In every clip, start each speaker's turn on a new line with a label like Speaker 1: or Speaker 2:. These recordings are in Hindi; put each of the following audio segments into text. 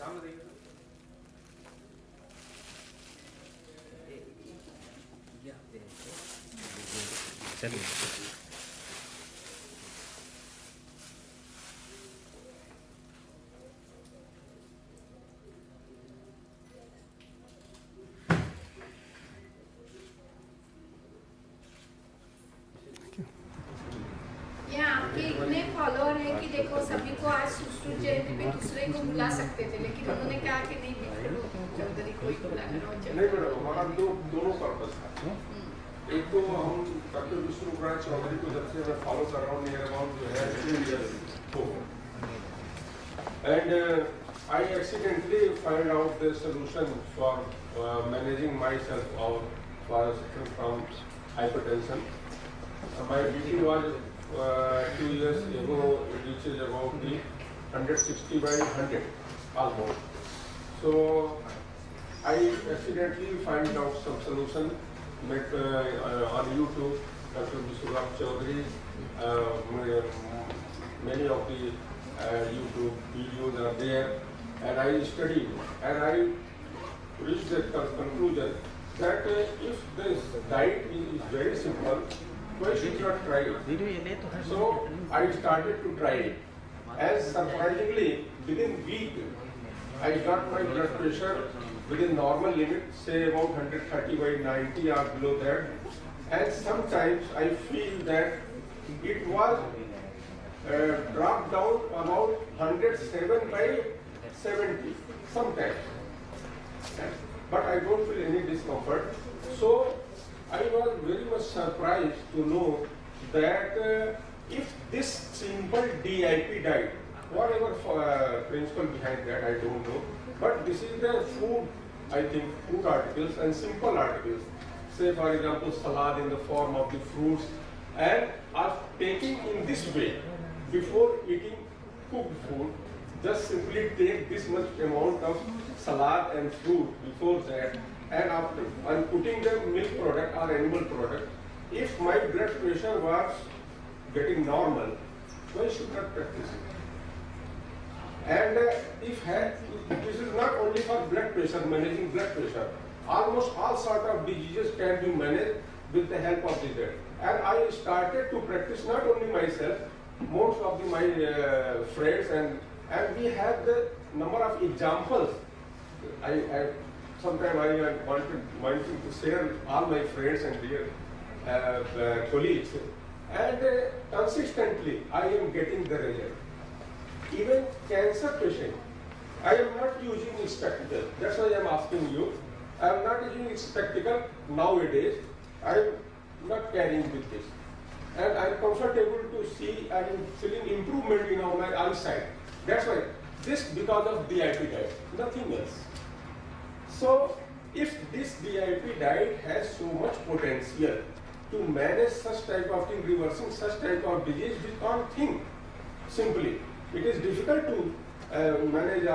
Speaker 1: चलिए
Speaker 2: आपके इतने फॉलोअर हैं कि देखो सभी को आज सुश्रुत जयंती पे दूसरे को बुला सकते थे, लेकिन उन्होंने कहा कि नहीं बिल्कुल चौधरी को ही बुलाना।
Speaker 3: नहीं मैडम, हमारा दोनों पर्पस था। एक तो हम डॉक्टर विष्णु चौधरी को जब से मैं फॉलो कर रहा हूँ नियर अबाउट जो है 3 years हो, and I accidentally find out the solution for managing myself or for suffering from hypertension. My BP was 2 years ago, it reaches about the 160/100 almost. So I accidentally find out some solution met on YouTube. Dr. Vishwanath Chaudhary, many of the YouTube videos are there, and I studied and I reached the conclusion that if this diet is very simple, why should not try it? So I started to try it, and surprisingly within week I got my blood pressure within normal limit, say about 130/90 or below that, and sometimes I feel that it was dropped down about 107/70 sometimes, but I don't feel any discomfort. So I was very much surprised to know that if this simple DIP diet, whatever principle behind that I don't know, but this is the food, I think food articles and simple articles, say for example salad in the form of the fruits, and are taking in this way before eating cooked food. Just simply take this much amount of salad and fruit before that, and after I'm putting the milk product or animal product. If my blood pressure was getting normal, why should not practice it? And if this is not only for blood pressure, managing blood pressure, almost all sort of diseases can be managed with the help of this diet. And I started to practice not only myself, most of my friends, and we have the number of examples. Sometimes I wanted to share all my friends and dear colleagues, and consistently I am getting the result. Even cancer patient, I am not using spectacle. That's why I am asking you. I am not using spectacle nowadays. I am not carrying with this, and I am comfortable to see and feeling improvement in my eyesight. That's why this because of DIP diet, nothing else. So if this DIP diet has so much potential to manage such type of thing, reversing such type of disease, we can't think simply. It is difficult to manage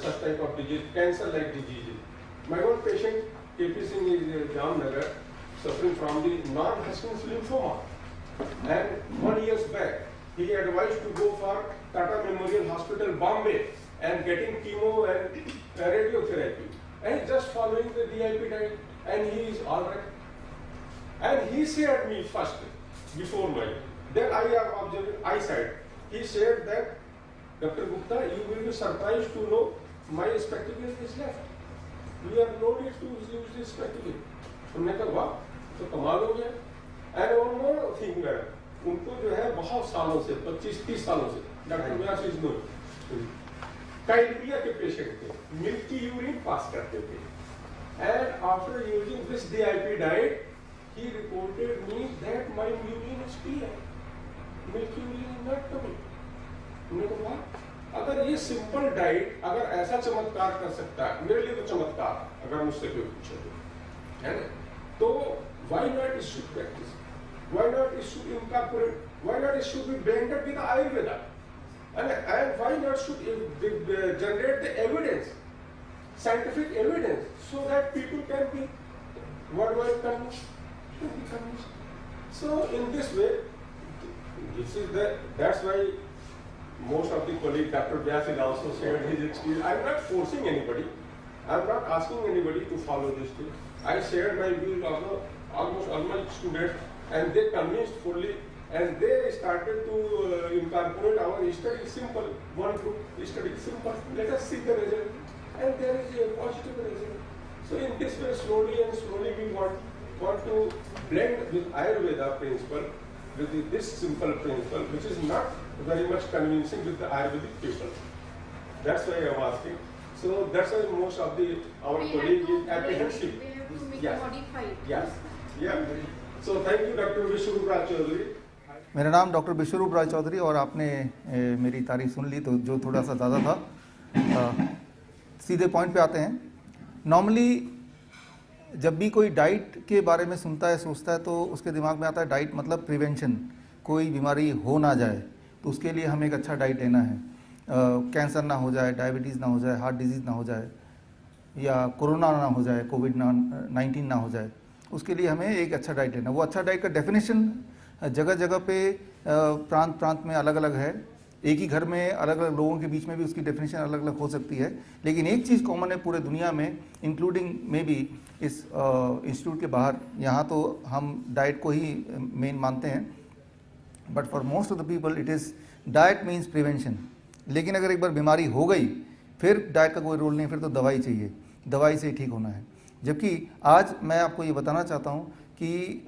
Speaker 3: such type of disease, cancer-like diseases. My own patient, KP Singh, is Jamnagar, suffering from the non-Hodgkin's lymphoma. And 1 year back, he advised to go for Tata Memorial Hospital, Bombay, and getting chemo and radiotherapy. And just following the DIP diet, and he is all right. And he shared me first, before mine. Then I have observed eyesight. He said that, Dr. Gupta, you will be surprised to know my spectacle is left. We are no need to use this spectacle. हमने कहा वाह, तो कमाल हो गया. And one more thing, madam, उनको जो है बहुत सालों से, 25-30 सालों से, डॉक्टर व्यास इज नो, काइल्पिया के पेशेंट थे, मिल्की यूरिन पास करते थे. And after using this DIP diet, he reported me that my urine is clear. Milky urine is not coming. हमने कहा अगर ये सिंपल डाइट अगर ऐसा चमत्कार कर सकता है, मेरे लिए तो चमत्कार, अगर मुझसे कोई पूछे है ना, तो why not it should practice? Why not it should incorporate? Why not it should be blended with Ayurveda? And why not should it generate the evidence, scientific evidence, so that people can be worldwide convinced. So in this way, that's why most of the colleagues, Dr. Vyas has also shared his experience. I'm not forcing anybody. I'm not asking anybody to follow this thing. I shared my views also, almost all my students, and they convinced fully, and they started to incorporate our study simple. One group study simple. Let us see the result, and there is a positive result. So in this way, slowly and slowly, we want to blend with Ayurveda principle with this simple principle, which is not very much convincing with the Ayurvedic people. That's why I'm asking. So that's why most of our colleagues is apprehensive.
Speaker 2: We have to make it modified.
Speaker 3: Yes. Yeah. So thank you, Dr. Vishwarup Rai Chaudhary.
Speaker 1: मेरा नाम डॉक्टर विश्वरूप राय चौधरी और आपने मेरी तारीफ सुन ली, तो जो थोड़ा सा ज़्यादा था। सीधे पॉइंट पे आते हैं। नॉर्मली जब भी कोई डाइट के बारे में सुनता है, सोचता है, तो उसके दिमाग में आता है डाइट मतलब प्रिवेंशन, कोई बीमारी हो ना जाए तो उसके लिए हमें एक अच्छा डाइट लेना है। कैंसर ना हो जाए, डायबिटीज़ ना हो जाए, हार्ट डिजीज़ ना हो जाए, या कोरोना ना हो जाए, कोविड-19 ना हो जाए, उसके लिए हमें एक अच्छा डाइट लेना। वो अच्छा डाइट का डेफिनेशन जगह जगह पे प्रांत प्रांत में अलग अलग है। एक ही घर में अलग अलग लोगों के बीच में भी उसकी डेफिनेशन अलग अलग हो सकती है, लेकिन एक चीज़ कॉमन है पूरे दुनिया में, इंक्लूडिंग मे बी इस इंस्टीट्यूट के बाहर। यहाँ तो हम डाइट को ही मेन मानते हैं, but for most of the people it is diet means prevention. लेकिन अगर एक बार बीमारी हो गई फिर डाइट का कोई रोल नहीं, फिर तो दवाई चाहिए, दवाई से ही ठीक होना है। जबकि आज मैं आपको ये बताना चाहता हूँ कि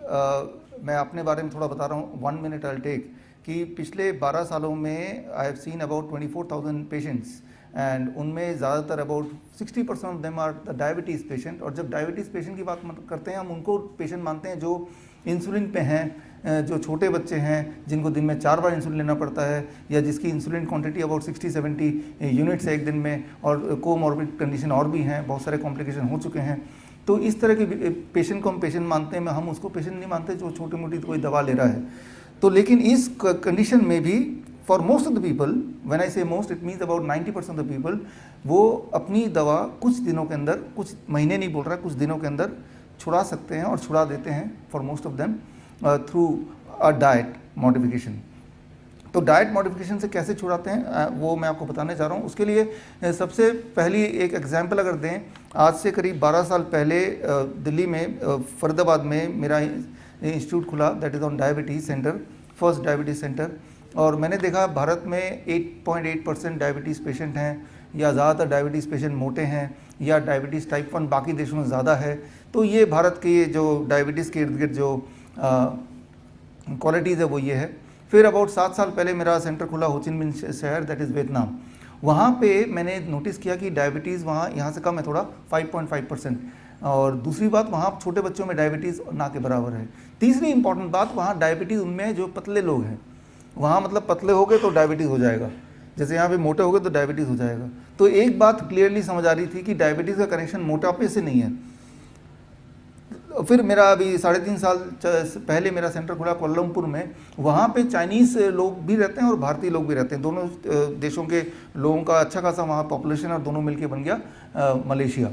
Speaker 1: मैं अपने बारे में थोड़ा बता रहा हूँ, 1 मिनट आई टेक, कि पिछले 12 सालों में I have seen about 24,000 patients, and उनमें ज़्यादातर about 60% of them are the diabetes patient. और जब डायबिटीज़ पेशेंट की बात करते हैं, हम उनको पेशेंट मानते हैं जो इंसुलिन पे हैं, जो छोटे बच्चे हैं जिनको दिन में 4 बार इंसुलिन लेना पड़ता है, या जिसकी इंसुलिन क्वांटिटी अबाउट 60-70 यूनिट्स है एक दिन में, और कोमॉर्बिड कंडीशन और भी हैं, बहुत सारे कॉम्प्लिकेशन हो चुके हैं। तो इस तरह के पेशेंट को हम पेशेंट मानते हैं, हम उसको पेशेंट नहीं मानते जो छोटी मोटी कोई दवा ले रहा है। तो लेकिन इस कंडीशन में भी for most of the people, when I से most it means about 90% of the people, वो अपनी दवा कुछ दिनों के अंदर, कुछ महीने नहीं बोल रहा, कुछ दिनों के अंदर छुड़ा सकते हैं, और छुड़ा देते हैं for most of them through a diet modification. तो डाइट मॉडिफिकेशन से कैसे छुड़ाते हैं वो मैं आपको बताने जा रहा हूँ। उसके लिए सबसे पहली एक एग्जांपल अगर दें, आज से करीब 12 साल पहले दिल्ली में फरीदाबाद में मेरा इंस्टीट्यूट खुला, that is on diabetes centre, first diabetes centre. और मैंने देखा भारत में 8.8% डायबिटीज़ पेशेंट हैं, या ज़्यादातर डायबिटीज़ पेशेंट मोटे हैं, या डायबिटीज़ टाइप 1 बाकी देशों में ज़्यादा है। तो ये भारत के जो डायबिटीज़ के इर्द गिर्द जो क्वालिटीज़ है वो ये है। फिर अबाउट 7 साल पहले मेरा सेंटर खुला हो चिन मिन शहर, दैट इज़ वियतनाम। वहाँ पे मैंने नोटिस किया कि डायबिटीज़ वहाँ यहाँ से कम है थोड़ा, 5.5%। और दूसरी बात, वहाँ छोटे बच्चों में डायबिटीज़ ना के बराबर है। तीसरी इंपॉर्टेंट बात, वहाँ डायबिटीज़ उनमें जो पतले लोग हैं, वहाँ मतलब पतले हो गए तो डायबिटीज़ हो जाएगा, जैसे यहाँ पे मोटे हो गए तो डायबिटीज़ हो जाएगा। तो एक बात क्लियरली समझ आ रही थी कि डायबिटीज़ का कनेक्शन मोटापे से नहीं है। फिर मेरा अभी 3.5 साल पहले मेरा सेंटर खुला कोलमपुर में। वहाँ पे चाइनीज़ लोग भी रहते हैं और भारतीय लोग भी रहते हैं, दोनों देशों के लोगों का अच्छा खासा वहाँ पॉपुलेशन है, और दोनों मिलके बन गया मलेशिया।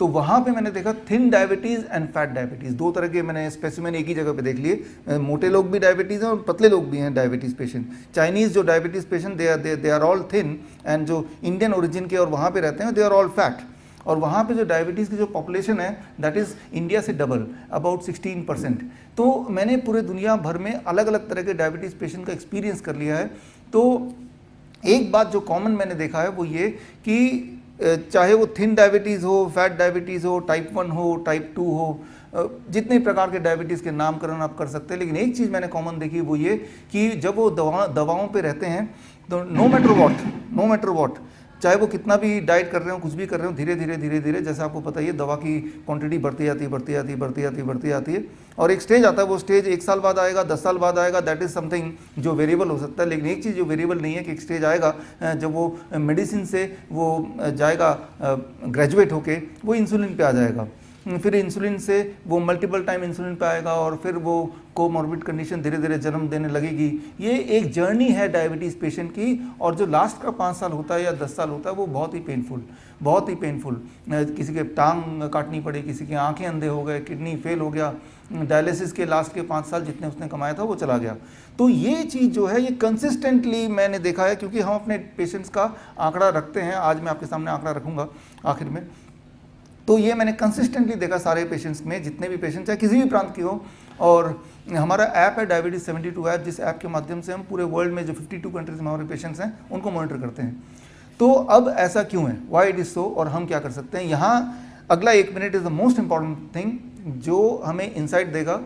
Speaker 1: तो वहाँ पे मैंने देखा thin diabetes and fat diabetes, 2 तरह के मैंने स्पेसिमेन एक ही जगह पे देख लिए। मोटे लोग भी डायबिटीज़ हैं और पतले लोग भी हैं डायबिटीज़ पेशेंट। चाइनीज़ जो diabetes patient they are all thin, and जो इंडियन ओरिजिन के और वहाँ पे रहते हैं दे आर ऑल फैट। और वहाँ पे जो डायबिटीज़ की जो पॉपुलेशन है दैट इज़ इंडिया से डबल, अबाउट 16%। तो मैंने पूरे दुनिया भर में अलग अलग तरह के डायबिटीज़ पेशेंट का एक्सपीरियंस कर लिया है। तो एक बात जो कॉमन मैंने देखा है वो ये कि चाहे वो थिन डायबिटीज़ हो, फैट डायबिटीज़ हो, टाइप 1 हो, टाइप 2 हो, जितने प्रकार के डायबिटीज़ के नामकरण आप कर सकते हैं, लेकिन एक चीज़ मैंने कॉमन देखी वो ये कि जब वो दवाओं पे रहते हैं तो नो मैटर व्हाट, चाहे वो कितना भी डाइट कर रहे हो, कुछ भी कर रहे हो, धीरे धीरे जैसे आपको पता ही है दवा की क्वांटिटी बढ़ती जाती है, और एक स्टेज आता है, वो स्टेज 1 साल बाद आएगा, 10 साल बाद आएगा, दैट इज़ समथिंग जो वेरिएबल हो सकता है। लेकिन एक चीज़ जो वेरिएबल नहीं है कि एक स्टेज आएगा जब वो मेडिसिन से वो जाएगा ग्रेजुएट होके, वो इंसुलिन पे आ जाएगा। फिर इंसुलिन से वो मल्टीपल टाइम इंसुलिन पे आएगा और फिर वो कोमॉर्बिड कंडीशन धीरे धीरे जन्म देने लगेगी। ये एक जर्नी है डायबिटीज़ पेशेंट की, और जो लास्ट का 5 साल होता है या 10 साल होता है वो बहुत ही पेनफुल, बहुत ही पेनफुल। किसी के टांग काटनी पड़ी, किसी के आंखें अंधे हो गए, किडनी फेल हो गया, डायलिसिस के लास्ट के 5 साल जितने उसने कमाया था वो चला गया। तो ये चीज़ जो है ये कंसिस्टेंटली मैंने देखा है, क्योंकि हम अपने पेशेंट्स का आंकड़ा रखते हैं। आज मैं आपके सामने आंकड़ा रखूँगा आखिर में। तो ये मैंने कंसिस्टेंटली देखा सारे पेशेंट्स में, जितने भी पेशेंट्स चाहे किसी भी प्रांत की हो। और हमारा ऐप है डायबिटीज 72 ऐप, जिस ऐप के माध्यम से हम पूरे वर्ल्ड में जो 52 कंट्रीज में हमारे पेशेंट्स हैं उनको मॉनिटर करते हैं। तो अब ऐसा क्यों है, वाई इट इज़ सो, और हम क्या कर सकते हैं। यहाँ अगला 1 minute is the most important thing जो हमें इंसाइट देगा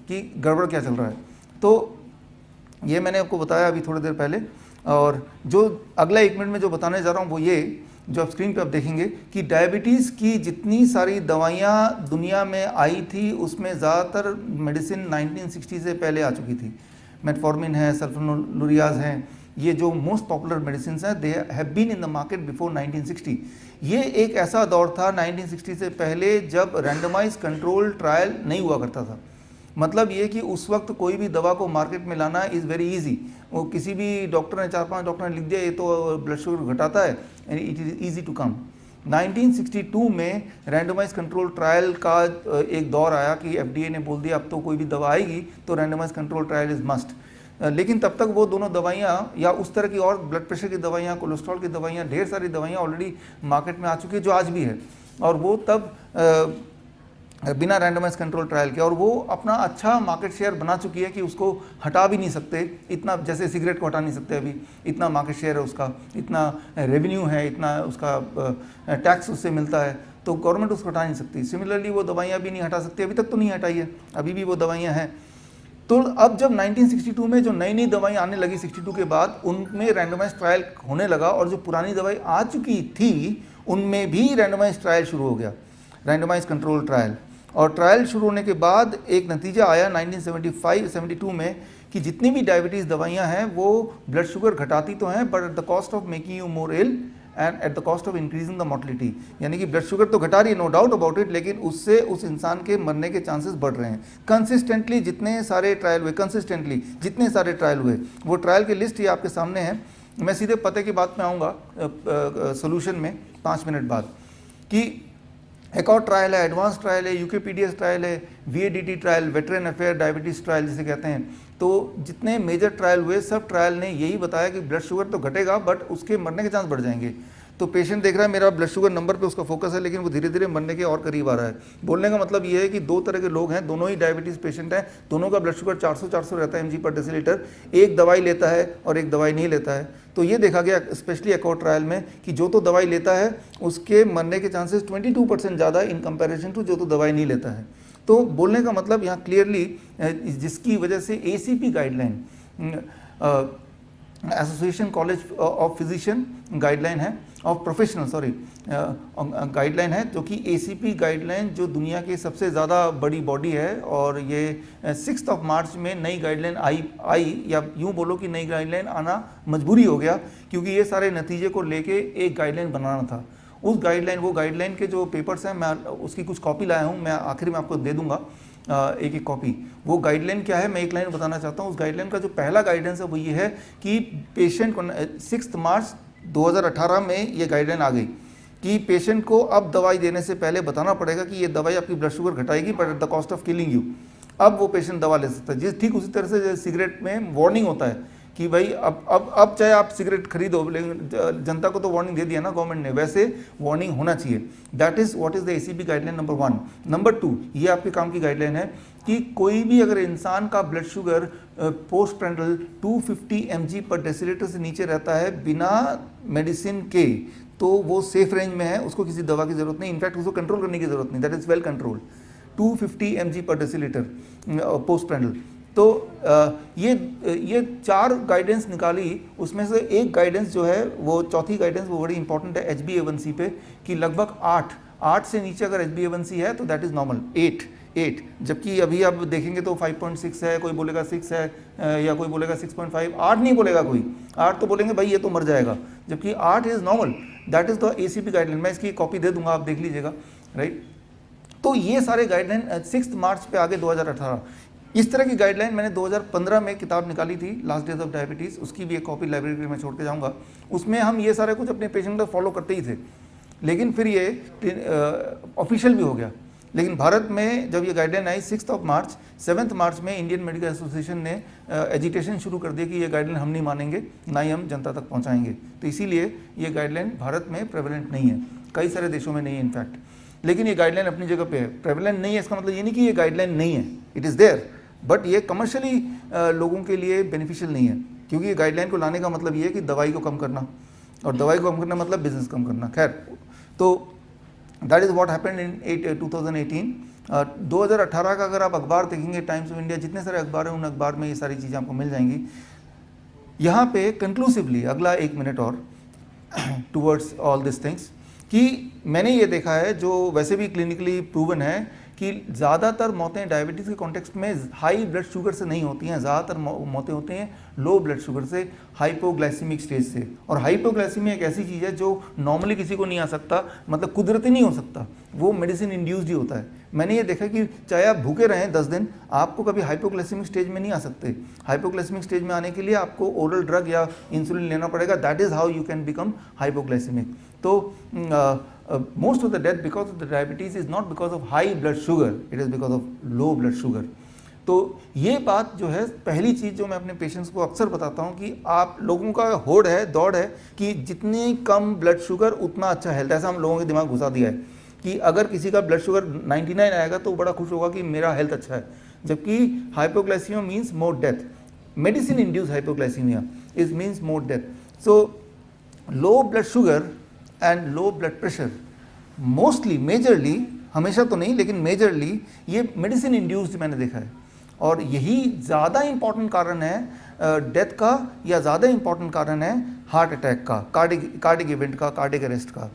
Speaker 1: कि गड़बड़ क्या चल रहा है। तो ये मैंने आपको बताया अभी थोड़ी देर पहले, और जो अगला 1 मिनट में जो बताने जा रहा हूँ वो ये, जो आप स्क्रीन पे आप देखेंगे कि डायबिटीज़ की जितनी सारी दवाइयाँ दुनिया में आई थी उसमें ज़्यादातर मेडिसिन 1960 से पहले आ चुकी थी। मेटफॉर्मिन है, सल्फोनुरियाज हैं, ये जो मोस्ट पॉपुलर मेडिसिन हैं, they have been in the market before 1960। ये एक ऐसा दौर था 1960 से पहले जब रैंडमाइज कंट्रोल ट्रायल नहीं हुआ करता था। मतलब ये कि उस वक्त कोई भी दवा को मार्केट में लाना इज़ वेरी इजी। वो किसी भी डॉक्टर ने 4-5 डॉक्टर ने लिख दिया ये तो ब्लड शुगर घटाता है, it is easy to come. 1962 में रैंडमाइज कंट्रोल ट्रायल का एक दौर आया कि FDA ने बोल दिया अब तो कोई भी दवा आएगी तो randomise control trial is must. लेकिन तब तक वो दोनों दवाइयाँ या उस तरह की और ब्लड प्रेशर की दवाइयाँ, कोलेस्ट्रॉल की दवाइयाँ, ढेर सारी दवाइयाँ ऑलरेडी मार्केट में आ चुकी है जो आज भी है, और वो तब बिना रैंडमाइज कंट्रोल ट्रायल के, और वो अपना अच्छा मार्केट शेयर बना चुकी है कि उसको हटा भी नहीं सकते इतना, जैसे सिगरेट को हटा नहीं सकते अभी, इतना मार्केट शेयर है उसका, इतना रेवेन्यू है, इतना उसका टैक्स उससे मिलता है, तो गवर्नमेंट उसको हटा नहीं सकती। सिमिलरली वो दवाइयाँ भी नहीं हटा सकती, अभी तक तो नहीं हटाई है, अभी भी वो दवाइयाँ हैं। तो अब जब 1962 में जो नई नई दवाई आने लगी 62 के बाद, उनमें रैंडमाइज ट्रायल होने लगा, और जो पुरानी दवाई आ चुकी थी उनमें भी रैंडमाइज ट्रायल शुरू हो गया, रैंडमाइज कंट्रोल ट्रायल। और ट्रायल शुरू होने के बाद एक नतीजा आया 1975-72 में कि जितनी भी डायबिटीज़ दवाइयाँ हैं वो ब्लड शुगर घटाती तो हैं, but at the cost of making you more ill and at the cost of increasing the mortality. यानी कि ब्लड शुगर तो घटा रही है, नो डाउट अबाउट इट, लेकिन उससे उस इंसान के मरने के चांसेस बढ़ रहे हैं। कंसिस्टेंटली जितने सारे ट्रायल हुए, कंसिस्टेंटली जितने सारे ट्रायल हुए, वो ट्रायल की लिस्ट ये आपके सामने है। मैं सीधे पते की बात में आऊँगा सोल्यूशन में 5 मिनट बाद, कि एक और ट्रायल है, एडवांस ट्रायल है, यूकेपीडीएस ट्रायल है, VADT trial, veteran affair diabetes trial जिसे कहते हैं। तो जितने मेजर ट्रायल हुए सब ट्रायल ने यही बताया कि ब्लड शुगर तो घटेगा बट उसके मरने के चांस बढ़ जाएंगे। तो पेशेंट देख रहा है मेरा ब्लड शुगर नंबर पे उसका फोकस है, लेकिन वो धीरे धीरे मरने के और करीब आ रहा है। बोलने का मतलब ये है कि 2 तरह के लोग हैं, दोनों ही डायबिटीज़ पेशेंट हैं, दोनों का ब्लड शुगर 400 रहता है mg/dL, एक दवाई लेता है और एक दवाई नहीं लेता है। तो ये देखा गया स्पेशली एकॉर्ड ट्रायल में कि जो तो दवाई लेता है उसके मरने के चांसेस 22% ज़्यादा इन कंपैरिजन टू जो तो दवाई नहीं लेता है। तो बोलने का मतलब यहाँ क्लियरली, जिसकी वजह से ACP guideline, association college of physician guideline है, ऑफ प्रोफेशनल सॉरी गाइडलाइन है, जो कि ACP गाइडलाइन जो दुनिया की सबसे ज़्यादा बड़ी बॉडी है। और ये 6 मार्च में नई गाइडलाइन आई, या यूँ बोलो कि नई गाइडलाइन आना मजबूरी हो गया, क्योंकि ये सारे नतीजे को लेके एक गाइडलाइन बनाना था। उस गाइडलाइन, वो गाइडलाइन के जो पेपर्स हैं, मैं उसकी कुछ कॉपी लाया हूँ, मैं आखिर में आपको दे दूँगा एक एक कॉपी। वो गाइडलाइन क्या है, मैं एक लाइन बताना चाहता हूँ। उस गाइडलाइन का जो पहला गाइडेंस है वो ये है कि पेशेंट को 6 मार्च 2018 में ये गाइडलाइन आ गई कि पेशेंट को अब दवाई देने से पहले बताना पड़ेगा कि ये दवाई आपकी blood sugar घटाएगी but at the cost of killing you. अब वो पेशेंट दवा ले सकता है। जिस ठीक उसी तरह से सिगरेट में वार्निंग होता है कि भाई अब चाहे आप सिगरेट खरीदो, लेकिन जनता को तो वार्निंग दे दिया ना गवर्नमेंट ने, वैसे वार्निंग होना चाहिए। That is what is the ACP guideline number 1। Number 2, ये आपके काम की गाइडलाइन है कि कोई भी अगर इंसान का ब्लड शुगर पोस्ट प्रेंडल 250 mg/dL से नीचे रहता है बिना मेडिसिन के, तो वो सेफ रेंज में है, उसको किसी दवा की जरूरत नहीं, इनफैक्ट उसको कंट्रोल करने की जरूरत नहीं, that is well controlled. 250 mg/dL post प्रेंडल। तो ये 4 गाइडेंस निकाली, उसमें से एक गाइडेंस जो है वो चौथी गाइडेंस वो बड़ी इंपॉर्टेंट है HbA1c पे, कि लगभग 8 से नीचे अगर HbA1c है तो दैट इज नॉर्मल, 8, जबकि अभी आप देखेंगे तो 5.6 है, कोई बोलेगा 6 है, या कोई बोलेगा 6.5, 8 नहीं बोलेगा कोई, 8 तो बोलेंगे भाई ये तो मर जाएगा, जबकि 8 is normal. That is the ACP guideline. मैं इसकी कॉपी दे दूंगा, आप देख लीजिएगा, राइट। तो ये सारे गाइडलाइन 6 मार्च पे आगे 2018 इस तरह की गाइडलाइन मैंने 2015 में किताब निकाली थी लास्ट डेज ऑफ डायबिटीज़, उसकी भी एक कॉपी लाइब्रेरी में छोड़ के जाऊँगा। उसमें हम ये सारे कुछ अपने पेशेंट का फॉलो करते ही थे, लेकिन फिर ये ऑफिशियल भी हो गया। लेकिन भारत में जब ये गाइडलाइन आई 6 मार्च 7 मार्च में इंडियन मेडिकल एसोसिएशन ने एजिटेशन शुरू कर दिया कि ये गाइडलाइन हम नहीं मानेंगे, ना ही हम जनता तक पहुंचाएंगे। तो इसीलिए ये गाइडलाइन भारत में प्रेवलेंट नहीं है, कई सारे देशों में नहीं है इनफैक्ट, लेकिन ये गाइडलाइन अपनी जगह पे है। प्रेवलेंट नहीं है इसका मतलब ये नहीं कि ये गाइडलाइन नहीं है, इट इज़ देयर, बट ये कमर्शियली लोगों के लिए बेनिफिशियल नहीं है, क्योंकि ये गाइडलाइन को लाने का मतलब ये है कि दवाई को कम करना, और दवाई को कम करना मतलब बिजनेस कम करना। खैर, तो that is what happened in 2018। 2018 का अगर आप अखबार देखेंगे, टाइम्स ऑफ इंडिया, जितने सारे अखबार हैं उन अखबार में ये सारी चीज़ें आपको मिल जाएंगी। यहाँ पे कंक्लूसिवली अगला 1 मिनट और टूवर्ड्स ऑल दिस थिंग्स, कि मैंने ये देखा है जो वैसे भी क्लिनिकली प्रूवन है कि ज़्यादातर मौतें डायबिटीज़ के कॉन्टेक्स्ट में हाई ब्लड शुगर से नहीं होती हैं, ज़्यादातर मौतें होती हैं लो ब्लड शुगर से, हाइपोग्लाइसीमिक स्टेज से। और हाइपोग्लाइसीमिया एक ऐसी चीज़ है जो नॉर्मली किसी को नहीं आ सकता, मतलब कुदरती नहीं हो सकता, वो मेडिसिन इंड्यूस्ड ही होता है। मैंने ये देखा कि चाहे आप भूखे रहें 10 दिन, आपको कभी हाइपोग्लाइसीमिक स्टेज में नहीं आ सकते। हाइपोग्लाइसीमिक स्टेज में आने के लिए आपको ओरल ड्रग या इंसुलिन लेना पड़ेगा, that is how you can become hypoglycaemic. तो most of the death because of the diabetes is not because of high blood sugar, it is because of low blood sugar. तो ये बात जो है, पहली चीज़ जो मैं अपने पेशेंट्स को अक्सर बताता हूँ कि आप लोगों का होड़ है, दौड़ है कि जितनी कम ब्लड शुगर उतना अच्छा हेल्थ। ऐसा हम लोगों के दिमाग घुसा दिया है कि अगर किसी का ब्लड शुगर 99 आएगा तो बड़ा खुश होगा कि मेरा हेल्थ अच्छा है, जबकि hypoglycaemia means more death. Medicine induce hypoglycaemia is means more death. So low blood sugar and low blood pressure mostly, majorly, हमेशा तो नहीं लेकिन मेजरली ये मेडिसिन इंड्यूस्ड मैंने देखा है, और यही ज़्यादा इम्पॉर्टेंट कारण है डेथ का, या ज़्यादा इम्पॉर्टेंट कारण है हार्ट अटैक का, कार्डिक इवेंट का, कार्डिक अरेस्ट का।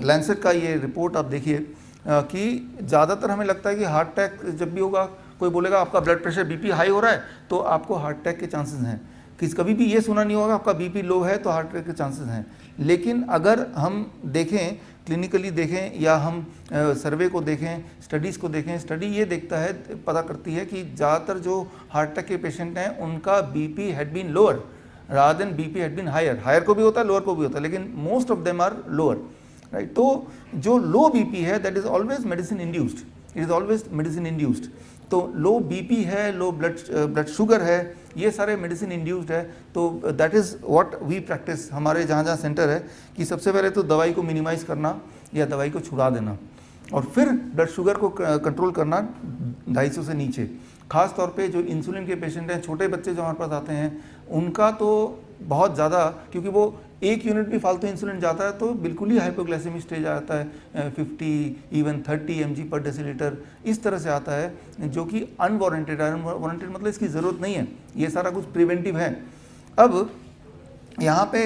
Speaker 1: लैंसेट का ये रिपोर्ट आप देखिए कि ज़्यादातर हमें लगता है कि हार्ट अटैक जब भी होगा, कोई बोलेगा आपका ब्लड प्रेशर बीपी हाई हो रहा है तो आपको हार्ट अटैक के चांसेस हैं। कभी भी ये सुना नहीं होगा आपका बीपी लो है तो हार्ट अटैक के चांसेस हैं। लेकिन अगर हम देखें, क्लिनिकली देखें, या हम सर्वे को देखें, स्टडीज़ को देखें, स्टडी ये देखता है, पता करती है कि ज़्यादातर जो हार्ट अटैक के पेशेंट हैं उनका BP had been lower rather than BP had been higher. Higher को भी होता है, लोअर को भी होता है, लेकिन most of them are lower, right. तो जो लो बीपी है that is always medicine induced, it is always medicine induced. तो लो बीपी है, लो ब्लड शुगर है, ये सारे मेडिसिन इंड्यूस्ड है। तो that is what we practise हमारे जहाँ जहाँ सेंटर है, कि सबसे पहले तो दवाई को मिनिमाइज़ करना या दवाई को छुड़ा देना, और फिर ब्लड शुगर को कंट्रोल करना 250 से नीचे। ख़ास तौर पे जो इंसुलिन के पेशेंट हैं, छोटे बच्चे जो हमारे पास आते हैं, उनका तो बहुत ज़्यादा, क्योंकि वो 1 यूनिट भी फालतू इंसुलिन जाता है तो बिल्कुल ही हाइपोग्लाइसेमिक स्टेज आता है, 50 इवन 30 mg पर डेसीलीटर इस तरह से आता है, जो कि अनवारंटेड है। अनवारंटेड मतलब इसकी ज़रूरत नहीं है, ये सारा कुछ प्रिवेंटिव है। अब यहाँ पे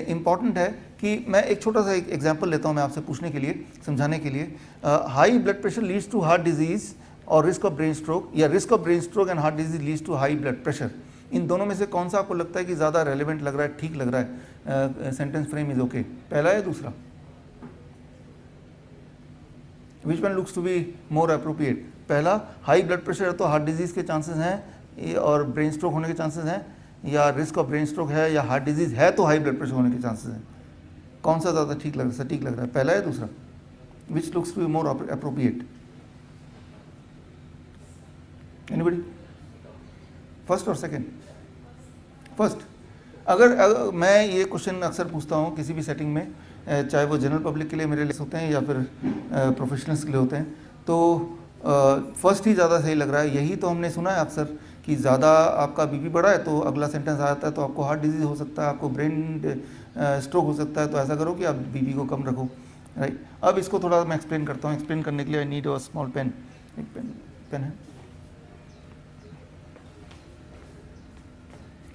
Speaker 1: इम्पॉर्टेंट है कि मैं एक छोटा सा एक एग्जाम्पल लेता हूँ मैं आपसे पूछने के लिए, समझाने के लिए। High blood pressure leads to heart disease और रिस्क ऑफ ब्रेन स्ट्रोक, या risk of brain stroke and heart disease leads to high blood pressure. इन दोनों में से कौन सा आपको लगता है कि ज़्यादा रेलेवेंट लग रहा है, ठीक लग रहा है, सेंटेंस फ्रेम इज ओके? पहला या दूसरा? Which one looks to be more appropriate? पहला, हाई ब्लड प्रेशर है तो हार्ट डिजीज़ के चांसेस हैं और ब्रेन स्ट्रोक होने के चांसेस हैं, या रिस्क ऑफ ब्रेन स्ट्रोक है या हार्ट डिजीज़ है तो हाई ब्लड प्रेशर होने के चांसेस हैं? कौन सा ज़्यादा ठीक लग रहा है, सटीक लग रहा है, पहला या दूसरा? Which looks to be more appropriate? Anybody? First और सेकेंड? फर्स्ट। अगर मैं ये क्वेश्चन अक्सर पूछता हूँ किसी भी सेटिंग में, चाहे वो जनरल पब्लिक के लिए मेरे लिए होते हैं या फिर प्रोफेशनल्स के लिए होते हैं, तो फर्स्ट ही ज़्यादा सही लग रहा है। यही तो हमने सुना है अक्सर कि ज़्यादा आपका बीपी बढ़ा है तो अगला सेंटेंस आ जाता है तो आपको हार्ट डिजीज़ हो सकता है, आपको ब्रेन स्ट्रोक हो सकता है, तो ऐसा करो कि आप बीपी को कम रखो, राइट। अब इसको थोड़ा मैं एक्सप्लेन करता हूँ। एक्सप्लेन करने के लिए I need a small pen. एक पेन है।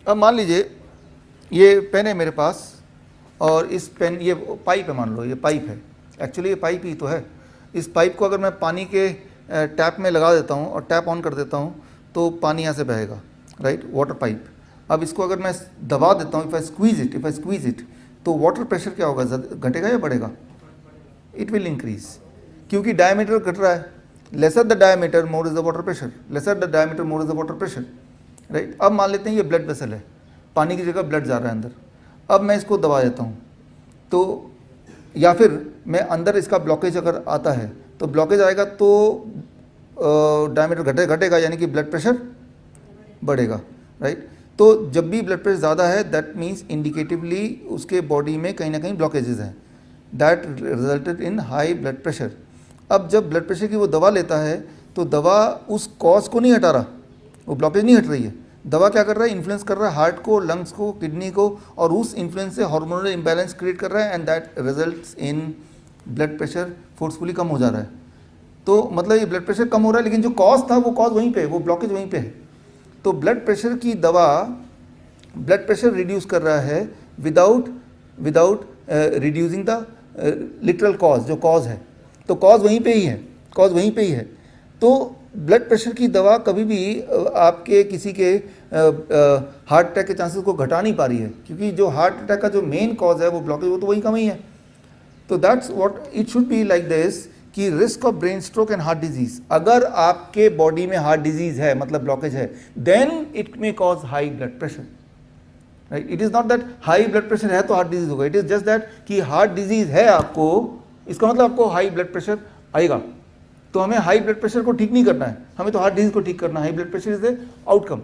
Speaker 1: अब मान लीजिए ये पेन है मेरे पास, और इस पेन, ये पाइप है, मान लो ये पाइप है, एक्चुअली ये पाइप ही तो है। इस पाइप को अगर मैं पानी के टैप में लगा देता हूँ और टैप ऑन कर देता हूँ तो पानी यहाँ से बहेगा, राइट, वाटर पाइप। अब इसको अगर मैं दबा देता हूँ, इफ़ आई स्क्वीज इट, तो वाटर प्रेशर क्या होगा, घटेगा या बढ़ेगा? इट विल इंक्रीज, क्योंकि डायमीटर घट रहा है, lesser the diameter more is the water pressure, lesser the diameter more is the water pressure, right. अब मान लेते हैं ये ब्लड वेसल है, पानी की जगह ब्लड जा रहा है अंदर, अब मैं इसको दबा देता हूँ तो, या फिर मैं अंदर इसका ब्लॉकेज अगर आता है तो ब्लॉकेज आएगा तो डायमीटर घटेगा यानी कि ब्लड प्रेशर बढ़ेगा, राइट। तो जब भी ब्लड प्रेशर ज़्यादा है दैट मीन्स इंडिकेटिवली उसके बॉडी में कहीं ना कहीं ब्लॉकेजेस हैं, that resulted in high blood pressure. अब जब ब्लड प्रेशर की वो दवा लेता है तो दवा उस कॉज को नहीं हटा रहा, वो ब्लॉकेज नहीं हट रही है, दवा क्या कर रहा है, इन्फ्लुएंस कर रहा है हार्ट को, लंग्स को, किडनी को, और उस इन्फ्लुएंस से हार्मोनल इम्बैलेंस क्रिएट कर रहा है and that results in blood pressure forcefully कम हो जा रहा है। तो मतलब ये ब्लड प्रेशर कम हो रहा है लेकिन जो कॉज था वो कॉज वहीं पे है, वो ब्लॉकेज वहीं पे है। तो ब्लड प्रेशर की दवा ब्लड प्रेशर रिड्यूस कर रहा है without reducing the literal cause, जो कॉज है, तो कॉज वहीं पे ही है, कॉज वहीं पे ही है। तो ब्लड प्रेशर की दवा कभी भी आपके किसी के हार्ट अटैक के चांसेस को घटा नहीं पा रही है, क्योंकि जो हार्ट अटैक का जो मेन कॉज है वो ब्लॉकेज, वो तो वहीं कम ही है। तो that's what it should be like this कि risk of brain stroke and heart disease, अगर आपके बॉडी में हार्ट डिजीज है मतलब ब्लॉकेज है, then it may cause high blood pressure, right. It is not that high blood pressure है तो हार्ट डिजीज होगा, इट इज जस्ट दैट कि हार्ट डिजीज है आपको, इसका मतलब आपको हाई ब्लड प्रेशर आएगा। तो हमें हाई ब्लड प्रेशर को ठीक नहीं करना है, हमें तो हार्ट डिजीज को ठीक करना है, high blood pressure is the outcome,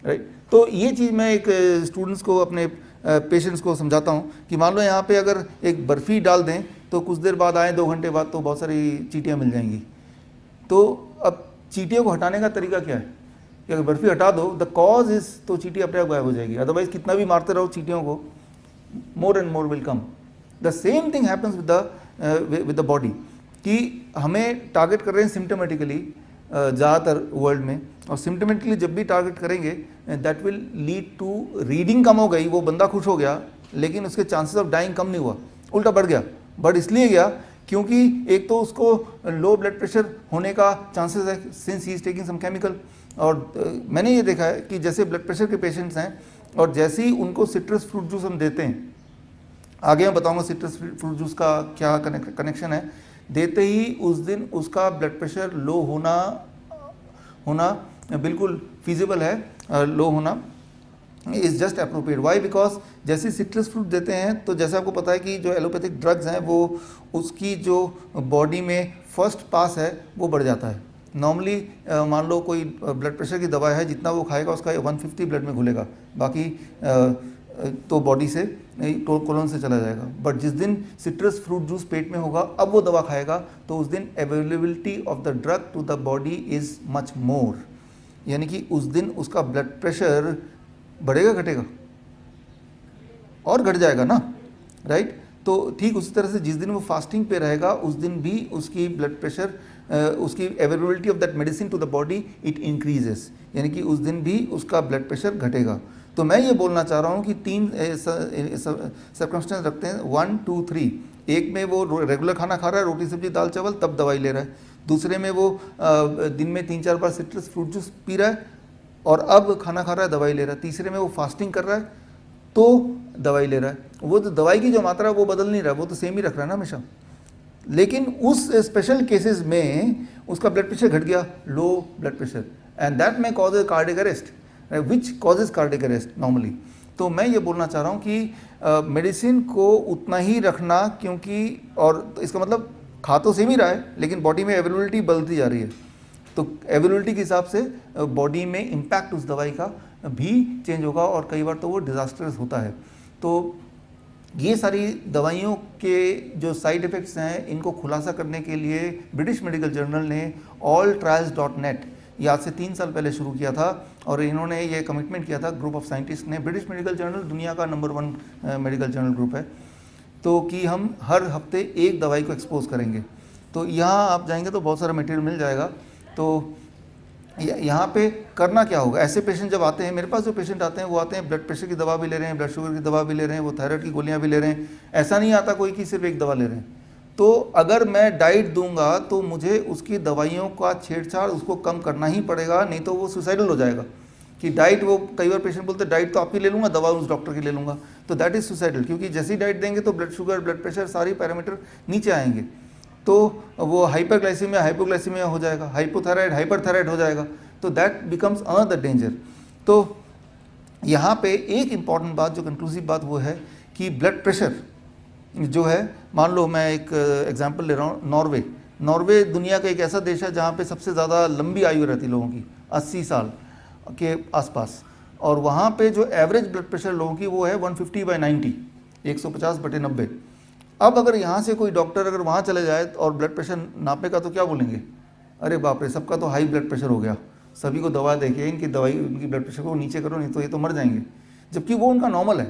Speaker 1: right. तो ये चीज़ मैं एक स्टूडेंट्स को, अपने पेशेंट्स को समझाता हूँ कि मान लो यहाँ पे अगर एक बर्फ़ी डाल दें तो कुछ देर बाद आए 2 घंटे बाद तो बहुत सारी चींटियाँ मिल जाएंगी। तो अब चींटियों को हटाने का तरीका क्या है कि अगर बर्फ़ी हटा दो द कॉज इज़, तो चींटी अपने आप गायब हो जाएगी, अदरवाइज कितना भी मारते रहो चींटियों को, more and more will come. The same thing happens with the body कि हमें टारगेट कर रहे हैं सिम्टोमेटिकली ज़्यादातर वर्ल्ड में, और सिम्टोमेटिकली जब भी टारगेट करेंगे that will lead to, reading कम हो गई, वो बंदा खुश हो गया लेकिन उसके चांसेस ऑफ डाइंग कम नहीं हुआ, उल्टा बढ़ गया। बढ़ इसलिए गया क्योंकि एक तो उसको लो ब्लड प्रेशर होने का चांसेस है since he is taking some chemical, और मैंने ये देखा है कि जैसे ब्लड प्रेशर के पेशेंट्स हैं और जैसे ही उनको सिट्रस फ्रूट जूस हम देते हैं, आगे मैं बताऊंगा सिट्रस फ्रूट जूस का क्या कनेक्शन है, देते ही उस दिन उसका ब्लड प्रेशर लो होना बिल्कुल फिजिबल है, लो होना is just appropriate. Why? Because जैसे सिट्रस फ्रूट देते हैं तो जैसे आपको पता है कि जो एलोपैथिक ड्रग्स हैं वो उसकी जो बॉडी में फर्स्ट पास है वो बढ़ जाता है। नॉर्मली मान लो कोई ब्लड प्रेशर की दवा है, जितना वो खाएगा उसका 150 ब्लड में घुलेगा, बाकी तो बॉडी से कोलोन से चला जाएगा। बट जिस दिन सिट्रस फ्रूट जूस पेट में होगा, अब वो दवा खाएगा तो उस दिन availability of the drug to the body is much more, यानी कि उस दिन उसका ब्लड प्रेशर बढ़ेगा घटेगा, और घट जाएगा ना, राइट। तो ठीक उसी तरह से जिस दिन वो फास्टिंग पे रहेगा उस दिन भी उसकी ब्लड प्रेशर, उसकी availability of that medicine to the body it increases, यानी कि उस दिन भी उसका ब्लड प्रेशर घटेगा। तो मैं ये बोलना चाह रहा हूँ कि 3 सर्कमस्टेंस रखते हैं, 1 2 3। एक में वो रेगुलर खाना खा रहा है, रोटी सब्जी दाल चावल, तब दवाई ले रहा है। दूसरे में वो दिन में 3-4 बार सिट्रस फ्रूट जूस पी रहा है और अब खाना खा रहा है, दवाई ले रहा है। तीसरे में वो फास्टिंग कर रहा है तो दवाई ले रहा है। वो तो दवाई की जो मात्रा है वो बदल नहीं रहा, वो तो सेम ही रख रहा है ना हमेशा। लेकिन उस स्पेशल केसेस में उसका ब्लड प्रेशर घट गया, low blood pressure, and that में cause A cardiac arrest, which causes cardiac arrest normally. तो मैं ये बोलना चाह रहा हूँ कि मेडिसिन को उतना ही रखना, क्योंकि और इसका मतलब खा तो सेम ही रहा है लेकिन बॉडी में अवेलेबिलिटी बदलती जा रही है, तो अवेलेबिलिटी के हिसाब से बॉडी में इम्पैक्ट उस दवाई का भी चेंज होगा और कई बार तो वो डिजास्टर्स होता है। तो ये सारी दवाइयों के जो साइड इफ़ेक्ट्स हैं इनको खुलासा करने के लिए ब्रिटिश मेडिकल जर्नल ने alltrials.net ये आज से 3 साल पहले शुरू किया था, और इन्होंने ये कमिटमेंट किया था, ग्रुप ऑफ साइंटिस्ट ने। ब्रिटिश मेडिकल जर्नल दुनिया का नंबर 1 मेडिकल जर्नल ग्रुप है, तो कि हम हर हफ्ते एक दवाई को एक्सपोज करेंगे। तो यहाँ आप जाएंगे तो बहुत सारा मटेरियल मिल जाएगा। तो यहाँ पे करना क्या होगा, ऐसे पेशेंट जब आते हैं मेरे पास, जो पेशेंट आते हैं वो आते हैं ब्लड प्रेशर की दवा भी ले रहे हैं, ब्लड शुगर की दवा भी ले रहे हैं, वो थायराइड की गोलियाँ भी ले रहे हैं। ऐसा नहीं आता कोई कि सिर्फ एक दवा ले रहे हैं। तो अगर मैं डाइट दूंगा तो मुझे उसकी दवाइयों का छेड़छाड़ उसको कम करना ही पड़ेगा, नहीं तो वो सुसाइडल हो जाएगा। कि डाइट, वो कई बार पेशेंट बोलते हैं डाइट तो आपकी ले लूँगा, दवा उस डॉक्टर की ले लूँगा, तो दैट इज़ सुसाइडल, क्योंकि जैसी डाइट देंगे तो ब्लड शुगर, ब्लड प्रेशर, सारी पैरामीटर नीचे आएंगे। तो वो हाइपरग्लाइसीमिया हाइपोग्लाइसीमिया हो जाएगा, हाइपोथायराइड हाइपरथायराइड हो जाएगा, तो दैट बिकम्स अनदर डेंजर। तो यहाँ पे एक इम्पॉर्टेंट बात जो कंक्लूसिव बात वो है कि ब्लड प्रेशर जो है, मान लो मैं एक एग्जांपल ले रहा हूँ, नॉर्वे दुनिया का एक ऐसा देश है जहाँ पे सबसे ज़्यादा लंबी आयु रहती है लोगों की, 80 साल के आसपास, और वहाँ पे जो एवरेज ब्लड प्रेशर लोगों की वो है 150/90, 150/90। अब अगर यहाँ से कोई डॉक्टर अगर वहाँ चले जाए और ब्लड प्रेशर नापेगा तो क्या बोलेंगे, अरे बाप रे सबका तो हाई ब्लड प्रेशर हो गया, सभी को दवा देके इनकी ब्लड प्रेशर को नीचे करो, नहीं तो ये तो मर जाएंगे, जबकि वो उनका नॉर्मल है।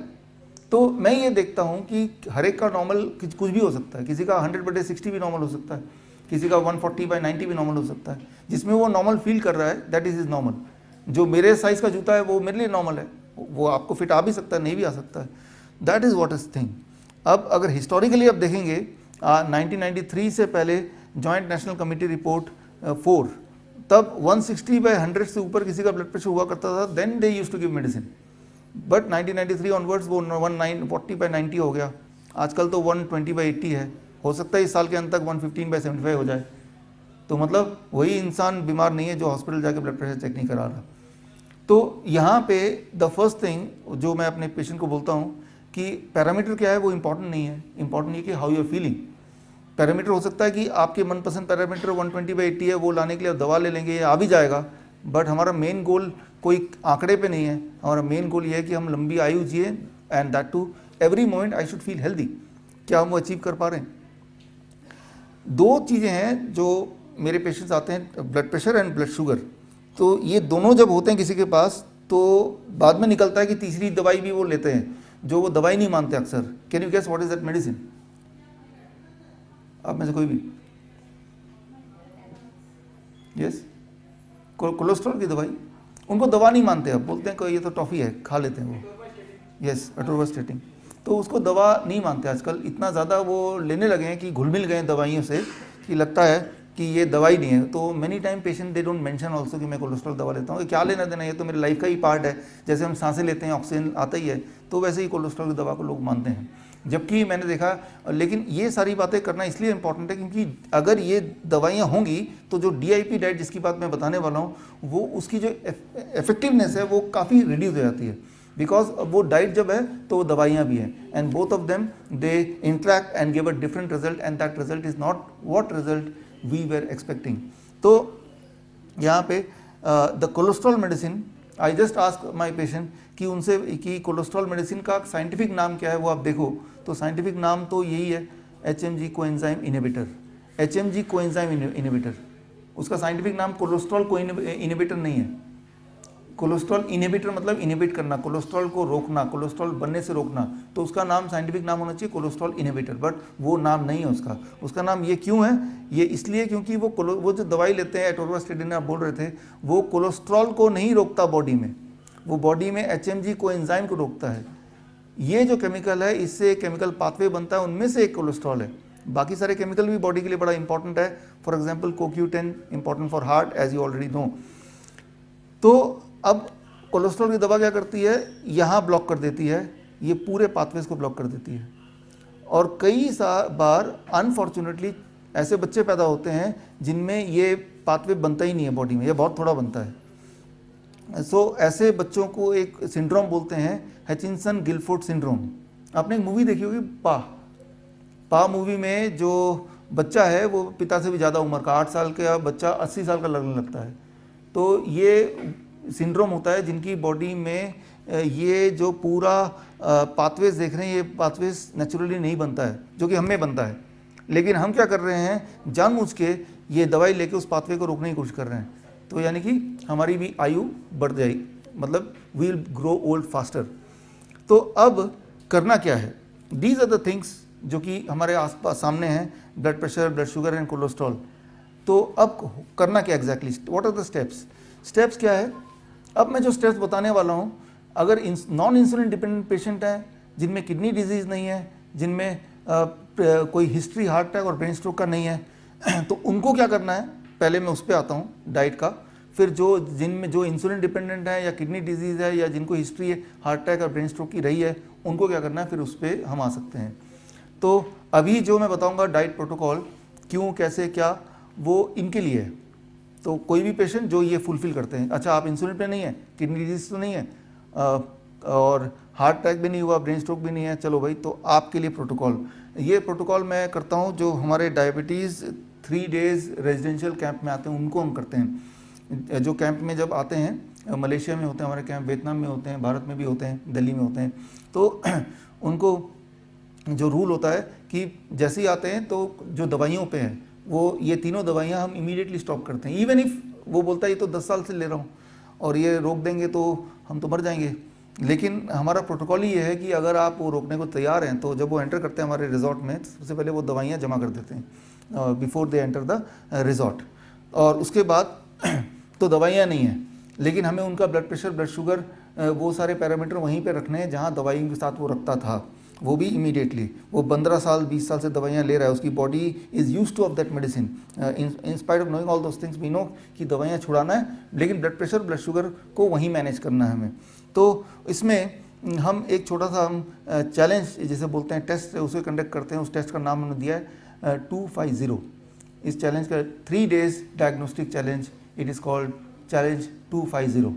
Speaker 1: तो मैं ये देखता हूँ कि हर एक का नॉर्मल कुछ भी हो सकता है, किसी का 100/60 भी नॉर्मल हो सकता है, किसी का 140/90 भी नॉर्मल हो सकता है, जिसमें वो नॉर्मल फील कर रहा है दैट इज नॉर्मल। जो मेरे साइज़ का जूता है वो मेरे लिए नॉर्मल है, वो आपको फिट आ भी सकता है, नहीं भी आ सकता है, that is what is thing. अब अगर हिस्टोरिकली आप देखेंगे 1993 से पहले जॉइंट नेशनल कमेटी रिपोर्ट 4, तब 160/100 से ऊपर किसी का ब्लड प्रेशर हुआ करता था, then they used to give medicine, but 1993 onwards वो 140/90 हो गया, आजकल तो 120/80 है, हो सकता है इस साल के अंत तक 115/75 हो जाए। तो मतलब वही इंसान बीमार नहीं है जो हॉस्पिटल जाके ब्लड प्रेशर चेक नहीं करा रहा। तो यहाँ पे द फर्स्ट थिंग जो मैं अपने पेशेंट को बोलता हूँ कि पैरामीटर क्या है वो इम्पॉर्टेंट नहीं है, इम्पॉर्टेंट ये कि how you are feeling. Parameter हो सकता है कि आपके मनपसंद पैरामीटर 120/80 है, वो लाने के लिए दवा ले लेंगे, ये आ भी जाएगा, बट हमारा मेन गोल कोई आंकड़े पे नहीं है, हमारा मेन गोल ये है कि हम लंबी आयु जिए, and that too every moment I should feel healthy. क्या हम वो अचीव कर पा रहे हैं? दो चीज़ें हैं जो मेरे पेशेंट्स आते हैं, blood pressure and blood sugar, तो ये दोनों जब होते हैं किसी के पास तो बाद में निकलता है कि तीसरी दवाई भी वो लेते हैं, जो वो दवाई नहीं मानते अक्सर। Can you guess what is that medicine? आप में से कोई भी? यस, कोलेस्ट्रॉल की दवाई। उनको दवा नहीं मानते, अब बोलते हैं कि ये तो टॉफ़ी है, खा लेते हैं वो। यस, एटोर्वास्टेटिन। तो उसको दवा नहीं मानते आजकल, इतना ज़्यादा वो लेने लगे हैं कि घुल मिल गए हैं दवाइयों से कि लगता है कि ये दवाई नहीं है। तो many time patient they don't mention also कि मैं कोलेस्ट्रॉल दवा लेता हूँ, क्या लेना देना, ये तो मेरी लाइफ का ही पार्ट है, जैसे हम सांसें लेते हैं ऑक्सीजन आता ही है, तो वैसे ही कोलेस्ट्रॉल की दवा को लोग मानते हैं। जबकि मैंने देखा, लेकिन ये सारी बातें करना इसलिए इंपॉर्टेंट है क्योंकि अगर ये दवाइयाँ होंगी तो जो DIP डाइट जिसकी बात मैं बताने वाला हूँ, वो उसकी जो इफेक्टिवनेस है वो काफ़ी रिड्यूस हो जाती है, बिकॉज वो डाइट जब है तो वो दवाइयाँ भी हैं, and both of them they interact and give a different result, and that result is not what result we were expecting. तो यहाँ पे the cholesterol medicine, I just ask my patient कि उनसे कि कोलेस्ट्रॉल मेडिसिन का साइंटिफिक नाम क्या है, वो आप देखो तो साइंटिफिक नाम तो यही है, HMG coenzyme inhibitor. HMG coenzyme inhibitor, उसका साइंटिफिक नाम कोलेस्ट्रॉल को इनहिबिटर नहीं है। कोलेस्ट्रॉल इनहिबिटर मतलब इनहिबिट करना, कोलेस्ट्रॉल को रोकना, कोलेस्ट्रॉल बनने से रोकना, तो उसका नाम साइंटिफिक नाम होना चाहिए कोलेस्ट्रॉल इनहिबिटर, बट वो नाम नहीं है उसका। उसका नाम ये क्यों है? ये इसलिए क्योंकि वो जो दवाई लेते हैं एटोर्वास्टेटिन आप बोल रहे थे, वो कोलेस्ट्रॉल को नहीं रोकता बॉडी में, वो बॉडी में HMG कोएंजाइम को रोकता है। ये जो केमिकल है, इससे केमिकल पाथवे बनता है, उनमें से एक कोलेस्ट्रॉल है। बाकी सारे केमिकल भी बॉडी के लिए बड़ा इंपॉर्टेंट है, for example CoQ10 important for heart as you already know. तो अब कोलेस्ट्रॉल की दवा क्या करती है, यहाँ ब्लॉक कर देती है, ये पूरे पाथवेज को ब्लॉक कर देती है, और कई बार अनफॉर्चुनेटली ऐसे बच्चे पैदा होते हैं जिनमें ये पाथवे बनता ही नहीं है बॉडी में, ये बहुत थोड़ा बनता है। सो ऐसे बच्चों को एक सिंड्रोम बोलते हैं, हचिंसन गिलफोर्ड सिंड्रोम। आपने एक मूवी देखी होगी पा मूवी में जो बच्चा है वो पिता से भी ज़्यादा उम्र का, 8 साल का बच्चा 80 साल का लगने लगता है। तो ये सिंड्रोम होता है जिनकी बॉडी में ये जो पूरा पाथवेज देख रहे हैं, ये पाथवेज नेचुरली नहीं बनता है, जो कि हमें बनता है, लेकिन हम क्या कर रहे हैं, जानबूझ के ये दवाई लेके उस पाथवे को रोकने की कोशिश कर रहे हैं। तो यानी कि हमारी भी आयु बढ़ जाएगी, मतलब we will grow old faster. तो अब करना क्या है? दीज आर द थिंग्स जो कि हमारे आसपास सामने हैं, blood pressure, blood sugar and cholesterol. तो अब करना क्या exactly, what are the steps क्या है? अब मैं जो स्टेप्स बताने वाला हूँ, अगर नॉन इंसुलिन डिपेंडेंट पेशेंट हैं जिनमें किडनी डिजीज़ नहीं है, जिनमें कोई हिस्ट्री हार्ट अटैक और ब्रेन स्ट्रोक का नहीं है, तो उनको क्या करना है, पहले मैं उस पर आता हूँ डाइट का। फिर जिनमें जो इंसुलिन डिपेंडेंट है या किडनी डिजीज़ है या जिनको हिस्ट्री है हार्ट अटैक और ब्रेन स्ट्रोक की रही है, उनको क्या करना है, फिर उस पर हम आ सकते हैं। तो अभी जो मैं बताऊंगा डाइट प्रोटोकॉल, क्यों, कैसे, क्या, वो इनके लिए है। तो कोई भी पेशेंट जो ये फुलफिल करते हैं, अच्छा आप इंसुलिन पे नहीं है, किडनी डिजीज तो नहीं है, और हार्ट अटैक भी नहीं हुआ, ब्रेन स्ट्रोक भी नहीं है, चलो भाई, तो आपके लिए प्रोटोकॉल, ये प्रोटोकॉल मैं करता हूँ। जो हमारे डायबिटीज़ 3 डेज़ रेजिडेंशियल कैंप में आते हैं उनको हम करते हैं। जो कैंप में जब आते हैं, मलेशिया में होते हैं हमारे कैंप, वियतनाम में होते हैं, भारत में भी होते हैं, दिल्ली में होते हैं, तो उनको जो रूल होता है कि जैसे ही आते हैं तो जो दवाइयों पे हैं वो ये तीनों दवाइयाँ हम इमीडिएटली स्टॉप करते हैं। इवन इफ़ वो बोलता है ये तो 10 साल से ले रहा हूँ और ये रोक देंगे तो हम तो मर जाएंगे, लेकिन हमारा प्रोटोकॉल ये है कि अगर आप वो रोकने को तैयार हैं तो जब वो एंटर करते हैं हमारे रिजॉर्ट में, सबसे पहले वो दवाइयाँ जमा कर देते हैं before they enter the resort. और उसके बाद तो दवाइयाँ नहीं हैं, लेकिन हमें उनका ब्लड प्रेशर, ब्लड शुगर, वो सारे पैरामीटर वहीं पे रखने हैं जहाँ दवाइयों के साथ वो रखता था, वो भी इमीडिएटली। वो 15 साल 20 साल से दवाइयाँ ले रहा है, उसकी body is used to of that medicine. In spite of knowing all those things we know कि दवाइयाँ छुड़ाना है, लेकिन ब्लड प्रेशर, ब्लड शुगर को वहीं मैनेज करना है हमें। तो इसमें हम एक छोटा सा हम चैलेंज जिसे बोलते हैं, टेस्ट उसे कंडक्ट करते हैं। उस टेस्ट का नाम हमने दिया है 250। इस चैलेंज का 3 days diagnostic challenge, it is called challenge 250।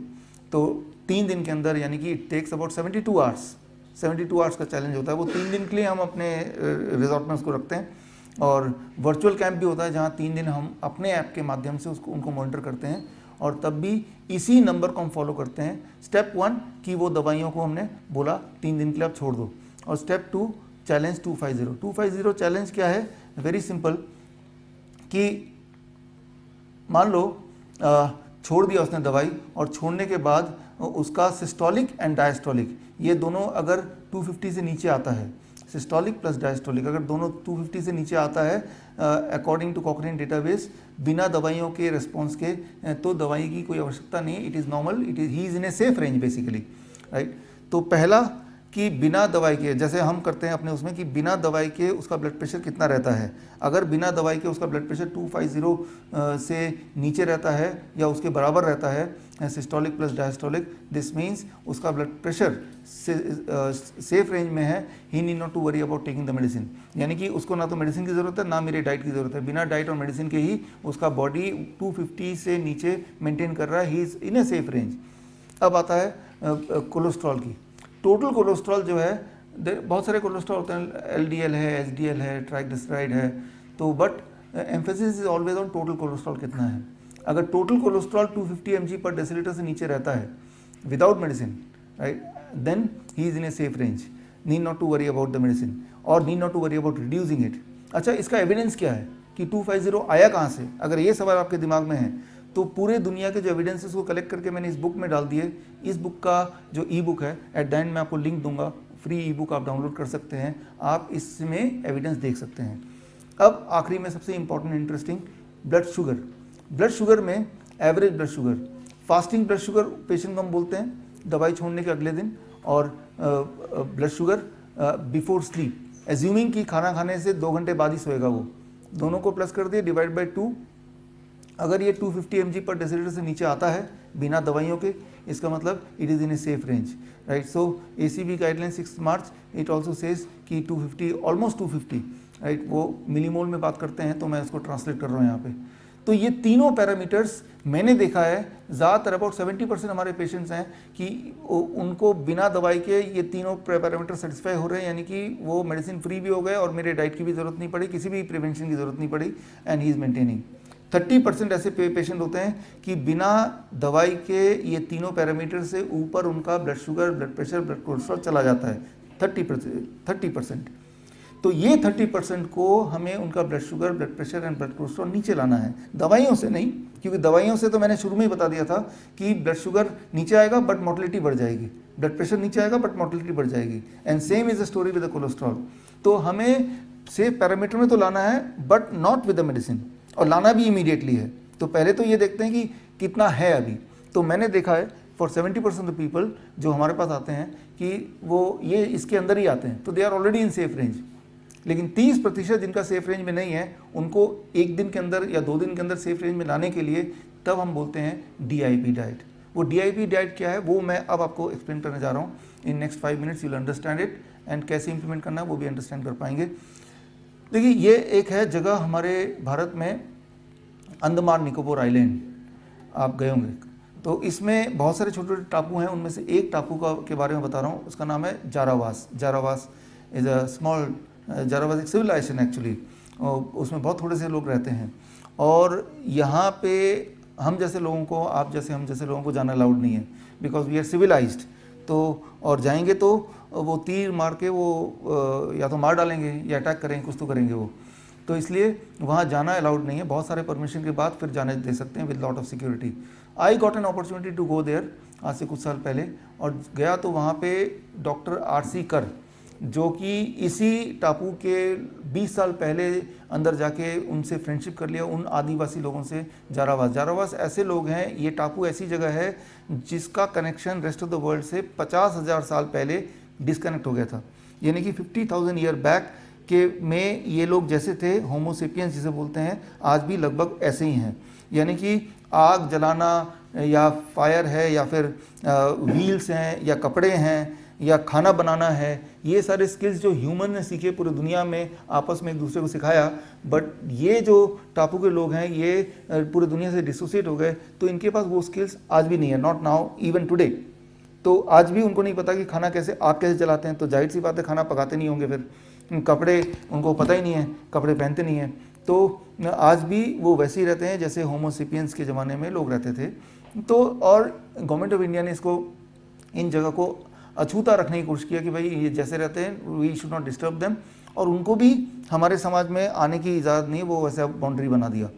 Speaker 1: तो 3 दिन के अंदर, यानी कि it takes about 72 hours, 72 hours का चैलेंज होता है। वो 3 दिन के लिए हम अपने रिजॉर्ट में उसको रखते हैं। और वर्चुअल कैंप भी होता है जहाँ 3 दिन हम अपने ऐप के माध्यम से उनको मॉनिटर करते हैं, और तब भी इसी नंबर को हम फॉलो करते हैं। स्टेप 1 कि वो दवाइयों को हमने बोला 3 दिन के लिए आप छोड़ दो, और स्टेप 2 चैलेंज 250। 250 चैलेंज क्या है? वेरी सिंपल, कि मान लो छोड़ दिया उसने दवाई, और छोड़ने के बाद उसका सिस्टोलिक एंड डायस्टोलिक ये दोनों अगर 250 से नीचे आता है, सिस्टोलिक प्लस डायस्टोलिक अगर दोनों 250 से नीचे आता है अकॉर्डिंग टू कॉकरेन डेटाबेस, बिना दवाइयों के रिस्पॉन्स के, तो दवाई की कोई आवश्यकता नहीं, it is normal, he is in a safe range basically, right. तो पहला कि बिना दवाई के, जैसे हम करते हैं अपने उसमें, कि बिना दवाई के उसका ब्लड प्रेशर कितना रहता है। अगर बिना दवाई के उसका ब्लड प्रेशर 250 से नीचे रहता है या उसके बराबर रहता है, systolic plus diastolic, this means उसका ब्लड प्रेशर सेफ रेंज में है, ही need not to worry about taking the medicine. यानी कि उसको ना तो मेडिसिन की ज़रूरत है, ना मेरे डाइट की ज़रूरत है, बिना डाइट और मेडिसिन के ही उसका बॉडी 250 से नीचे मेंटेन कर रहा है, he is in a safe range. अब आता है कोलेस्ट्रॉल की। टोटल कोलेस्ट्रॉल जो है, बहुत सारे कोलेस्ट्रॉल होते हैं, LDL है, HDL है, ट्राइग्लिसराइड है, तो but emphasis is always on total cholesterol कितना है। अगर टोटल कोलेस्ट्रॉल 250 mg पर डेसीलीटर से नीचे रहता है without medicine, right, then he is in a safe range, need not to worry about the medicine और need not to worry about reducing it. अच्छा, इसका एविडेंस क्या है कि 250 आया कहाँ से? अगर ये सवाल आपके दिमाग में है तो पूरे दुनिया के जो एविडेंसेस को कलेक्ट करके मैंने इस बुक में डाल दिए। इस बुक का जो ई बुक है, एट द एंड मैं आपको लिंक दूंगा, फ्री ई बुक आप डाउनलोड कर सकते हैं, आप इसमें एविडेंस देख सकते हैं। अब आखिरी में सबसे important interesting, blood sugar. Blood sugar में average blood sugar, fasting blood sugar patient को हम बोलते हैं दवाई छोड़ने के अगले दिन, और blood sugar before sleep, assuming कि खाना खाने से 2 घंटे बाद ही सोएगा वो, दोनों को प्लस कर दिए, डिवाइड बाई 2। अगर ये 250 mg पर डेसीलीटर से नीचे आता है बिना दवाइयों के, इसका मतलब it is in a safe range, right. So ACB guideline 6 March it also says कि 250, ऑलमोस्ट 250, राइट, वो मिलीमोल में बात करते हैं, तो मैं इसको ट्रांसलेट कर रहा हूँ यहाँ पे। तो ये तीनों पैरामीटर्स मैंने देखा है, ज़्यादातर अबाउट 70% हमारे पेशेंट्स हैं कि उनको बिना दवाई के ये तीनों पैरामीटर सेटिस्फाई हो रहे हैं, यानी कि वो मेडिसिन फ्री भी हो गए और मेरे डाइट की भी ज़रूरत नहीं पड़ी, किसी भी प्रिवेंशन की ज़रूरत नहीं पड़ी, एंड ही इज़ मेंटेनिंग। 30% ऐसे पेशेंट होते हैं कि बिना दवाई के ये तीनों पैरामीटर से ऊपर उनका blood sugar, blood pressure, blood cholesterol चला जाता है, 30%। तो ये 30% को हमें उनका blood sugar, blood pressure and blood cholesterol नीचे लाना है, दवाइयों से नहीं, क्योंकि दवाइयों से तो मैंने शुरू में ही बता दिया था कि ब्लड शुगर नीचे आएगा बट मोर्टेलिटी बढ़ जाएगी, ब्लड प्रेशर नीचे आएगा बट मोर्टेलिटी बढ़ जाएगी, and same is the story with the cholesterol. तो हमें सेफ पैरामीटर में तो लाना है but not with the medicine, और लाना भी इमीडिएटली है। तो पहले तो ये देखते हैं कि कितना है अभी। तो मैंने देखा है फॉर 70% ऑफ पीपल जो हमारे पास आते हैं कि वो ये इसके अंदर ही आते हैं, तो they are already in safe range. लेकिन 30% जिनका सेफ रेंज में नहीं है, उनको 1 दिन के अंदर या 2 दिन के अंदर सेफ रेंज में लाने के लिए तब हम बोलते हैं DIP डाइट। वो DIP डाइट क्या है वो मैं अब आपको एक्सप्लेन करने जा रहा हूँ। In next 5 minutes you will understand it, and कैसे इंप्लीमेंट करना है वो भी अंडरस्टैंड कर पाएंगे। देखिए ये एक है जगह हमारे भारत में, अंडमान निकोबार आइलैंड, आप गए होंगे। तो इसमें बहुत सारे छोटे छोटे टापू हैं, उनमें से एक टापू के बारे में बता रहा हूँ, उसका नाम है जारावास। जारावास इज़ अ स्मॉल, जारावास एक सिविलाइजेशन एक्चुअली, उसमें बहुत थोड़े से लोग रहते हैं। और यहाँ पे हम जैसे लोगों को, आप जैसे हम जैसे लोगों को जाना अलाउड नहीं है, बिकॉज वी आर सिविलाइज्ड। तो और जाएंगे तो वो तीर मार के वो या तो मार डालेंगे या अटैक करेंगे, कुछ तो करेंगे वो, तो इसलिए वहाँ जाना अलाउड नहीं है। बहुत सारे परमिशन के बाद फिर जाने दे सकते हैं with lot of security. I got an opportunity to go there आज से कुछ साल पहले, और गया तो वहाँ पे डॉक्टर आर.सी. कर, जो कि इसी टापू के 20 साल पहले अंदर जाके उनसे फ्रेंडशिप कर लिया, उन आदिवासी लोगों से। जारावास, जारावास ऐसे लोग हैं, ये टापू ऐसी जगह है जिसका connection rest of the world से 50,000 साल पहले डिस्कनेक्ट हो गया था। यानी कि 50,000 ईयर बैक के में ये लोग जैसे थे, होमोसेपियंस जिसे बोलते हैं, आज भी लगभग ऐसे ही हैं। यानी कि आग जलाना या फायर है, या फिर व्हील्स हैं, या कपड़े हैं, या खाना बनाना है, ये सारे स्किल्स जो ह्यूमन ने सीखे, पूरी दुनिया में आपस में एक दूसरे को सिखाया। बट ये जो टापू के लोग हैं, ये पूरी दुनिया से डिसोसिएट हो गए, तो इनके पास वो स्किल्स आज भी नहीं है, नॉट नाउ, इवन टुडे। तो आज भी उनको नहीं पता कि खाना कैसे, आग कैसे जलाते हैं, तो जाहिर सी बात है खाना पकाते नहीं होंगे। फिर कपड़े उनको पता ही नहीं है, कपड़े पहनते नहीं हैं। तो आज भी वो वैसे ही रहते हैं जैसे होमोसेपियंस के ज़माने में लोग रहते थे। तो और गवर्नमेंट ऑफ इंडिया ने इसको, इन जगह को अछूता रखने की कोशिश किया कि भाई ये जैसे रहते हैं, we should not disturb them, और उनको भी हमारे समाज में आने की इजाज़त नहीं है, वो वैसे बाउंड्री बना दिया।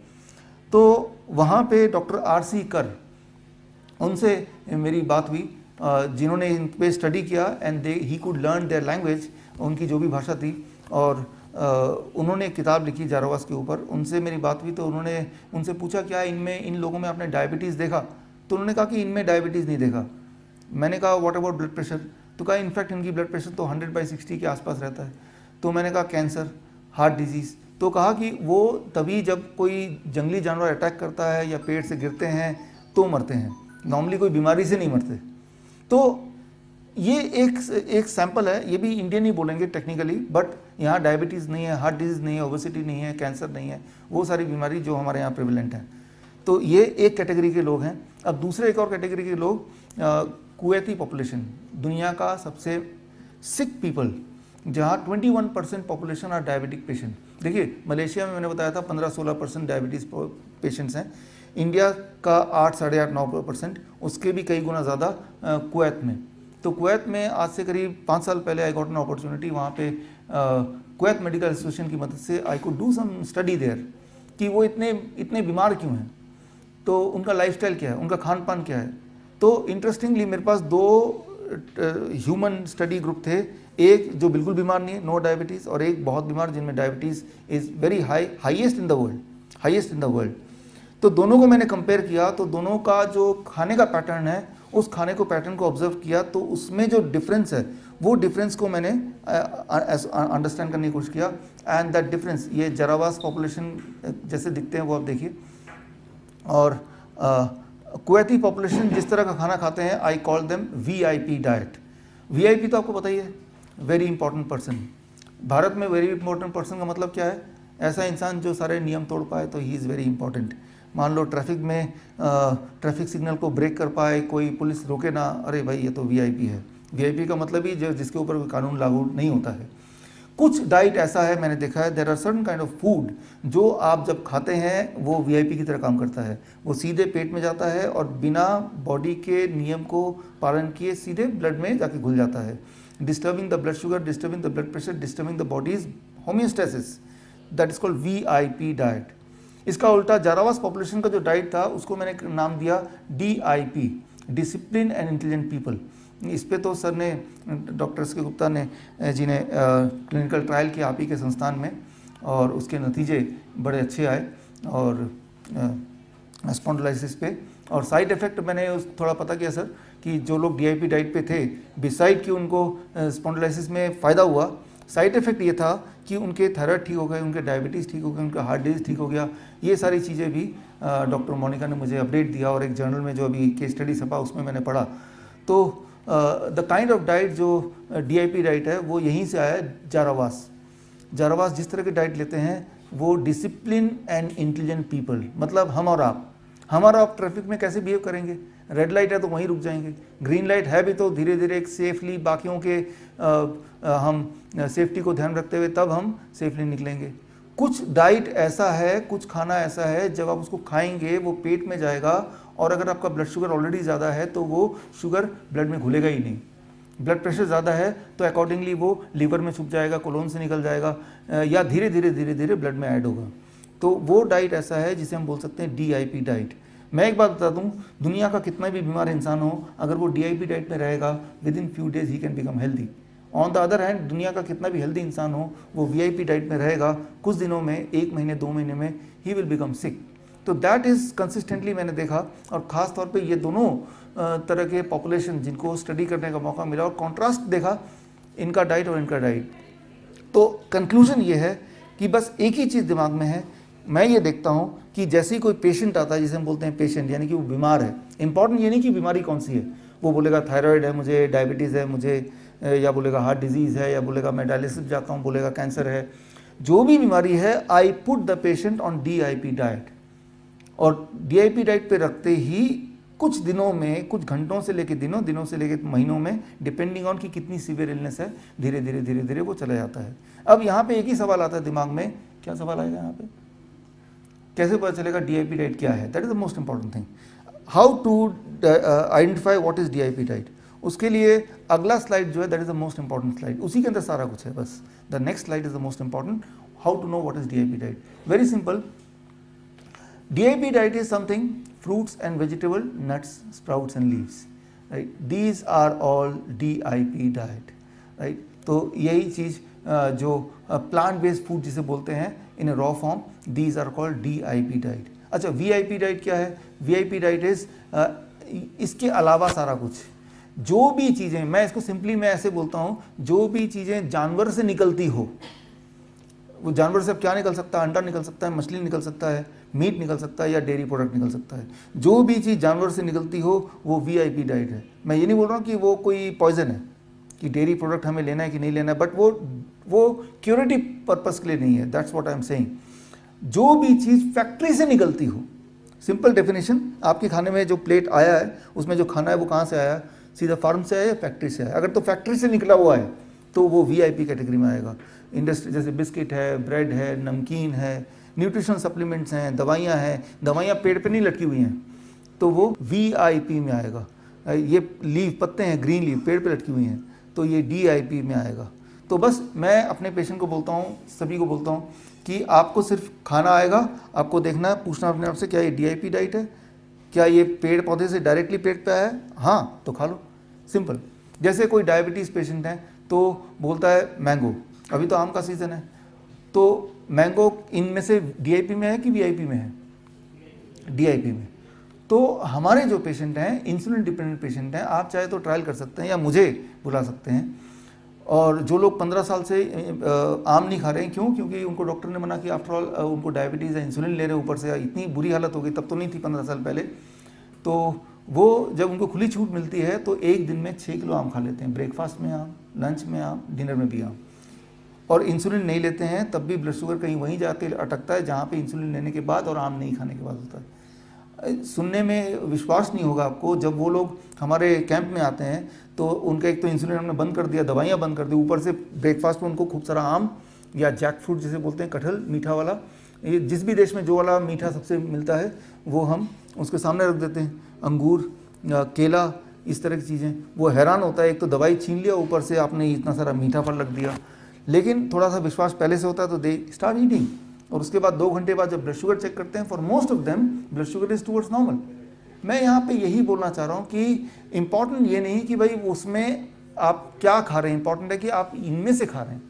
Speaker 1: तो वहाँ पे डॉक्टर आर.सी. कर, उनसे मेरी बात हुई, जिन्होंने इन पे स्टडी किया, and he could learn their language, उनकी जो भी भाषा थी, और उन्होंने एक किताब लिखी जारावास के ऊपर। उनसे मेरी बात हुई तो उन्होंने उनसे पूछा क्या इनमें, इन लोगों में आपने डायबिटीज़ देखा? तो उन्होंने कहा कि इनमें डायबिटीज़ नहीं देखा। मैंने कहा व्हाट अबाउट ब्लड प्रेशर? तो कहा इनफैक्ट इनकी ब्लड प्रेशर तो 100/60 के आसपास रहता है। तो मैंने कहा कैंसर, हार्ट डिजीज़? तो कहा कि वो तभी जब कोई जंगली जानवर अटैक करता है या पेड़ से गिरते हैं तो मरते हैं, नॉर्मली कोई बीमारी से नहीं मरते। तो ये एक सैंपल है, ये भी इंडियन ही बोलेंगे टेक्निकली, बट यहाँ डायबिटीज़ नहीं है, हार्ट डिजीज़ नहीं है, ओबेसिटी नहीं है, कैंसर नहीं है, वो सारी बीमारी जो हमारे यहाँ प्रेवलेंट है। तो ये एक कैटेगरी के लोग हैं। अब दूसरे एक और कैटेगरी के लोग, कुवैती पॉपुलेशन, दुनिया का सबसे सिक पीपल, जहाँ 21% पॉपुलेशन आर डायबिटिक पेशेंट। देखिए मलेशिया में मैंने बताया था 15-16% डायबिटीज़ पेशेंट्स हैं, इंडिया का 8, 8.5, 9%, उसके भी कई गुना ज़्यादा कुवैत में। तो कुवैत में आज से करीब 5 साल पहले आई गॉट एन अपॉर्चुनिटी, वहाँ पे कुवैत मेडिकल एसोसिएशन की मदद से I could do some study there कि वो इतने बीमार क्यों हैं, तो उनका लाइफस्टाइल क्या है, उनका खान पान क्या है। तो इंटरेस्टिंगली मेरे पास 2 ह्यूमन स्टडी ग्रुप थे, एक जो बिल्कुल बीमार नहीं है, नो डायबिटीज़, और एक बहुत बीमार जिनमें diabetes is very highest in the world. तो दोनों को मैंने कंपेयर किया, तो दोनों का जो खाने का पैटर्न है, उस खाने को पैटर्न को ऑब्जर्व किया, तो उसमें जो डिफरेंस है, वो डिफरेंस को मैंने अंडरस्टैंड करने की कोशिश किया। एंड दैट डिफरेंस, ये जारावास पॉपुलेशन जैसे दिखते हैं वो आप देखिए, और कुवैती पॉपुलेशन जिस तरह का खाना खाते हैं, I call them VIP diet. VIP तो आपको पता ही है, वेरी इंपॉर्टेंट पर्सन। भारत में वेरी इंपॉर्टेंट पर्सन का मतलब क्या है? ऐसा इंसान जो सारे नियम तोड़ पाए, तो ही इज़ वेरी इंपॉर्टेंट। मान लो ट्रैफिक में ट्रैफिक सिग्नल को ब्रेक कर पाए, कोई पुलिस रोके ना, अरे भाई ये तो VIP है। VIP का मतलब ही जिसके ऊपर कोई कानून लागू नहीं होता है। कुछ डाइट ऐसा है, मैंने देखा है, there are certain kind of food जो आप जब खाते हैं वो VIP की तरह काम करता है। वो सीधे पेट में जाता है और बिना बॉडी के नियम को पालन किए सीधे ब्लड में जाके घुल जाता है, disturbing the blood sugar, disturbing the blood pressure, disturbing the bodies homeostasis. That is called VIP diet. इसका उल्टा जारावास पॉपुलेशन का जो डाइट था, उसको मैंने नाम दिया DIP, discipline and intelligent people. इस पे तो सर ने, डॉक्टर एस के गुप्ता ने जी ने क्लिनिकल ट्रायल किया आप ही के संस्थान में, और उसके नतीजे बड़े अच्छे आए, और स्पॉन्डिलाइसिस पे। और साइड इफ़ेक्ट मैंने थोड़ा पता किया सर कि जो लोग DIP डाइट पे थे, बिसाइड कि उनको स्पॉन्डिलाइसिस में फ़ायदा हुआ, साइड इफ़ेक्ट ये था कि उनके थायराइड ठीक हो गए, उनके डायबिटीज़ ठीक हो गए, उनका हार्ट डिजीज़ ठीक हो गया। ये सारी चीज़ें भी डॉक्टर मोनिका ने मुझे अपडेट दिया, और एक जर्नल में जो अभी केस स्टडी छपा उसमें मैंने पढ़ा। तो द काइंड ऑफ डाइट जो DIP डाइट है, वो यहीं से आया है, जारावास। जारावास जिस तरह की डाइट लेते हैं वो डिसिप्लिन एंड इंटेलिजेंट पीपल, मतलब हम और आप ट्रैफिक में कैसे बिहेव करेंगे? रेड लाइट है तो वहीं रुक जाएंगे, ग्रीन लाइट है भी तो धीरे धीरे एक सेफली बाकियों के हम सेफ्टी को ध्यान रखते हुए तब हम सेफली निकलेंगे। कुछ डाइट ऐसा है, कुछ खाना ऐसा है जब आप उसको खाएंगे वो पेट में जाएगा और अगर आपका ब्लड शुगर ऑलरेडी ज़्यादा है तो वो शुगर ब्लड में घुलेगा ही नहीं। ब्लड प्रेशर ज़्यादा है तो अकॉर्डिंगली वो लीवर में छुप जाएगा, कोलोन से निकल जाएगा या धीरे धीरे ब्लड में ऐड होगा। तो वो डाइट ऐसा है जिसे हम बोल सकते हैं DIP डाइट। मैं एक बात बता दूं, दुनिया का कितना भी बीमार इंसान हो, अगर वो DIP डाइट में रहेगा with in few days he can become healthy. On the other hand, दुनिया का कितना भी हेल्दी इंसान हो, वो VIP डाइट में रहेगा, कुछ दिनों में, 1 महीने 2 महीने में ही विल बिकम सिक। तो दैट इज़ कंसिस्टेंटली मैंने देखा, और ख़ास तौर पे ये दोनों तरह के पॉपुलेशन जिनको स्टडी करने का मौका मिला और कॉन्ट्रास्ट देखा इनका डाइट और इनका डाइट। तो कंक्लूजन ये है कि बस एक ही चीज़ दिमाग में है, मैं ये देखता हूँ कि जैसे ही कोई पेशेंट आता है, जिसे हम बोलते हैं पेशेंट, यानी कि वो बीमार है, इंपॉर्टेंट ये नहीं कि बीमारी कौन सी है, वो बोलेगा थायराइड है मुझे, डायबिटीज़ है मुझे, या बोलेगा हार्ट डिजीज़ है, या बोलेगा मैं डायलिसिस जाता हूँ, बोलेगा कैंसर है, जो भी बीमारी है, I put the patient on DIP diet. और DIP डाइट पे रखते ही कुछ दिनों में, कुछ घंटों से लेके दिनों, दिनों से लेके महीनों में, डिपेंडिंग ऑन कि कितनी सीवियर इलनेस है, धीरे धीरे वो चला जाता है। अब यहाँ पे एक ही सवाल आता है दिमाग में, क्या सवाल आएगा यहाँ पे, कैसे पता चलेगा DIP डाइट क्या है? That is the most important thing, how to identify what is DIP diet. उसके लिए अगला स्लाइड जो है that is the most important slide, उसी के अंदर सारा कुछ है, बस the next slide is the most important, how to know what is DIP diet. Very simple, DIP diet is something, fruits and vegetable, nuts, sprouts and leaves, right? These are all DIP diet, right? तो यही चीज़ जो plant based food जिसे बोलते हैं in a raw form, these are called DIP diet। अच्छा, VIP diet क्या है? VIP diet is इसके अलावा सारा कुछ, जो भी चीज़ें, मैं इसको सिंपली मैं ऐसे बोलता हूँ, जो भी चीज़ें जानवर से निकलती हो, वो जानवर से अब क्या निकल सकता है? अंडा निकल सकता है, मछली निकल सकता है, मीट निकल सकता है, या डेयरी प्रोडक्ट निकल सकता है। जो भी चीज़ जानवर से निकलती हो वो VIP डाइट है। मैं ये नहीं बोल रहा हूँ कि वो कोई पॉइजन है, कि डेयरी प्रोडक्ट हमें लेना है कि नहीं लेना है, बट वो क्यूरेटिव पर्पस के लिए नहीं है, that's what I am saying. जो भी चीज़ फैक्ट्री से निकलती हो, सिंपल डेफिनेशन, आपके खाने में जो प्लेट आया है उसमें जो खाना है वो कहाँ से आया? सीधा फार्म से आया या फैक्ट्री से आया? अगर तो फैक्ट्री से निकला हुआ है तो वो VIP कैटेगरी में आएगा। इंडस्ट्री जैसे बिस्किट है, ब्रेड है, नमकीन है, न्यूट्रिशनल सप्लीमेंट्स हैं, दवाइयाँ हैं, दवाइयाँ पेड़ पे नहीं लटकी हुई हैं तो वो VIP में आएगा। ये लीफ, पत्ते हैं, ग्रीन लीफ पेड़ पे लटकी हुई हैं तो ये DIP में आएगा। तो बस मैं अपने पेशेंट को बोलता हूँ, सभी को बोलता हूँ कि आपको सिर्फ खाना आएगा, आपको देखना है, पूछना अपने आप से, क्या ये DIP डाइट है? क्या ये पेड़ पौधे से डायरेक्टली पेट पे आया है? हाँ तो खा लो, सिंपल। जैसे कोई डायबिटीज़ पेशेंट है तो बोलता है मैंगो, अभी तो आम का सीज़न है, तो मैंगो इनमें से DIP में है कि VIP में है? DIP में। तो हमारे जो पेशेंट हैं, इंसुलिन डिपेंडेंट पेशेंट हैं, आप चाहे तो ट्रायल कर सकते हैं या मुझे बुला सकते हैं। और जो लोग 15 साल से आम नहीं खा रहे हैं, क्यों? क्योंकि उनको डॉक्टर ने मना किया, आफ्टर ऑल उनको डायबिटीज़ है, इंसुलिन ले रहे हैं, ऊपर से इतनी बुरी हालत हो गई, तब तो नहीं थी 15 साल पहले। तो वो जब उनको खुली छूट मिलती है तो एक दिन में 6 किलो आम खा लेते हैं, ब्रेकफास्ट में आम, लंच में आम, डिनर में भी आम। और इंसुलिन नहीं लेते हैं तब भी ब्लड शुगर कहीं वहीं जाके अटकता है जहाँ पे इंसुलिन लेने के बाद और आम नहीं खाने के बाद होता है। सुनने में विश्वास नहीं होगा आपको, जब वो लोग हमारे कैंप में आते हैं तो उनका एक तो इंसुलिन हमने बंद कर दिया, दवाइयाँ बंद कर दी, ऊपर से ब्रेकफास्ट में उनको खूब सारा आम या जैक फ्रूट जिसे बोलते हैं, कटहल मीठा वाला, ये जिस भी देश में जो वाला मीठा सबसे मिलता है वो हम उसके सामने रख देते हैं, अंगूर, केला, इस तरह की चीज़ें। वो हैरान होता है, एक तो दवाई छीन लिया, ऊपर से आपने इतना सारा मीठा फल रख दिया। लेकिन थोड़ा सा विश्वास पहले से होता है तो दे स्टार्ट ईटिंग, और उसके बाद 2 घंटे बाद जब ब्लड शुगर चेक करते हैं, for most of them blood sugar is towards normal. मैं यहाँ पे यही बोलना चाह रहा हूँ कि इम्पॉर्टेंट ये नहीं कि भाई उसमें आप क्या खा रहे हैं, इंपॉर्टेंट है कि आप इनमें से खा रहे हैं,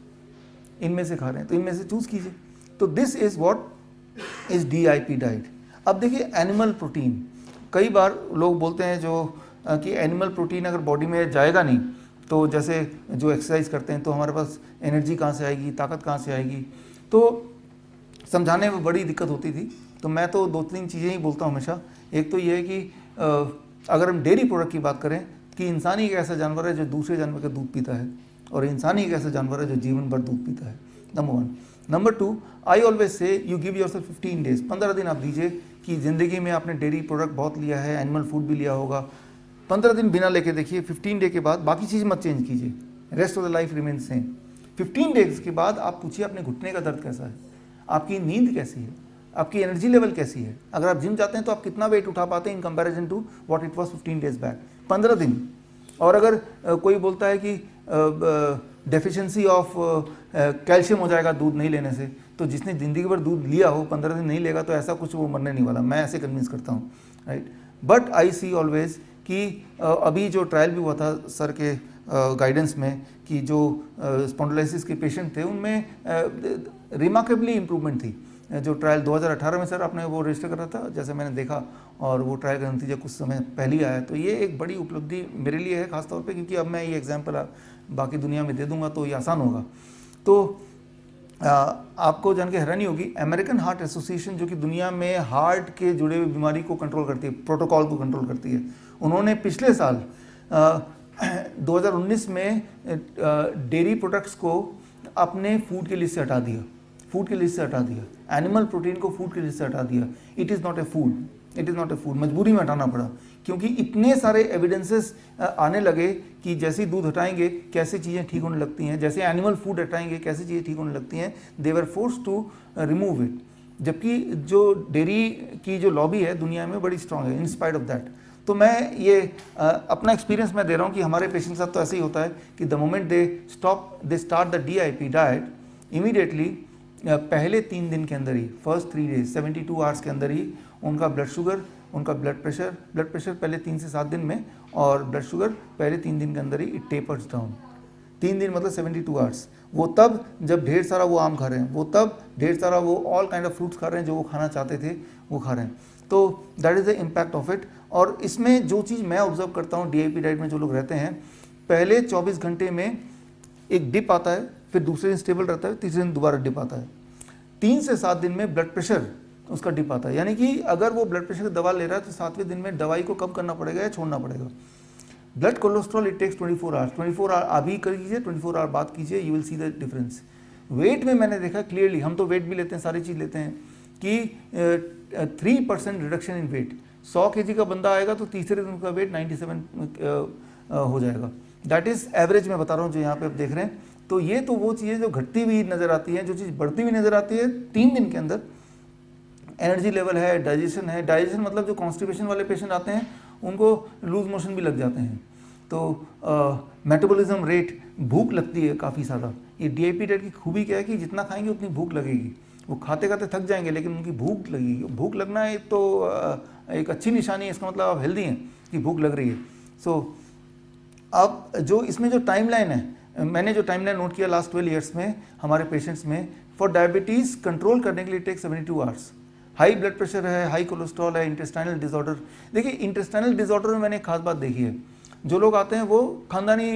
Speaker 1: इनमें से खा रहे हैं, तो इनमें से चूज कीजिए। तो this is what is DIP diet. अब देखिए एनिमल प्रोटीन, कई बार लोग बोलते हैं जो कि एनिमल प्रोटीन अगर बॉडी में जाएगा नहीं तो जैसे जो एक्सरसाइज करते हैं तो हमारे पास एनर्जी कहाँ से आएगी, ताकत कहाँ से आएगी, तो समझाने में बड़ी दिक्कत होती थी। तो मैं तो 2-3 चीज़ें ही बोलता हूँ हमेशा। एक तो ये है कि अगर हम डेयरी प्रोडक्ट की बात करें कि इंसान ही एक ऐसा जानवर है जो दूसरे जानवर का दूध पीता है, और इंसान ही एक ऐसा जानवर है जो जीवन भर दूध पीता है। Number 1। Number 2, I always say you give yourself 15 days, 15 दिन आप दीजिए कि ज़िंदगी में आपने डेयरी प्रोडक्ट बहुत लिया है, एनिमल फूड भी लिया होगा, 15 दिन बिना लेके देखिए। 15 डे के बाद बाकी चीज़ मत चेंज कीजिए, rest of the life remain same. 15 days के बाद आप पूछिए अपने घुटने का दर्द कैसा है, आपकी नींद कैसी है, आपकी एनर्जी लेवल कैसी है। अगर आप जिम जाते हैं तो आप कितना वेट उठा पाते हैं in comparison to what it was 15 days back, 15 दिन। और अगर कोई बोलता है कि डेफिशिएंसी ऑफ कैल्शियम हो जाएगा दूध नहीं लेने से, तो जिसने ज़िंदगी भर दूध लिया हो 15 दिन नहीं लेगा तो ऐसा कुछ वो मरने नहीं वाला, मैं ऐसे कन्विंस करता हूँ, right. But I see always कि अभी जो ट्रायल भी हुआ था सर के गाइडेंस में कि जो स्पॉन्डिलोलिसिस के पेशेंट थे उनमें रिमार्केबली इम्प्रूवमेंट थी। जो ट्रायल 2018 में सर आपने वो रजिस्टर करा था, जैसे मैंने देखा, और वो ट्रायल का नतीजा कुछ समय पहले ही आया, तो ये एक बड़ी उपलब्धि मेरे लिए है खासतौर पे, क्योंकि अब मैं ये एग्जाम्पल बाकी दुनिया में दे दूंगा तो ये आसान होगा। तो आपको जान के हैरानी होगी, अमेरिकन हार्ट एसोसिएशन जो कि दुनिया में हार्ट के जुड़े हुए बीमारी को कंट्रोल करती है, प्रोटोकॉल को कंट्रोल करती है, उन्होंने पिछले साल 2019 में डेयरी प्रोडक्ट्स को अपने फूड की लिस्ट से हटा दिया, फूड की लिस्ट से हटा दिया, एनिमल प्रोटीन को फूड की लिस्ट से हटा दिया। It is not a food, it is not a food, मजबूरी में हटाना पड़ा, क्योंकि इतने सारे एविडेंसेस आने लगे कि जैसे ही दूध हटाएंगे कैसे चीज़ें ठीक होने लगती हैं, जैसे एनिमल फूड हटाएंगे कैसे चीज़ें ठीक होने लगती हैं, दे वर फोर्स टू रिमूव इट। जबकि जो डेयरी की जो लॉबी है दुनिया में बड़ी स्ट्रांग है इन स्पाइट ऑफ दैट। तो मैं ये अपना एक्सपीरियंस मैं दे रहा हूँ कि हमारे पेशेंट के साथ तो ऐसे ही होता है कि the moment they start the DIP diet, immediately पहले 3 दिन के अंदर ही, फर्स्ट 3 डेज 72 आवर्स के अंदर ही उनका ब्लड शुगर, उनका ब्लड प्रेशर पहले 3 से 7 दिन में, और ब्लड शुगर पहले 3 दिन के अंदर ही इट टेपर्स डाउन। 3 दिन मतलब 72 आवर्स। वो तब जब ढेर सारा वो आम खा रहे हैं, वो तब ढेर सारा वो ऑल काइंड ऑफ फ्रूट्स खा रहे हैं जो वो खाना चाहते थे वो खा रहे हैं। तो that is the impact of it. और इसमें जो चीज़ मैं ऑब्जर्व करता हूँ DIP डाइट में जो लोग रहते हैं, पहले 24 घंटे में एक डिप आता है, फिर दूसरे दिन स्टेबल रहता है, तीसरे दिन दोबारा डिप आता है, 3 से 7 दिन में ब्लड प्रेशर उसका डिप आता है। यानी कि अगर वो ब्लड प्रेशर की दवा ले रहा है तो 7वें दिन में दवाई को कम करना पड़ेगा या छोड़ना पड़ेगा। Blood cholesterol it takes 24 hours, 24 hour अभी कर कीजिए, 24 आवर बाद कीजिए, you will see the difference. Weight में मैंने देखा क्लियरली, हम तो वेट भी लेते हैं, सारी चीज़ लेते हैं, कि 3% रिडक्शन इन वेट। 100 kg का बंदा आएगा तो तीसरे दिन का वेट 97 हो जाएगा। दैट इज़ एवरेज मैं बता रहा हूँ जो यहाँ पे आप देख रहे हैं। तो ये तो वो चीज़ जो घटती हुई नज़र आती है, जो चीज़ बढ़ती हुई नज़र आती है 3 दिन के अंदर, एनर्जी लेवल है, डाइजेशन है। डाइजेशन मतलब जो कॉन्स्टिपेशन वाले पेशेंट आते हैं उनको लूज मोशन भी लग जाते हैं, तो मेटाबॉलिज्म रेट, भूख लगती है काफ़ी ज़्यादा। ये DIP डाइट की खूबी क्या है कि जितना खाएंगे उतनी भूख लगेगी, वो खाते खाते थक जाएंगे लेकिन उनकी भूख लगेगी। भूख लगना है तो एक अच्छी निशानी है, इसका मतलब आप हेल्दी हैं कि भूख लग रही है। सो अब जो इसमें जो टाइमलाइन है, मैंने जो टाइमलाइन नोट किया लास्ट 12 ईयर्स में हमारे पेशेंट्स में, फॉर डायबिटीज़ कंट्रोल करने के लिए take 72 hours. High blood pressure है, हाई कोलेस्ट्रॉल है, इंटेस्टाइनल डिसऑर्डर। देखिए इंटेस्टाइनल डिसऑर्डर में मैंने एक खास बात देखी है, जो लोग आते हैं वो खानदानी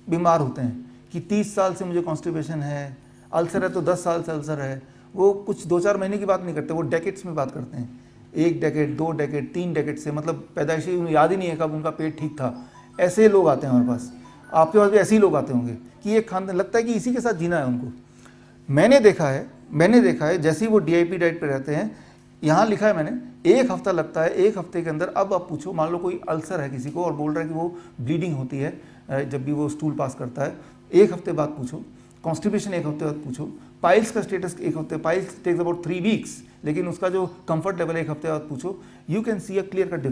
Speaker 1: बीमार होते हैं कि 30 साल से मुझे कॉन्स्टिपेशन है, अल्सर है तो 10 साल से अल्सर है, वो कुछ 2-4 महीने की बात नहीं करते, वो डेकेड्स में बात करते हैं, 1 डेकेड, 2 डेकेड, 3 डेकेड से, मतलब पैदाइशी उन्हें याद ही नहीं है कब उनका पेट ठीक था। ऐसे लोग आते हैं हमारे पास, आपके पास भी ऐसे ही लोग आते होंगे कि ये खानदान लगता है कि इसी के साथ जीना है उनको। मैंने देखा है जैसे ही वो DIP डाइट पे रहते हैं, यहाँ लिखा है मैंने, 1 हफ्ता लगता है, 1 हफ्ते के अंदर। अब आप पूछो, मान लो कोई अल्सर है किसी को और बोल रहा है कि वो ब्लीडिंग होती है जब भी वो स्टूल पास करता है, 1 हफ्ते बाद पूछो। कॉन्स्टिपेशन 1 हफ्ते बाद पूछो। पाइल्स का स्टेटस 1 हफ्ते, पाइल्स टेक्स अबाउट 3 वीक्स, लेकिन उसका जो कंफर्ट लेवल 1 हफ्ते बाद पूछो, you can see a clear cut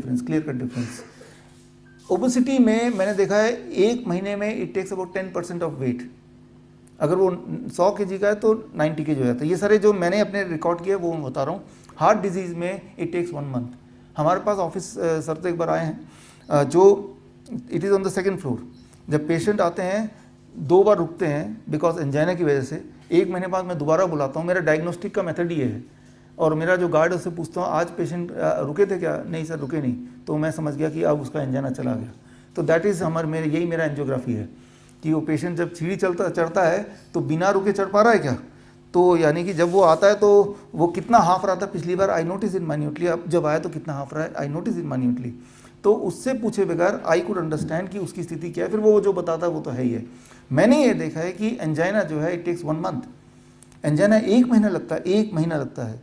Speaker 1: difference. Obesity में मैंने देखा है 1 महीने में it takes about 10% of weight. अगर वो 100 kg का है तो 90 kg हो जाता है। ये सारे जो मैंने अपने रिकॉर्ड किए वो मैं बता रहा हूँ। हार्ट डिजीज़ में इट टेक्स 1 मंथ। हमारे पास ऑफिस सर तो एक बार आए हैं, जो it is on the 2nd floor. जब पेशेंट आते हैं 2 बार रुकते हैं बिकॉज एंजाइना की वजह से, 1 महीने बाद मैं दोबारा बुलाता हूँ। मेरा डायग्नोस्टिक का मेथड ये है, और मेरा जो गार्ड है उससे पूछता हूँ आज पेशेंट रुके थे क्या? नहीं सर रुके नहीं। तो मैं समझ गया कि अब उसका एंजाइना चला गया। तो दैट इज़ यही मेरा एंजियोग्राफी है कि वो पेशेंट जब सीढ़ी चढ़ता है तो बिना रुके चढ़ पा रहा है क्या, तो यानी कि जब वो आता है तो वो कितना हाफ रहा था पिछली बार, आई नोटिस इन माइन्यूटली। अब जब आया तो कितना हाफ रहा है, आई नोटिस इन माइन्यूटली। तो उससे पूछे बगैर आई कुड अंडरस्टैंड कि उसकी स्थिति क्या है। फिर वो जो बताता है वो तो है ही है। मैंने ये देखा है कि एंजाइना जो है इट टेक्स 1 मंथ। एंजाइना 1 महीना लगता है, 1 महीना लगता है।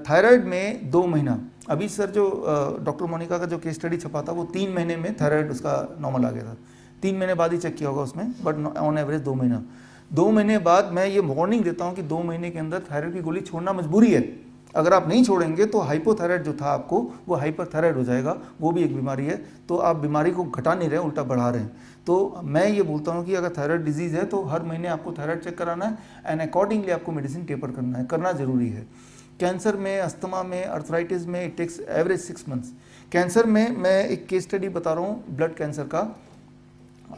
Speaker 1: थायराइड में 2 महीना। अभी सर जो डॉक्टर मोनिका का जो केस स्टडी छपा था वो 3 महीने में थायराइड उसका नॉर्मल आ गया था। 3 महीने बाद ही चेक किया होगा उसमें, बट ऑन एवरेज 2 महीना। 2 महीने बाद मैं ये वार्निंग देता हूँ कि 2 महीने के अंदर थायराइड की गोली छोड़ना मजबूरी है। अगर आप नहीं छोड़ेंगे तो हाइपोथायराइड जो था आपको वो हाइपरथायराइड हो जाएगा, वो भी एक बीमारी है। तो आप बीमारी को घटा नहीं रहे, उल्टा बढ़ा रहे हैं। तो मैं ये बोलता हूँ कि अगर थायराइड डिजीज़ है तो हर महीने आपको थायराइड चेक कराना है एंड अकॉर्डिंगली आपको मेडिसिन टेपर करना है, करना जरूरी है। कैंसर में, अस्थमा में, अर्थराइटिस में it takes average 6 months. Cancer में मैं एक केस स्टडी बता रहा हूँ ब्लड कैंसर का।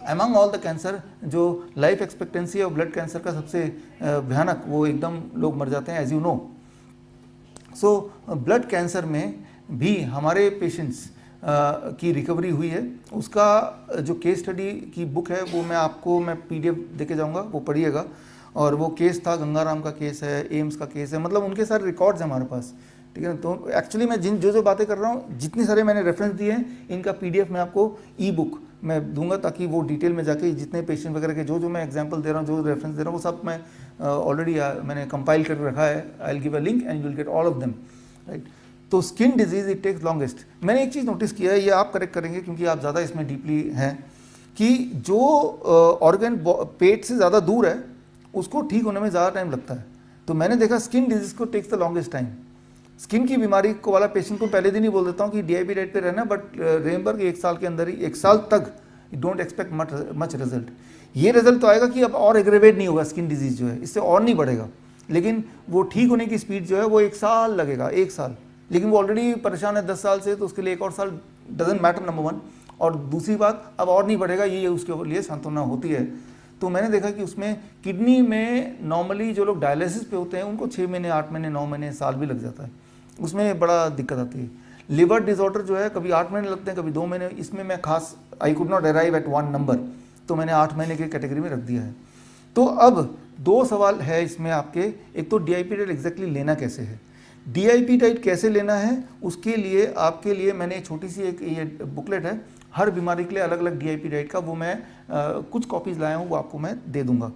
Speaker 1: अमंग ऑल द कैंसर जो लाइफ एक्सपेक्टेंसी है ब्लड कैंसर का सबसे भयानक, वो एकदम लोग मर जाते हैं as you know. So blood cancer में भी हमारे पेशेंट्स की रिकवरी हुई है। उसका जो केस स्टडी की बुक है वो मैं PDF देके जाऊंगा, वो पढ़िएगा। और वो केस था, गंगाराम का केस है, एम्स का केस है, मतलब उनके सारे रिकॉर्ड्स हैं हमारे पास, ठीक है ना। तो एक्चुअली मैं जो बातें कर रहा हूँ, जितने सारे मैंने रेफरेंस दिए हैं, इनका PDF मैं आपको ई-बुक मैं दूंगा, ताकि वो डिटेल में जाके जितने पेशेंट वगैरह के जो मैं एग्जांपल दे रहा हूँ, जो रेफरेंस दे रहा हूँ, वो सब मैं ऑलरेडी मैंने कंपाइल करके रखा है। I will give a link and you will get all of them, right. तो skin disease it takes longest. मैंने एक चीज़ नोटिस किया है, ये आप करेक्ट करेंगे क्योंकि आप ज़्यादा इसमें डीपली हैं, कि जो ऑर्गन पेट से ज़्यादा दूर है उसको ठीक होने में ज़्यादा टाइम लगता है। तो मैंने देखा स्किन डिजीज को takes the longest time. Skin की बीमारी को वाला पेशेंट को पहले दिन ही बोल देता हूँ कि DIP डाइट पे रहना, बट रिमेंबर कि 1 साल के अंदर ही, 1 साल तक डोंट एक्सपेक्ट मच रिजल्ट। ये रिजल्ट तो आएगा कि अब और एग्रेवेट नहीं होगा, स्किन डिजीज जो है इससे और नहीं बढ़ेगा, लेकिन वो ठीक होने की स्पीड जो है वो 1 साल लगेगा, 1 साल। लेकिन वो ऑलरेडी परेशान है 10 साल से, तो उसके लिए 1 और साल डजंट मैटर, नंबर 1। और दूसरी बात, अब और नहीं बढ़ेगा, ये उसके लिए सांत्वना होती है। तो मैंने देखा कि उसमें किडनी में नॉर्मली जो लोग डायलिसिस पे होते हैं उनको 6 महीने, 8 महीने, 9 महीने, साल भी लग जाता है, उसमें बड़ा दिक्कत आती है। लिवर डिसऑर्डर जो है कभी 8 महीने लगते हैं, कभी 2 महीने। इसमें मैं खास I could not arrive at 1 number, तो मैंने 8 महीने की कैटेगरी में रख दिया है। तो अब 2 सवाल है इसमें आपके। एक तो DIP डाइट एग्जैक्टली लेना कैसे है, DIP डाइट कैसे लेना है, उसके लिए आपके लिए मैंने छोटी सी एक ये बुकलेट है, हर बीमारी के लिए अलग अलग DIP डाइट का, वो मैं कुछ कॉपीज़ लाया हूँ, वो आपको मैं दे दूंगा,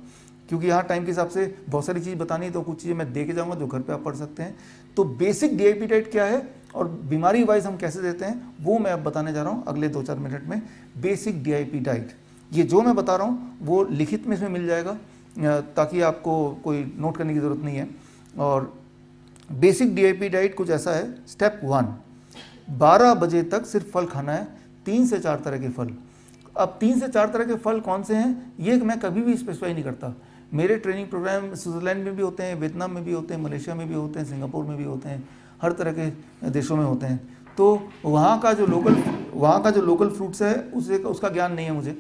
Speaker 1: क्योंकि यहाँ टाइम के हिसाब से बहुत सारी चीज़ बतानी है, तो कुछ चीज़ें मैं दे के जाऊँगा जो घर पे आप पढ़ सकते हैं। तो बेसिक DIP डाइट क्या है और बीमारी वाइज हम कैसे देते हैं, वो मैं अब बताने जा रहा हूँ अगले 2-4 मिनट में। बेसिक DIP डाइट, ये जो मैं बता रहा हूँ वो लिखित में इसमें मिल जाएगा, ताकि आपको कोई नोट करने की ज़रूरत नहीं है। और बेसिक DIP डाइट कुछ ऐसा है। स्टेप 1, 12 बजे तक सिर्फ फल खाना है, 3 से 4 तरह के फल। अब 3 से 4 तरह के फल कौन से हैं ये मैं कभी भी स्पेसिफाई नहीं करता। मेरे ट्रेनिंग प्रोग्राम स्विट्जरलैंड में भी होते हैं, वियतनाम में भी होते हैं, मलेशिया में भी होते हैं, सिंगापुर में भी होते हैं, हर तरह के देशों में होते हैं। तो वहाँ का जो लोकल फ्रूट्स है उसका ज्ञान नहीं है मुझे,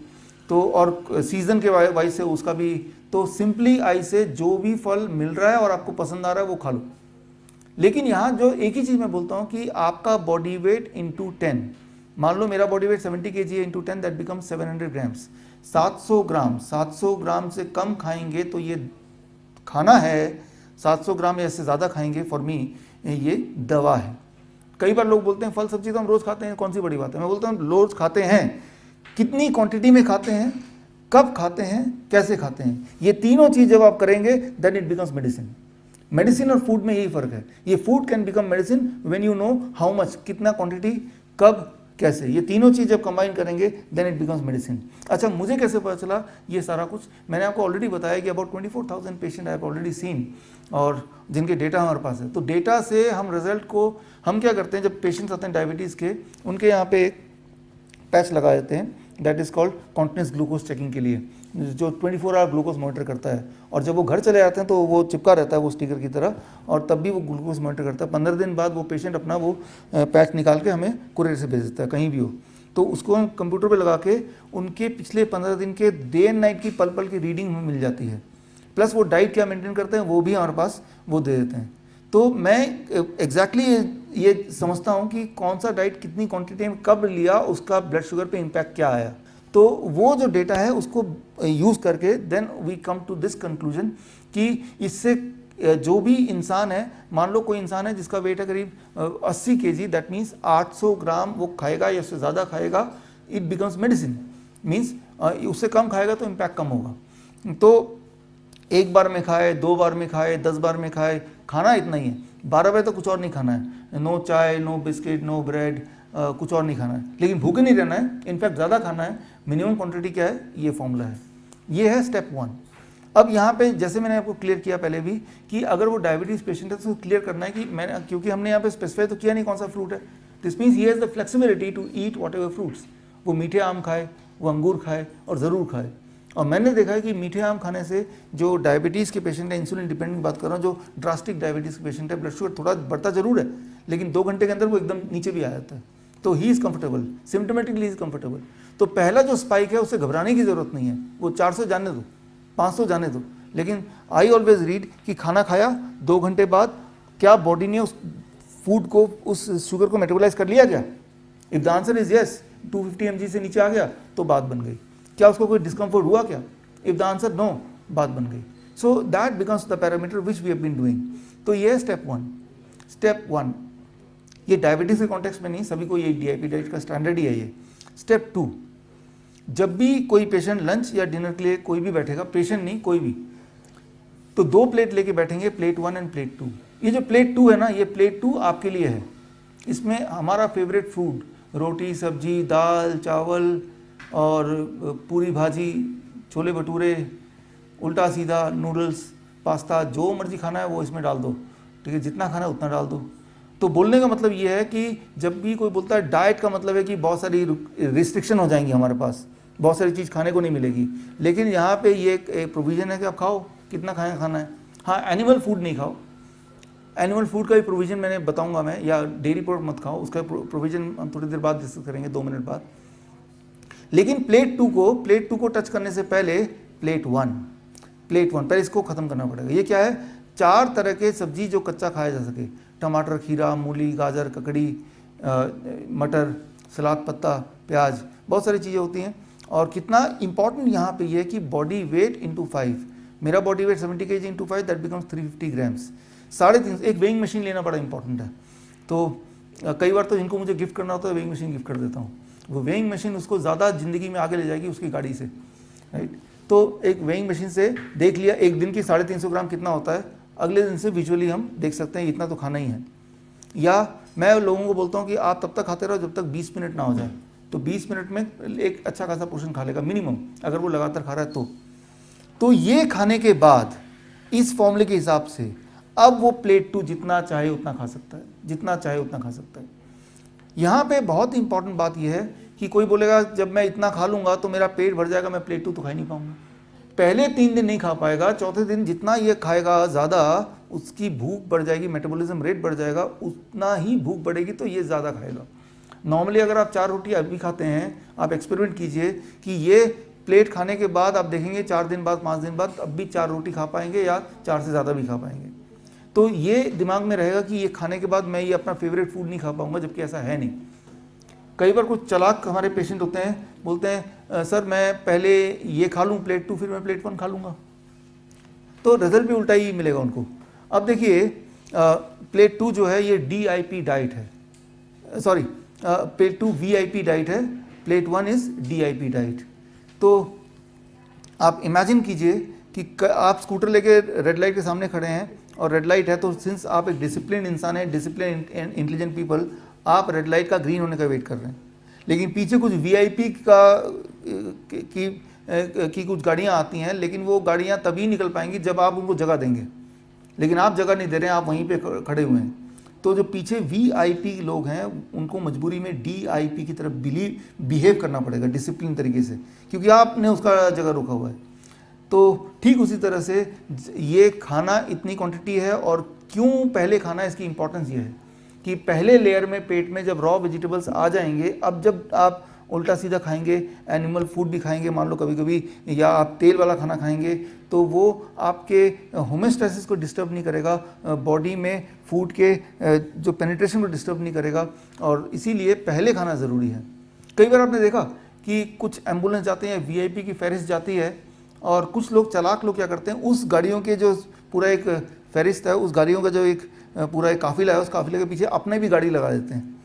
Speaker 1: तो और सीज़न के वाइज से उसका भी। तो सिंपली आई से जो भी फल मिल रहा है और आपको पसंद आ रहा है वो खा लो। लेकिन यहाँ जो एक ही चीज़ मैं बोलता हूँ कि आपका बॉडी वेट इंटू 10, मान लो मेरा बॉडी वेट 70 kg है, इंटू 10 दैट बिकम 700 ग्राम्स, 700 ग्राम। 700 ग्राम से कम खाएंगे तो ये खाना है, 700 ग्राम या इससे ज़्यादा खाएंगे फॉर मी ये दवा है। कई बार लोग बोलते हैं फल सब्जी तो हम रोज़ खाते हैं, कौन सी बड़ी बात है। मैं बोलता हूँ रोज़ खाते हैं, कितनी क्वांटिटी में खाते हैं, कब खाते हैं, कैसे खाते हैं, ये तीनों चीज़ जब आप करेंगे then it becomes medicine. Medicine और फूड में यही फर्क है। ये food can become medicine when you know how much, कितना क्वांटिटी, कब, कैसे। ये तीनों चीज़ जब कंबाइन करेंगे देन इट बिकम्स मेडिसिन। अच्छा, मुझे कैसे पता चला ये सारा कुछ, मैंने आपको ऑलरेडी बताया कि about 24,000 patient I have already seen, और जिनके डेटा हमारे पास है। तो डेटा से हम रिजल्ट को हम क्या करते हैं, जब पेशेंट्स आते हैं डायबिटीज़ के, उनके यहाँ पे एक पैच लगा देते हैं, that is called continuous glucose checking के लिए, जो 24 आवर ग्लूकोज मॉनिटर करता है। और जब वो घर चले जाते हैं तो वो चिपका रहता है वो स्टिकर की तरह, और तब भी वो ग्लूकोज मॉनिटर करता है। 15 दिन बाद वो पेशेंट अपना वो पैच निकाल के हमें कुरियर से भेज देता है, कहीं भी हो। तो उसको हम कंप्यूटर पे लगा के उनके पिछले 15 दिन के डे एंड नाइट की पल की रीडिंग हमें मिल जाती है, प्लस वो डाइट क्या मेंटेन करते हैं वो भी हमारे पास वो दे देते हैं। तो मैं एग्जैक्टली ये समझता हूँ कि कौन सा डाइट कितनी क्वांटिटी में कब लिया, उसका ब्लड शुगर पे इम्पैक्ट क्या आया। तो वो जो डेटा है उसको यूज़ करके then we come to this conclusion कि इससे जो भी इंसान है, मान लो कोई इंसान है जिसका वेट है करीब 80 kg, दैट मीन्स 800 ग्राम वो खाएगा या उससे ज़्यादा खाएगा, इट बिकम्स मेडिसिन। मीन्स उससे कम खाएगा तो इम्पैक्ट कम होगा। तो 1 बार में खाए, 2 बार में खाए, 10 बार में खाए, खाना इतना ही है। 12 बजे तक कुछ और नहीं खाना है, नो चाय, नो बिस्किट, नो ब्रेड, कुछ और नहीं खाना है, लेकिन भूखे नहीं रहना है, इनफैक्ट ज़्यादा खाना है। मिनिमम क्वांटिटी क्या है, ये फॉर्मूला है, ये है स्टेप 1। अब यहाँ पे जैसे मैंने आपको क्लियर किया पहले भी कि अगर वो डायबिटीज़ पेशेंट है तो क्लियर करना है कि मैंने, क्योंकि हमने यहाँ पे स्पेसिफाई तो किया नहीं कौन सा फ्रूट है, this means he has the flexibility to eat whatever fruits. वो मीठे आम खाए, वो अंगूर खाए और ज़रूर खाए। और मैंने देखा है कि मीठे आम खाने से जो डायबिटीज़ के पेशेंट है, इंसुलिन डिपेंडेंट बात कर रहा हूँ, जो ड्रास्टिक डायबिटीज़ के पेशेंट है, ब्लड शुगर थोड़ा बढ़ता जरूर है, लेकिन 2 घंटे के अंदर वो एकदम नीचे भी आ जाता है, तो he is comfortable, symptomatically is comfortable. तो पहला जो स्पाइक है उससे घबराने की ज़रूरत नहीं है, वो 400 जाने दो, 500 जाने दो, लेकिन आई ऑलवेज रीड कि खाना खाया 2 घंटे बाद क्या बॉडी ने उस फूड को, उस शुगर को मेटाबोलाइज कर लिया क्या? If the answer is yes, 250 mg से नीचे आ गया तो बात बन गई। क्या उसको कोई डिस्कम्फर्ट हुआ क्या? इफ द आंसर नो, बात बन गई। So that becomes the parameter which we have been doing. तो ये स्टेप 1। स्टेप 1 ये डायबिटीज के कॉन्टेक्स्ट में नहीं, सभी को ये डीआईपी डाइट का स्टैंडर्ड ही है ये। स्टेप 2, जब भी कोई पेशेंट लंच या डिनर के लिए कोई भी बैठेगा, पेशेंट नहीं कोई भी, तो 2 प्लेट लेके बैठेंगे, प्लेट 1 एंड प्लेट 2। ये जो प्लेट 2 है ना, ये प्लेट 2 आपके लिए है। इसमें हमारा फेवरेट फूड, रोटी, सब्जी, दाल, चावल और पूरी भाजी, छोले भटूरे, उल्टा सीधा, नूडल्स, पास्ता, जो मर्जी खाना है वो इसमें डाल दो, ठीक है, जितना खाना है उतना डाल दो। तो बोलने का मतलब ये है कि जब भी कोई बोलता है डाइट का मतलब है कि बहुत सारी रिस्ट्रिक्शन हो जाएंगी हमारे पास, बहुत सारी चीज़ खाने को नहीं मिलेगी, लेकिन यहाँ पे ये एक प्रोविज़न है कि आप खाओ, कितना खाना है। हाँ, एनिमल फूड नहीं खाओ, एनिमल फूड का भी प्रोविज़न मैंने बताऊंगा मैं, या डेयरी प्रोडक्ट मत खाओ, उसका प्रोविज़न हम थोड़ी देर बाद डिस्कस करेंगे, 2 मिनट बाद। लेकिन प्लेट 2 को टच करने से पहले प्लेट 1 पहले इसको ख़त्म करना पड़ेगा। ये क्या है? 4 तरह के सब्जी जो कच्चा खाया जा सके, टमाटर, खीरा, मूली, गाजर, ककड़ी, मटर, सलाद पत्ता, प्याज, बहुत सारी चीज़ें होती हैं। और कितना इंपॉर्टेंट यहाँ पे ये है कि बॉडी वेट इंटू 5, मेरा body weight 70 kg into 5, that becomes 350 grams. 3.5, एक वेइंग मशीन लेना बड़ा इंपॉर्टेंट है। तो कई बार तो जिनको मुझे गिफ्ट करना होता है वेइंग मशीन गिफ्ट कर देता हूँ, वो वेइंग मशीन उसको ज़्यादा ज़िंदगी में आगे ले जाएगी उसकी गाड़ी से, राइट। तो एक वेइंग मशीन से देख लिया एक दिन की 350 ग्राम कितना होता है, अगले दिन से विजुअली हम देख सकते हैं इतना तो खाना ही है। या मैं लोगों को बोलता हूँ कि आप तब तक खाते रहो जब तक 20 मिनट ना हो जाए, तो 20 मिनट में एक अच्छा खासा पोर्शन खा लेगा मिनिमम, अगर वो लगातार खा रहा है तो ये खाने के बाद इस फॉर्मूले के हिसाब से अब वो प्लेट 2 जितना चाहे उतना खा सकता है, जितना चाहे उतना खा सकता है। यहाँ पे बहुत इंपॉर्टेंट बात यह है कि कोई बोलेगा जब मैं इतना खा लूँगा तो मेरा पेट भर जाएगा, मैं प्लेट 2 तो खा ही नहीं पाऊँगा। पहले 3 दिन नहीं खा पाएगा, चौथे दिन जितना ये खाएगा ज़्यादा उसकी भूख बढ़ जाएगी, मेटाबॉलिज्म रेट बढ़ जाएगा, उतना ही भूख बढ़ेगी तो ये ज़्यादा खाएगा। नॉर्मली अगर आप 4 रोटी अभी खाते हैं, आप एक्सपेरिमेंट कीजिए कि ये प्लेट खाने के बाद आप देखेंगे 4 दिन बाद 5 दिन बाद अब भी 4 रोटी खा पाएंगे या 4 से ज़्यादा भी खा पाएंगे। तो ये दिमाग में रहेगा कि ये खाने के बाद मैं ये अपना फेवरेट फूड नहीं खा पाऊंगा, जबकि ऐसा है नहीं। कई बार कुछ चालाक हमारे पेशेंट होते हैं, बोलते हैं सर मैं पहले ये खा लूँ प्लेट 2 फिर मैं प्लेट 1 खा लूँगा, तो रिजल्ट भी उल्टा ही मिलेगा उनको। अब देखिए प्लेट 2 जो है ये DIP डाइट है, सॉरी प्लेट 2 VIP डाइट है, प्लेट 1 इज़ DIP डाइट। तो आप इमेजिन कीजिए कि आप स्कूटर लेके रेड लाइट के सामने खड़े हैं और रेड लाइट है, तो सिंस आप एक डिसिप्लिन इंसान है, डिसिप्लिन इंटेलिजेंट पीपल, आप रेड लाइट का ग्रीन होने का वेट कर रहे हैं, लेकिन पीछे कुछ VIP की कुछ गाड़ियाँ आती हैं, लेकिन वो गाड़ियाँ तभी निकल पाएंगी जब आप उनको जगह देंगे, लेकिन आप जगह नहीं दे रहे हैं, आप वहीं पे खड़े हुए हैं। तो जो पीछे VIP लोग हैं उनको मजबूरी में DIP की तरफ बिहेव करना पड़ेगा डिसिप्लिन तरीके से, क्योंकि आपने उसका जगह रोका हुआ है। तो ठीक उसी तरह से ये खाना इतनी क्वांटिटी है, और क्यों पहले खाना है इसकी इंपॉर्टेंस ये है कि पहले लेयर में पेट में जब रॉ वेजिटेबल्स आ जाएंगे, अब जब आप उल्टा सीधा खाएंगे, एनिमल फूड भी खाएंगे मान लो कभी कभी, या आप तेल वाला खाना खाएंगे, तो वो आपके होमेस्टेसिस को डिस्टर्ब नहीं करेगा, बॉडी में फूड के जो पेनिट्रेशन को डिस्टर्ब नहीं करेगा, और इसीलिए पहले खाना ज़रूरी है। कई बार आपने देखा कि कुछ एम्बुलेंस जाते हैं, VIP की फहरिस्त जाती है, और कुछ लोग चालाक लोग क्या करते हैं, उस गाड़ियों के जो पूरा एक फहरिस्त है, उस गाड़ियों का जो एक पूरा एक काफिला है, उस काफिले के पीछे अपने भी गाड़ी लगा देते हैं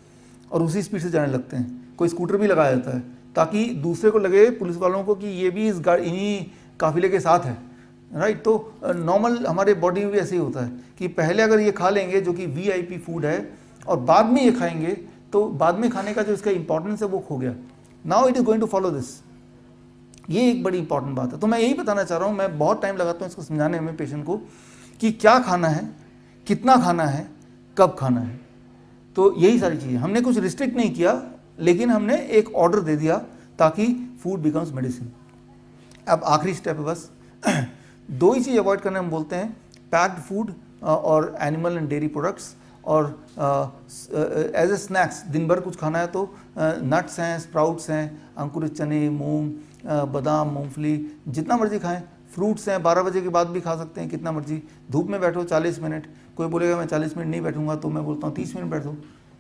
Speaker 1: और उसी स्पीड से जाने लगते हैं। कोई स्कूटर भी लगाया जाता है ताकि दूसरे को लगे, पुलिस वालों को, कि ये भी इस गाड़ी इन्हीं काफिले के साथ है, राइट। तो नॉर्मल हमारे बॉडी में भी ऐसे ही होता है कि पहले अगर ये खा लेंगे जो कि वीआईपी फूड है और बाद में ये खाएंगे तो बाद में खाने का जो इसका इंपॉर्टेंस है वो खो गया। Now it is going to follow this. ये एक बड़ी इंपॉर्टेंट बात है। तो मैं यही बताना चाह रहा हूँ, मैं बहुत टाइम लगाता हूँ इसको समझाने में पेशेंट को कि क्या खाना है, कितना खाना है, कब खाना है। तो यही सारी चीज़ें हमने कुछ रिस्ट्रिक्ट नहीं किया, लेकिन हमने एक ऑर्डर दे दिया ताकि फूड बिकम्स मेडिसिन। अब आखिरी स्टेप है बस दो ही चीज़ अवॉइड करने हम बोलते हैं, पैक्ड फूड और एनिमल एंड डेयरी प्रोडक्ट्स। और एज ए स्नैक्स दिन भर कुछ खाना है तो नट्स हैं, स्प्राउट्स हैं, अंकुरित चने, मूंग, बादाम, मूंगफली, जितना मर्जी खाएं। फ्रूट्स हैं, 12 बजे के बाद भी खा सकते हैं, कितना मर्जी। धूप में बैठो 40 मिनट, कोई बोलेगा मैं 40 मिनट नहीं बैठूंगा तो मैं बोलता हूँ 30 मिनट बैठो।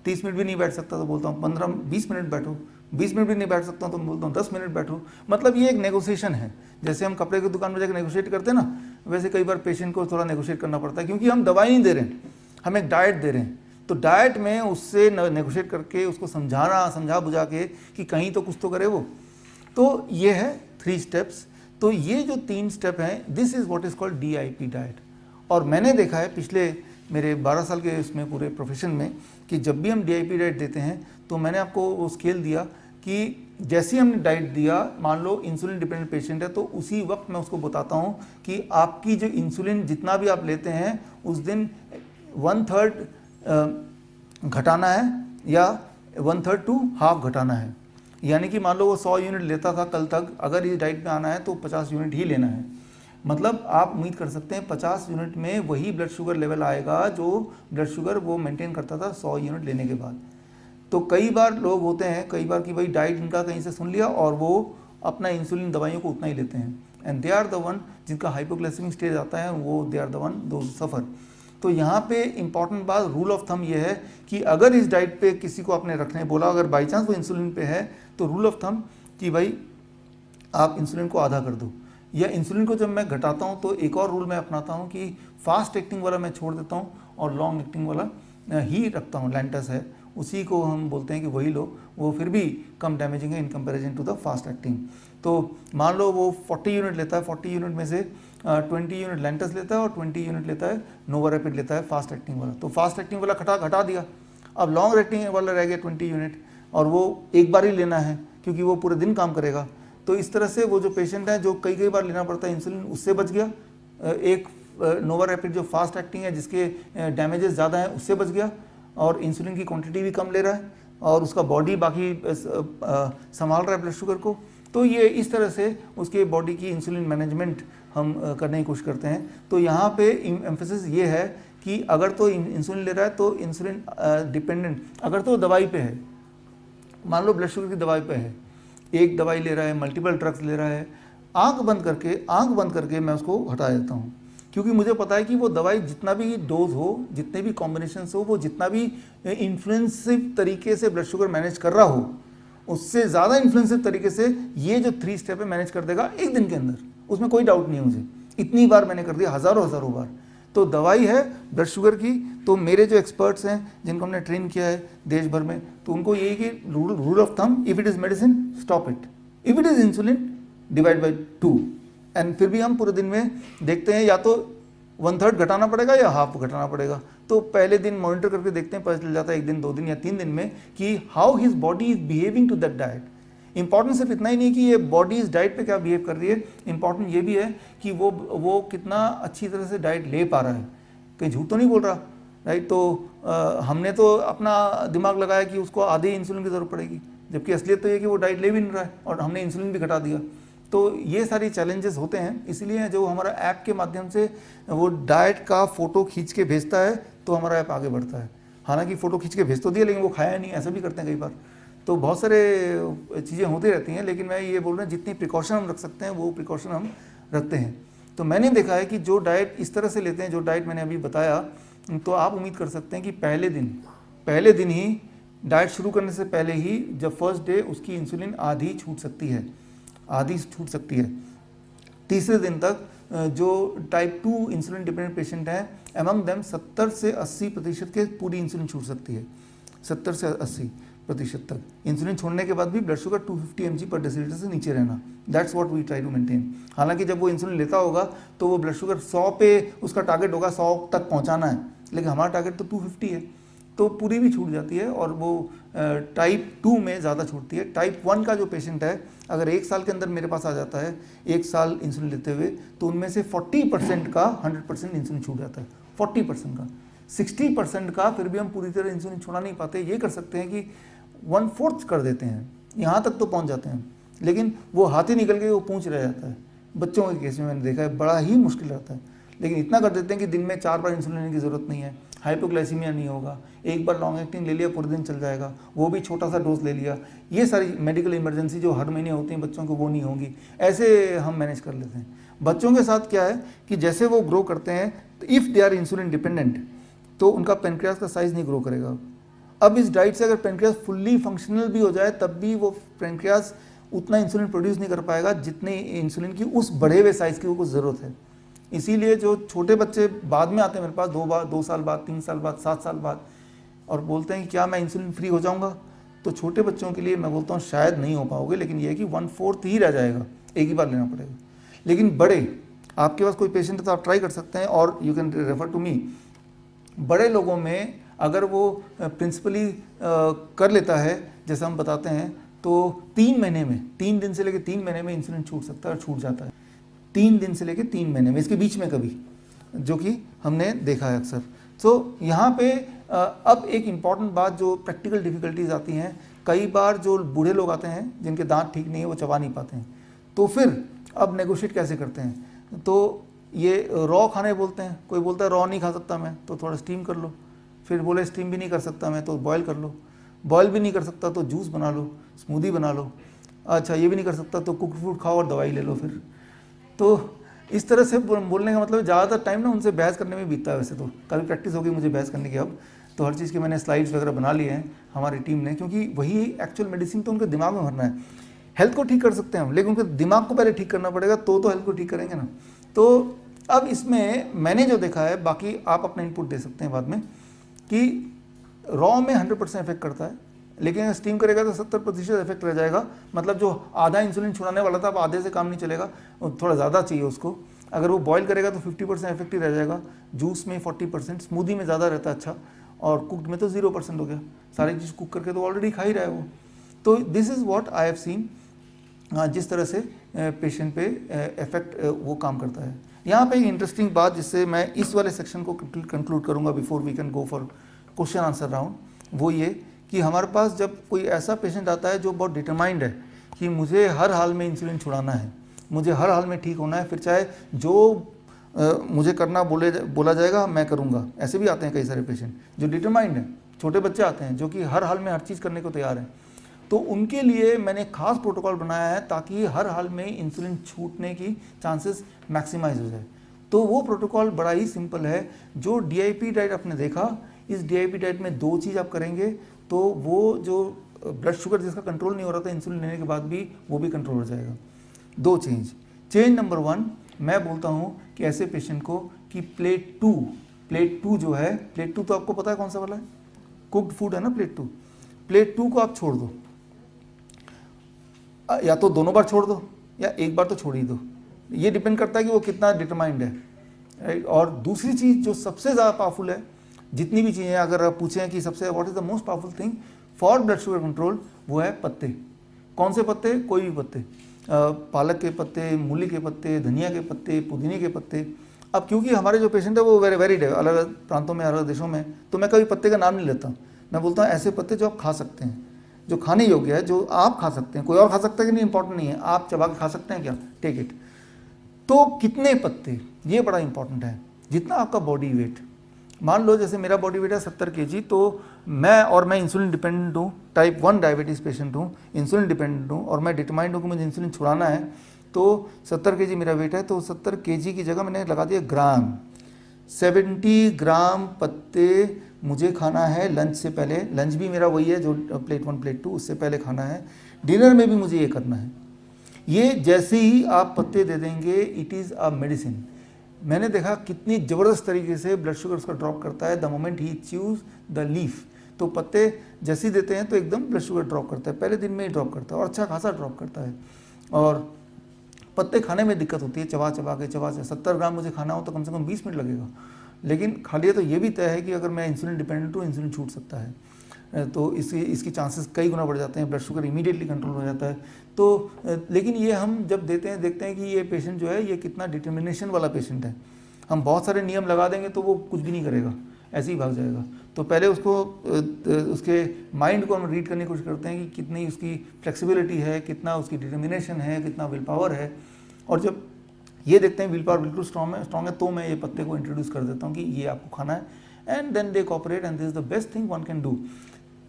Speaker 1: 30 मिनट भी नहीं बैठ सकता तो बोलता हूँ 15-20 मिनट बैठो। 20 मिनट भी नहीं बैठ सकता तो मैं बोलता हूँ 10 मिनट बैठो। मतलब ये एक नेगोशिएशन है। जैसे हम कपड़े की दुकान में जाकर नेगोशिएट करते हैं ना, वैसे कई बार पेशेंट को थोड़ा नेगोशिएट करना पड़ता है, क्योंकि हम दवाई नहीं दे रहे हैं, हम एक डाइट दे रहे हैं। तो डाइट में उससे नेगोशिएट करके उसको समझा बुझा के कि कहीं तो कुछ तो करे वो। तो ये है 3 स्टेप्स। तो ये जो 3 स्टेप हैं, this is what is called DIP diet. और मैंने देखा है पिछले मेरे 12 साल के इसमें पूरे प्रोफेशन में कि जब भी हम DIP डाइट देते हैं तो मैंने आपको वो स्केल दिया कि जैसे ही हमने डाइट दिया, मान लो इंसुलिन डिपेंडेंट पेशेंट है, तो उसी वक्त मैं उसको बताता हूँ कि आपकी जो इंसुलिन जितना भी आप लेते हैं उस दिन 1/3 घटाना है या 1/3 टू हाफ घटाना है। यानी कि मान लो वो 100 यूनिट लेता था कल तक, अगर इस डाइट में आना है तो 50 यूनिट ही लेना है। मतलब आप उम्मीद कर सकते हैं 50 यूनिट में वही ब्लड शुगर लेवल आएगा जो ब्लड शुगर वो मेंटेन करता था 100 यूनिट लेने के बाद। तो कई बार लोग होते हैं, कई बार कि भाई डाइट इनका कहीं से सुन लिया और वो अपना इंसुलिन दवाइयों को उतना ही लेते हैं, and they are the one जिनका हाइपोग्लाइसेमिक स्टेज आता है, वो दे आर द वन दो सफ़र। तो यहाँ पे इंपॉर्टेंट बात, रूल ऑफ थंब ये है कि अगर इस डाइट पे किसी को आपने रखने बोला, अगर बाई चांस वो इंसुलिन पे है, तो रूल ऑफ थंब कि भाई आप इंसुलिन को आधा कर दो। या इंसुलिन को जब मैं घटाता हूँ तो एक और रूल मैं अपनाता हूँ कि फास्ट एक्टिंग वाला मैं छोड़ देता हूँ और लॉन्ग एक्टिंग वाला ही रखता हूँ। लैंटस है, उसी को हम बोलते हैं कि वही लो, वो फिर भी कम डैमेजिंग है in comparison to the fast acting. तो मान लो वो 40 यूनिट लेता है, 40 यूनिट में से 20 यूनिट लैंटस लेता है और 20 यूनिट लेता है नोवारैपिड लेता है फास्ट एक्टिंग वाला। तो फास्ट एक्टिंग वाला घटा दिया, अब लॉन्ग एक्टिंग वाला रह गया 20 यूनिट, और वो एक बार ही लेना है क्योंकि वो पूरे दिन काम करेगा। तो इस तरह से वो जो पेशेंट है जो कई बार लेना पड़ता है इंसुलिन, उससे बच गया। एक नोवारैपिड जो फास्ट एक्टिंग है जिसके डैमेजेस ज़्यादा हैं उससे बच गया, और इंसुलिन की क्वांटिटी भी कम ले रहा है और उसका बॉडी बाकी संभाल रहा है ब्लड शुगर को। तो ये इस तरह से उसके बॉडी की इंसुलिन मैनेजमेंट हम करने की कोशिश करते हैं। तो यहाँ पे एम्फेसिस ये है कि अगर तो इंसुलिन ले रहा है तो इंसुलिन डिपेंडेंट, अगर तो दवाई पे है, मान लो ब्लड शुगर की दवाई पे है, एक दवाई ले रहा है, मल्टीपल ड्रग्स ले रहा है, आंख बंद करके मैं उसको हटा देता हूँ, क्योंकि मुझे पता है कि वो दवाई जितना भी डोज हो, जितने भी कॉम्बिनेशन हो, वो जितना भी इन्फ्लुएंसिव तरीके से ब्लड शुगर मैनेज कर रहा हो, उससे ज़्यादा इन्फ्लुएंसिव तरीके से ये जो 3 स्टेप है मैनेज कर देगा एक दिन के अंदर। उसमें कोई डाउट नहीं है मुझे, इतनी बार मैंने कर दिया, हज़ारों बार। तो दवाई है ब्लड शुगर की, तो मेरे जो एक्सपर्ट्स हैं जिनको हमने ट्रेन किया है देश भर में, तो उनको यही कि rule of thumb, if it is medicine stop it, if it is insulin divide by 2। And फिर भी हम पूरे दिन में देखते हैं या तो 1/3 घटाना पड़ेगा या हाफ घटाना पड़ेगा। तो पहले दिन मॉनिटर करके देखते हैं, पता चल जाता है 1 दिन 2 दिन या 3 दिन में कि how his body is behaving to that diet. Important सिर्फ इतना ही नहीं कि ये बॉडी इस डाइट पे क्या बिहेव कर रही है, इंपॉर्टेंट ये भी है कि वो कितना अच्छी तरह से डाइट ले पा रहा है, कहीं झूठ तो नहीं बोल रहा, राइट। तो हमने तो अपना दिमाग लगाया कि उसको आधे इंसुलिन की जरूरत पड़ेगी, जबकि असलियत तो ये कि वो डाइट ले भी नहीं रहा है और हमने इंसुलिन भी घटा दिया। तो ये सारी चैलेंजेस होते हैं, इसलिए जो हमारा ऐप के माध्यम से वो डाइट का फ़ोटो खींच के भेजता है तो हमारा ऐप आगे बढ़ता है। हालांकि फ़ोटो खींच के भेज तो दिया लेकिन वो खाया नहीं, ऐसा भी करते हैं कई बार। तो बहुत सारे चीज़ें होती रहती हैं, लेकिन मैं ये बोल रहा हूँ जितनी प्रिकॉशन हम रख सकते हैं वो प्रिकॉशन हम रखते हैं। तो मैंने देखा है कि जो डाइट इस तरह से लेते हैं, जो डाइट मैंने अभी बताया, तो आप उम्मीद कर सकते हैं कि पहले दिन ही डाइट शुरू करने से पहले ही जब फर्स्ट डे उसकी इंसुलिन आधी छूट सकती है। तीसरे दिन तक जो टाइप 2 इंसुलिन डिपेंडेंट पेशेंट हैं, अमंग देम 70 से 80% के पूरी इंसुलिन छूट सकती है, 70 से 80। प्रतिशत तक। इंसुलिन छोड़ने के बाद भी ब्लड शुगर 250 mg पर डेसीलीटर से नीचे रहना, that's what we try to maintain. हालांकि जब वो इंसुलिन लेता होगा तो वो ब्लड शुगर 100 पे उसका टारगेट होगा, 100 तक पहुंचाना है, लेकिन हमारा टारगेट तो 250 है, तो पूरी भी छूट जाती है और वो टाइप 2 में ज़्यादा छूटती है। टाइप 1 का जो पेशेंट है, अगर 1 साल के अंदर मेरे पास आ जाता है 1 साल इंसुलिन लेते हुए, तो उनमें से 40% का 100% इंसुलिन छूट जाता है, 40% का। 60% का फिर भी हम पूरी तरह इंसुलिन छुड़ा नहीं पाते। ये कर सकते हैं कि 1/4 कर देते हैं, यहाँ तक तो पहुँच जाते हैं, लेकिन वो हाथ ही निकल के वो पूंछ रह जाता है। बच्चों के केस में मैंने देखा है बड़ा ही मुश्किल रहता है, लेकिन इतना कर देते हैं कि दिन में 4 बार इंसुलिन लेने की ज़रूरत नहीं है, हाइपोग्लाइसीमिया नहीं होगा, एक बार लॉन्ग एक्टिंग ले लिया पूरे दिन चल जाएगा, वो भी छोटा सा डोज ले लिया। ये सारी मेडिकल इमरजेंसी जो हर महीने होती हैं बच्चों को, वो नहीं होंगी, ऐसे हम मैनेज कर लेते हैं। बच्चों के साथ क्या है कि जैसे वो ग्रो करते हैं, तो if they are insulin dependent, तो उनका पेनक्रियास का साइज़ नहीं ग्रो करेगा। अब इस डाइट से अगर पेनक्रियास फुल्ली फंक्शनल भी हो जाए, तब भी वो पेनक्रियास उतना इंसुलिन प्रोड्यूस नहीं कर पाएगा जितने इंसुलिन की उस बढ़े हुए साइज़ की वो ज़रूरत है। इसीलिए जो छोटे बच्चे बाद में आते हैं मेरे पास 2 साल बाद, 3 साल बाद, 7 साल बाद, और बोलते हैं कि क्या मैं इंसुलिन फ्री हो जाऊंगा, तो छोटे बच्चों के लिए मैं बोलता हूँ शायद नहीं हो पाओगे, लेकिन यह है कि 1/4 ही रह जाएगा, एक ही बार लेना पड़ेगा। लेकिन बड़े, आपके पास कोई पेशेंट है तो आप ट्राई कर सकते हैं, और you can refer to me. बड़े लोगों में अगर वो प्रिंसिपली कर लेता है जैसा हम बताते हैं, तो 3 महीने में, 3 दिन से लेकर 3 महीने में इंसुलिन छूट सकता है, और छूट जाता है 3 दिन से लेकर 3 महीने में, इसके बीच में कभी, जो कि हमने देखा है अक्सर। तो यहाँ पे अब एक इम्पॉर्टेंट बात, जो प्रैक्टिकल डिफ़िकल्टीज आती हैं, कई बार जो बूढ़े लोग आते हैं जिनके दांत ठीक नहीं है, वो चबा नहीं पाते हैं, तो फिर अब नेगोशिएट कैसे करते हैं, तो ये रॉ खाने बोलते हैं। कोई बोलता है रॉ नहीं खा सकता मैं, तो थोड़ा स्टीम कर लो, फिर बोले स्टीम भी नहीं कर सकता मैं, तो बॉयल कर लो, बॉयल भी नहीं कर सकता तो जूस बना लो, स्मूदी बना लो, अच्छा ये भी नहीं कर सकता तो कुक्ड फूड खाओ और दवाई ले लो फिर। तो इस तरह से बोलने का मतलब ज़्यादातर टाइम ना उनसे बहस करने में बीतता है। वैसे तो काफ़ी प्रैक्टिस हो गई मुझे बहस करने की अब, तो हर चीज़ के मैंने स्लाइड्स वगैरह बना लिए हैं हमारी टीम ने, क्योंकि वही एक्चुअल मेडिसिन तो उनके दिमाग में भरना है। हेल्थ को ठीक कर सकते हैं हम, लेकिन उनके दिमाग को पहले ठीक करना पड़ेगा, तो हेल्थ को ठीक करेंगे ना। तो अब इसमें मैंने जो देखा है, बाकी आप अपना इनपुट दे सकते हैं बाद में, कि रॉ में 100% इफेक्ट करता है, लेकिन स्टीम करेगा तो 70% इफेक्ट रह जाएगा। मतलब जो आधा इंसुलिन छुड़ाने वाला था, अब आधे से काम नहीं चलेगा, थोड़ा ज़्यादा चाहिए उसको। अगर वो बॉयल करेगा तो 50% इफेक्ट ही रह जाएगा, जूस में 40%, स्मूदी में ज़्यादा रहता है अच्छा, और कुकड में तो 0% हो गया। सारी चीज़ कुक करके तो ऑलरेडी खा ही रहा है वो। तो this is what I have scene, जिस तरह से पेशेंट पे इफेक्ट वो काम करता है। यहाँ पे एक इंटरेस्टिंग बात, जिससे मैं इस वाले सेक्शन को कंक्लूड करूँगा before we can go for question answer round, वो ये कि हमारे पास जब कोई ऐसा पेशेंट आता है जो बहुत डिटरमाइंड है कि मुझे हर हाल में इंसुलिन छुड़ाना है, मुझे हर हाल में ठीक होना है, फिर चाहे जो मुझे करना बोला जाएगा मैं करूँगा। ऐसे भी आते हैं कई सारे पेशेंट जो डिटरमाइंड हैं। छोटे बच्चे आते हैं जो कि हर हाल में हर चीज़ करने को तैयार हैं। तो उनके लिए मैंने खास प्रोटोकॉल बनाया है ताकि हर हाल में इंसुलिन छूटने की चांसेस मैक्सिमाइज हो जाए। तो वो प्रोटोकॉल बड़ा ही सिंपल है। जो DIP डाइट आपने देखा, इस DIP डाइट में 2 चीज़ आप करेंगे तो वो जो ब्लड शुगर जिसका कंट्रोल नहीं हो रहा था इंसुलिन लेने के बाद भी, वो भी कंट्रोल हो जाएगा। 2 चेंज नंबर 1, मैं बोलता हूँ कि ऐसे पेशेंट को कि प्लेट 2 जो है, प्लेट 2 तो आपको पता है कौन सा वाला है, कुक्ड फूड है ना प्लेट 2 को आप छोड़ दो, या तो दोनों बार छोड़ दो या एक बार तो छोड़ ही दो। ये डिपेंड करता है कि वो कितना डिटरमाइंड है, राइट। और दूसरी चीज़ जो सबसे ज़्यादा पावरफुल है, जितनी भी चीज़ें अगर आप पूछें कि सबसे what is the most powerful thing for blood sugar control, वो है पत्ते। कौन से पत्ते? कोई भी पत्ते, पालक के पत्ते, मूली के पत्ते, धनिया के पत्ते, पुदीने के पत्ते। अब क्योंकि हमारे जो पेशेंट है वो वेरीड है, अलग अलग प्रांतों में, अलग देशों में, तो मैं कभी पत्ते का नाम नहीं लेता। मैं बोलता हूँ ऐसे पत्ते जो आप खा सकते हैं, जो खाने योग्य है, जो आप खा सकते हैं। कोई और खा सकता है कि नहीं इंपॉर्टेंट नहीं है, आप चबा के खा सकते हैं क्या, टेक इट। तो कितने पत्ते, ये बड़ा इंपॉर्टेंट है। जितना आपका बॉडी वेट, मान लो जैसे मेरा बॉडी वेट है 70 kg, तो मैं इंसुलिन डिपेंडेंट हूँ, टाइप 1 डायबिटीज़ पेशेंट हूँ, इंसुलिन डिपेंडेंट हूँ, और मैं डिटरमाइंड हूँ कि मुझे इंसुलिन छुड़ाना है, तो 70 kg मेरा वेट है, तो 70 kg की जगह मैंने लगा दिया ग्राम। 70 ग्राम पत्ते मुझे खाना है लंच से पहले। लंच भी मेरा वही है जो प्लेट 1 प्लेट 2, उससे पहले खाना है। डिनर में भी मुझे ये करना है। ये जैसे ही आप पत्ते दे देंगे, इट इज़ अ मेडिसिन। मैंने देखा कितनी ज़बरदस्त तरीके से ब्लड शुगर उसका ड्रॉप करता है the moment he choose the leaf. तो पत्ते जैसे ही देते हैं तो एकदम ब्लड शुगर ड्रॉप करता है, पहले दिन में ही ड्रॉप करता है और अच्छा खासा ड्रॉप करता है। और पत्ते खाने में दिक्कत होती है, चबा चबा के 70 ग्राम मुझे खाना हो तो कम से कम 20 मिनट लगेगा, लेकिन खा लिया तो ये भी तय है कि अगर मैं इंसुलिन डिपेंडेंट हूँ, इंसुलिन छूट सकता है, तो इसकी चांसेस कई गुना बढ़ जाते हैं, ब्लड शुगर इमीडिएटली कंट्रोल हो जाता है। तो लेकिन ये हम जब देते हैं देखते हैं कि ये पेशेंट जो है ये कितना डिटर्मिनेशन वाला पेशेंट है। हम बहुत सारे नियम लगा देंगे तो वो कुछ भी नहीं करेगा, ऐसे ही भाग जाएगा। तो पहले उसको उसके माइंड को हम रीड करने की कोशिश करते हैं कि कितनी उसकी फ्लेक्सिबिलिटी है, कितना उसकी डिटर्मिनेशन है, कितना विल पावर है। और जब ये देखते हैं विल पावर बिल्कुल स्ट्रॉन्ग है तो मैं ये पत्ते को इंट्रोड्यूस कर देता हूँ कि ये आपको खाना है, and then they cooperate and this is the best thing one can do.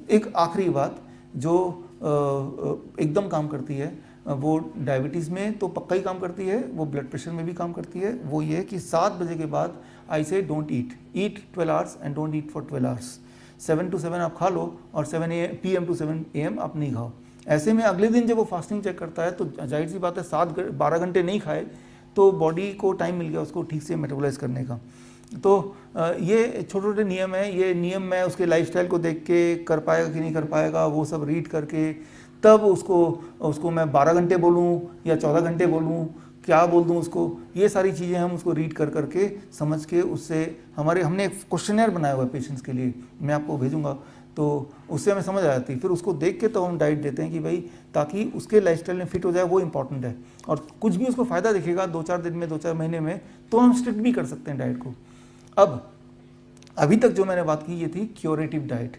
Speaker 1: एक आखिरी बात जो एकदम काम करती है, वो डायबिटीज़ में तो पक्का ही काम करती है, वो ब्लड प्रेशर में भी काम करती है, वो ये है कि 7 बजे के बाद आई से don't eat 12 hours and don't eat for 12 hours. 7 to 7 आप खा लो और 7 PM to 7 AM आप नहीं खाओ। ऐसे में अगले दिन जब वो फास्टिंग चेक करता है तो जाहिर सी बात है 12 घंटे नहीं खाए तो बॉडी को टाइम मिल गया उसको ठीक से मेटाबोलाइज करने का। तो ये छोटे छोटे नियम है, ये नियम मैं उसके लाइफस्टाइल को देख के कर पाएगा कि नहीं कर पाएगा वो सब रीड करके तब उसको मैं 12 घंटे बोलूँ या 14 घंटे बोलूँ, क्या बोल दूँ उसको, ये सारी चीज़ें हम उसको रीड कर करके समझ के उससे हमने एक क्वेश्चनर बनाया हुआ है पेशेंट्स के लिए, मैं आपको भेजूंगा, तो उससे हमें समझ आ जाती है। फिर उसको देख के तो हम डाइट देते हैं कि भाई ताकि उसके लाइफस्टाइल में फिट हो जाए, वो इंपॉर्टेंट है। और कुछ भी उसको फ़ायदा दिखेगा 2-4 दिन में 2-4 महीने में तो हम स्ट्रिक्ट भी कर सकते हैं डाइट को। अब अभी तक जो मैंने बात की ये थी क्योरेटिव डाइट,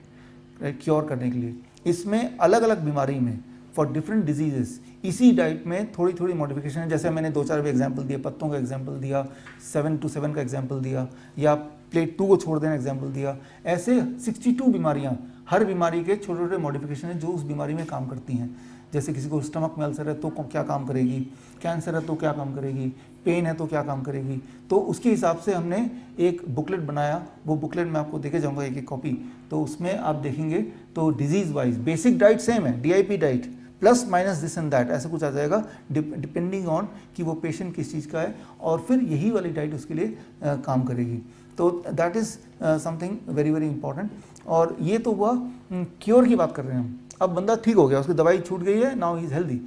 Speaker 1: क्योर करने के लिए। इसमें अलग अलग बीमारी में फॉर डिफरेंट डिजीजेस इसी डाइट में थोड़ी थोड़ी मॉडिफिकेशन है। जैसे मैंने 2-4 भी एग्जाम्पल दिए, पत्तों का एग्जाम्पल दिया, 7 to 7 का एग्जाम्पल दिया, या प्लेट 2 को छोड़ देना एग्जाम्पल दिया। ऐसे 62 बीमारियाँ, हर बीमारी के छोटे छोटे मॉडिफिकेशन हैं जो उस बीमारी में काम करती हैं। जैसे किसी को स्टमक में अल्सर है तो क्या काम करेगी, कैंसर है तो क्या काम करेगी, पेन है तो क्या काम करेगी। तो उसके हिसाब से हमने एक बुकलेट बनाया, वो बुकलेट मैं आपको देके जाऊँगा एक कॉपी। तो उसमें आप देखेंगे तो disease wise basic diet same है, DIP diet plus minus this and that ऐसा कुछ आ जाएगा डिपेंडिंग ऑन कि वो पेशेंट किस चीज़ का है, और फिर यही वाली डाइट उसके लिए काम करेगी। तो that is something very very important. और ये तो हुआ क्योर की बात कर रहे हैं हम। अब बंदा ठीक हो गया, उसकी दवाई छूट गई है, नाउ ही इज़ हेल्दी।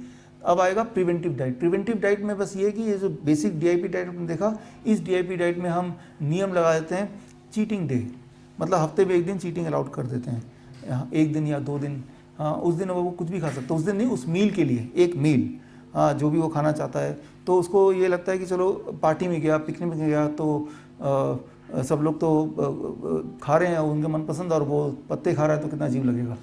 Speaker 1: अब आएगा प्रिवेंटिव डाइट। प्रिवेंटिव डाइट में बस ये है कि ये जो बेसिक DIP डाइट आपने देखा, इस DIP डाइट में हम नियम लगा देते हैं चीटिंग डे, मतलब हफ्ते में एक दिन चीटिंग अलाउड कर देते हैं, 1 दिन या 2 दिन। हाँ, उस दिन वो कुछ भी खा सकता है, उस दिन नहीं, उस मील के लिए एक मील, हाँ, जो भी वो खाना चाहता है। तो उसको ये लगता है कि चलो पार्टी में गया, पिकनिक में गया, तो सब लोग तो खा रहे हैं उनके मनपसंद और वो पत्ते खा रहा है तो कितना अजीब लगेगा।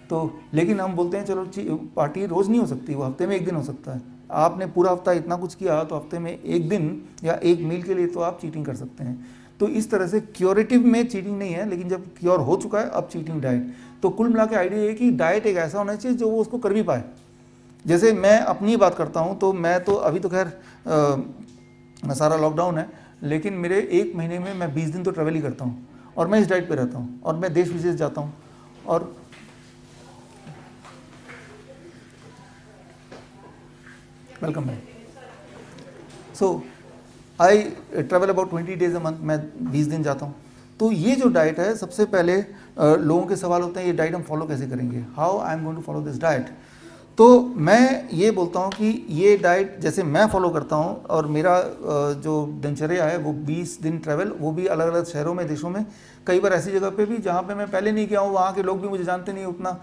Speaker 1: तो लेकिन हम बोलते हैं चलो पार्टी रोज़ नहीं हो सकती, वो हफ्ते में 1 दिन हो सकता है। आपने पूरा हफ्ता इतना कुछ किया तो हफ्ते में 1 दिन या 1 मील के लिए तो आप चीटिंग कर सकते हैं। तो इस तरह से क्योरेटिव में चीटिंग नहीं है, लेकिन जब क्योर हो चुका है अब चीटिंग डाइट। तो कुल मिला के आइडिया ये कि डाइट एक ऐसा होना चाहिए जो वो उसको कर भी पाए। जैसे मैं अपनी बात करता हूँ तो मैं तो अभी तो खैर सारा लॉकडाउन है, लेकिन मेरे 1 महीने में मैं 20 दिन तो ट्रैवल ही करता हूँ और मैं इस डाइट पे रहता हूँ और मैं देश विदेश जाता हूँ। और welcome ma'am. So I travel about 20 days a month, मैं 20 दिन जाता हूँ। तो ये जो डाइट है, सबसे पहले लोगों के सवाल होते हैं ये डाइट हम फॉलो कैसे करेंगे, how I am going to follow this diet. तो मैं ये बोलता हूँ कि ये डाइट जैसे मैं फॉलो करता हूँ, और मेरा जो दिनचर्या है वो 20 दिन ट्रैवल, वो भी अलग अलग शहरों में, देशों में, कई बार ऐसी जगह पे भी जहाँ पे मैं पहले नहीं गया हूँ, वहाँ के लोग भी मुझे जानते नहीं उतना।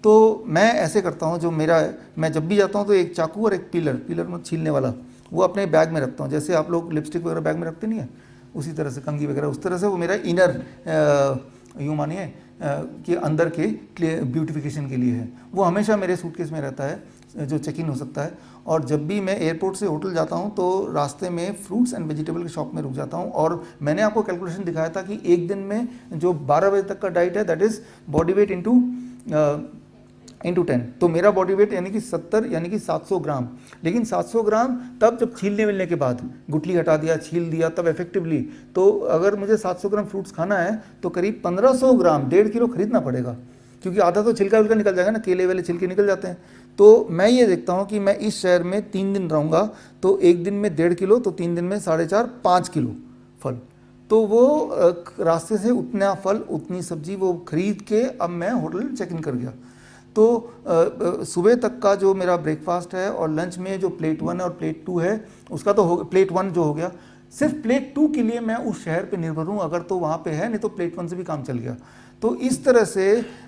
Speaker 1: तो मैं ऐसे करता हूँ, जो मेरा है, मैं जब भी जाता हूँ तो एक चाकू और एक पीलर में छीलने वाला, वो अपने बैग में रखता हूँ। जैसे आप लोग लिपस्टिक वगैरह बैग में रखते नहीं है, उसी तरह से कंघी वगैरह, उस तरह से वो मेरा इनर यूँ मानिए कि अंदर के ब्यूटिफिकेशन के लिए है। वो हमेशा मेरे सूटकेस में रहता है जो चेक इन हो सकता है। और जब भी मैं एयरपोर्ट से होटल जाता हूँ तो रास्ते में फ्रूट्स एंड वेजिटेबल की शॉप में रुक जाता हूँ। और मैंने आपको कैलकुलेशन दिखाया था कि एक दिन में जो 12 बजे तक का डाइट है, that is body weight into 10। तो मेरा बॉडी वेट यानी कि 70 यानी कि 700 ग्राम। लेकिन 700 ग्राम तब जब छीलने मिलने के बाद, गुठली हटा दिया, छील दिया, तब इफेक्टिवली। तो अगर मुझे 700 ग्राम फ्रूट्स खाना है तो करीब 1500 ग्राम 1.5 किलो खरीदना पड़ेगा, क्योंकि आधा तो छिलका विलका निकल जाएगा ना, केले वाले छिलके निकल जाते हैं। तो मैं ये देखता हूँ कि मैं इस शहर में 3 दिन रहूँगा तो एक दिन में 1.5 किलो, तो 3 दिन में 4.5-5 किलो फल। तो वो रास्ते से उतना फल उतनी सब्जी वो खरीद के अब मैं होटल चेक इन कर गया। तो सुबह तक का जो मेरा ब्रेकफास्ट है और लंच में जो प्लेट 1 और प्लेट 2 है उसका तो प्लेट 1 जो हो गया, सिर्फ प्लेट 2 के लिए मैं उस शहर पे निर्भर हूँ, अगर तो वहाँ पे है, नहीं तो प्लेट 1 से भी काम चल गया। तो इस तरह से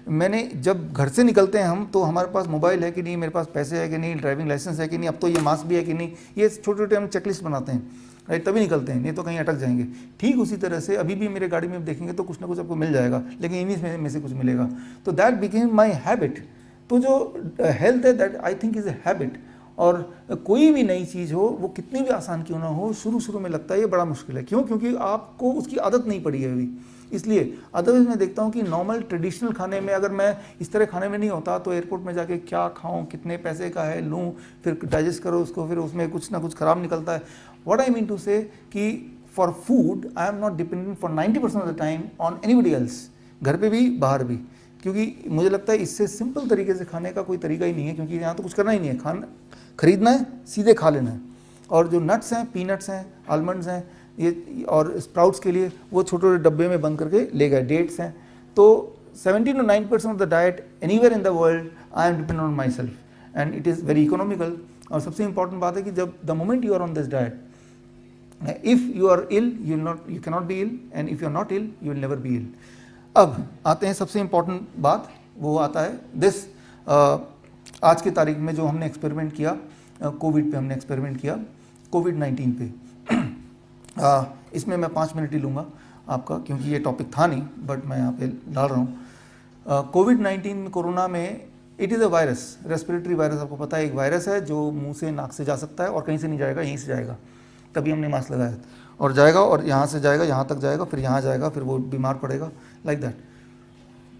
Speaker 1: मैंने, जब घर से निकलते हैं हम तो हमारे पास मोबाइल है कि नहीं, मेरे पास पैसे है कि नहीं, ड्राइविंग लाइसेंस है कि नहीं, अब तो ये मास्क भी है कि नहीं, ये छोटे छोटे हम चेकलिस्ट बनाते हैं, राइट, तभी निकलते हैं, नहीं तो कहीं अटक जाएंगे। ठीक उसी तरह से अभी भी मेरे गाड़ी में देखेंगे तो कुछ ना कुछ आपको मिल जाएगा, लेकिन इन्हीं में से कुछ मिलेगा। तो दैट बिकेम माई हैबिट। तो जो हेल्थ है that I think is a habit. और कोई भी नई चीज़ हो वो कितनी भी आसान क्यों ना हो, शुरू में लगता है ये बड़ा मुश्किल है। क्यों? क्योंकि आपको उसकी आदत नहीं पड़ी है अभी, इसलिए। अदरवाइज मैं देखता हूँ कि नॉर्मल ट्रेडिशनल खाने में अगर मैं इस तरह खाने में नहीं होता तो एयरपोर्ट में जाके क्या खाऊं, कितने पैसे का है लूँ, फिर डाइजेस्ट करो उसको, फिर उसमें कुछ ना कुछ खराब निकलता है। व्हाट आई मीन टू से कि for food I am not dependent for 90% of the time on anybody else, घर पे भी बाहर भी, क्योंकि मुझे लगता है इससे सिंपल तरीके से खाने का कोई तरीका ही नहीं है, क्योंकि यहाँ तो कुछ करना ही नहीं है, खाना खरीदना है, सीधे खा लेना है। और जो नट्स हैं, पीनट्स हैं, आलमंड्स हैं, ये और स्प्राउट्स के लिए वो छोटे छोटे डब्बे में बंद करके ले गए, डेट्स हैं। तो 70 to 90% of the diet anywhere in the world I am depend on myself and it is very economical. और सबसे इंपॉर्टेंट बात है कि जब the moment you are on this diet, if you are ill you cannot be ill, and if you are not ill you will never be ill. अब आते हैं सबसे इंपॉर्टेंट बात, वो आता है दिस, आज की तारीख में जो हमने एक्सपेरिमेंट किया कोविड पे, हमने एक्सपेरिमेंट किया कोविड-19 पे। इसमें मैं 5 मिनट ही लूँगा आपका, क्योंकि ये टॉपिक था नहीं, बट मैं यहाँ पे डाल रहा हूँ। कोविड-19 में, कोरोना में, it is a virus, respiratory virus. आपको पता है एक वायरस है जो मुंह से नाक से जा सकता है और कहीं से नहीं जाएगा, यहीं से जाएगा, तभी हमने मास्क लगाया, और जाएगा और यहाँ से जाएगा, यहाँ तक जाएगा, फिर यहाँ जाएगा, फिर वो बीमार पड़ेगा, लाइक दैट।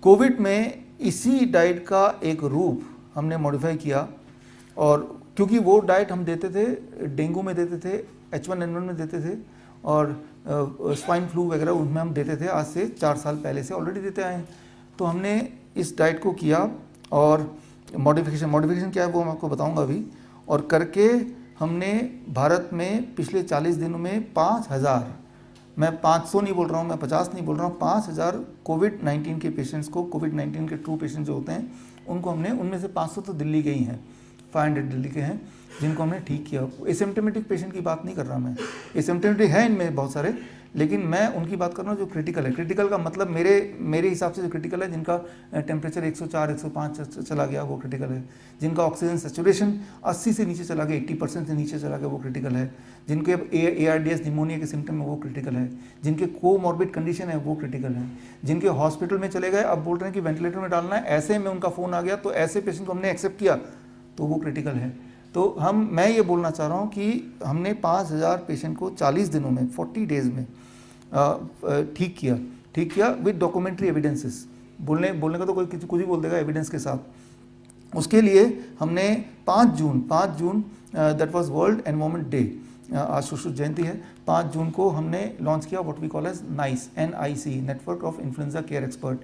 Speaker 1: कोविड में इसी डाइट का एक रूप हमने मॉडिफाई किया, और क्योंकि वो डाइट हम देते थे, डेंगू में देते थे, H1N1 में देते थे, और स्वाइन फ्लू वगैरह उनमें हम देते थे, आज से 4 साल पहले से ऑलरेडी देते आए हैं। तो हमने इस डाइट को किया और मॉडिफिकेशन क्या है वो मैं आपको बताऊंगा अभी, और करके हमने भारत में पिछले 40 दिनों में 5000, मैं 500 नहीं बोल रहा हूँ, मैं 50 नहीं बोल रहा हूँ, 5000 कोविड-19 के पेशेंट्स को, कोविड-19 के ट्रू पेशेंट जो होते हैं उनको हमने, उनमें से 500 तो दिल्ली के ही हैं, 500 दिल्ली के हैं जिनको हमने ठीक किया। एसिम्प्टोमेटिक पेशेंट की बात नहीं कर रहा मैं, एसिम्प्टोमेटिक है इनमें बहुत सारे, लेकिन मैं उनकी बात कर रहा हूँ जो क्रिटिकल है। क्रिटिकल का मतलब मेरे हिसाब से जो क्रिटिकल है, जिनका टेम्परेचर 104 105 चला गया वो क्रिटिकल है, जिनका ऑक्सीजन सैचुरेशन 80 से नीचे चला गया, 80% से नीचे चला गया वो क्रिटिकल है, जिनके ARDS निमोनिया के सिम्टम है वो क्रिटिकल है, जिनके कोमॉर्बिड कंडीशन है वो क्रिटिकल है, जिनके हॉस्पिटल में चले गए, अब बोल रहे हैं कि वेंटिलेटर में डालना है, ऐसे में उनका फ़ोन आ गया, तो ऐसे पेशेंट को हमने एक्सेप्ट किया, तो वो क्रिटिकल है। तो मैं ये बोलना चाह रहा हूँ कि हमने 5000 पेशेंट को 40 दिनों में, 40 डेज़ में ठीक किया विद डॉक्यूमेंट्री एविडेंसेस। बोलने का तो कोई कुछ ही बोल देगा एविडेंस के साथ। उसके लिए हमने 5 June that was world environment day, आज सुश्रुत जयंती है, 5 जून को हमने लॉन्च किया what we call as NIC, network of influenza care expert.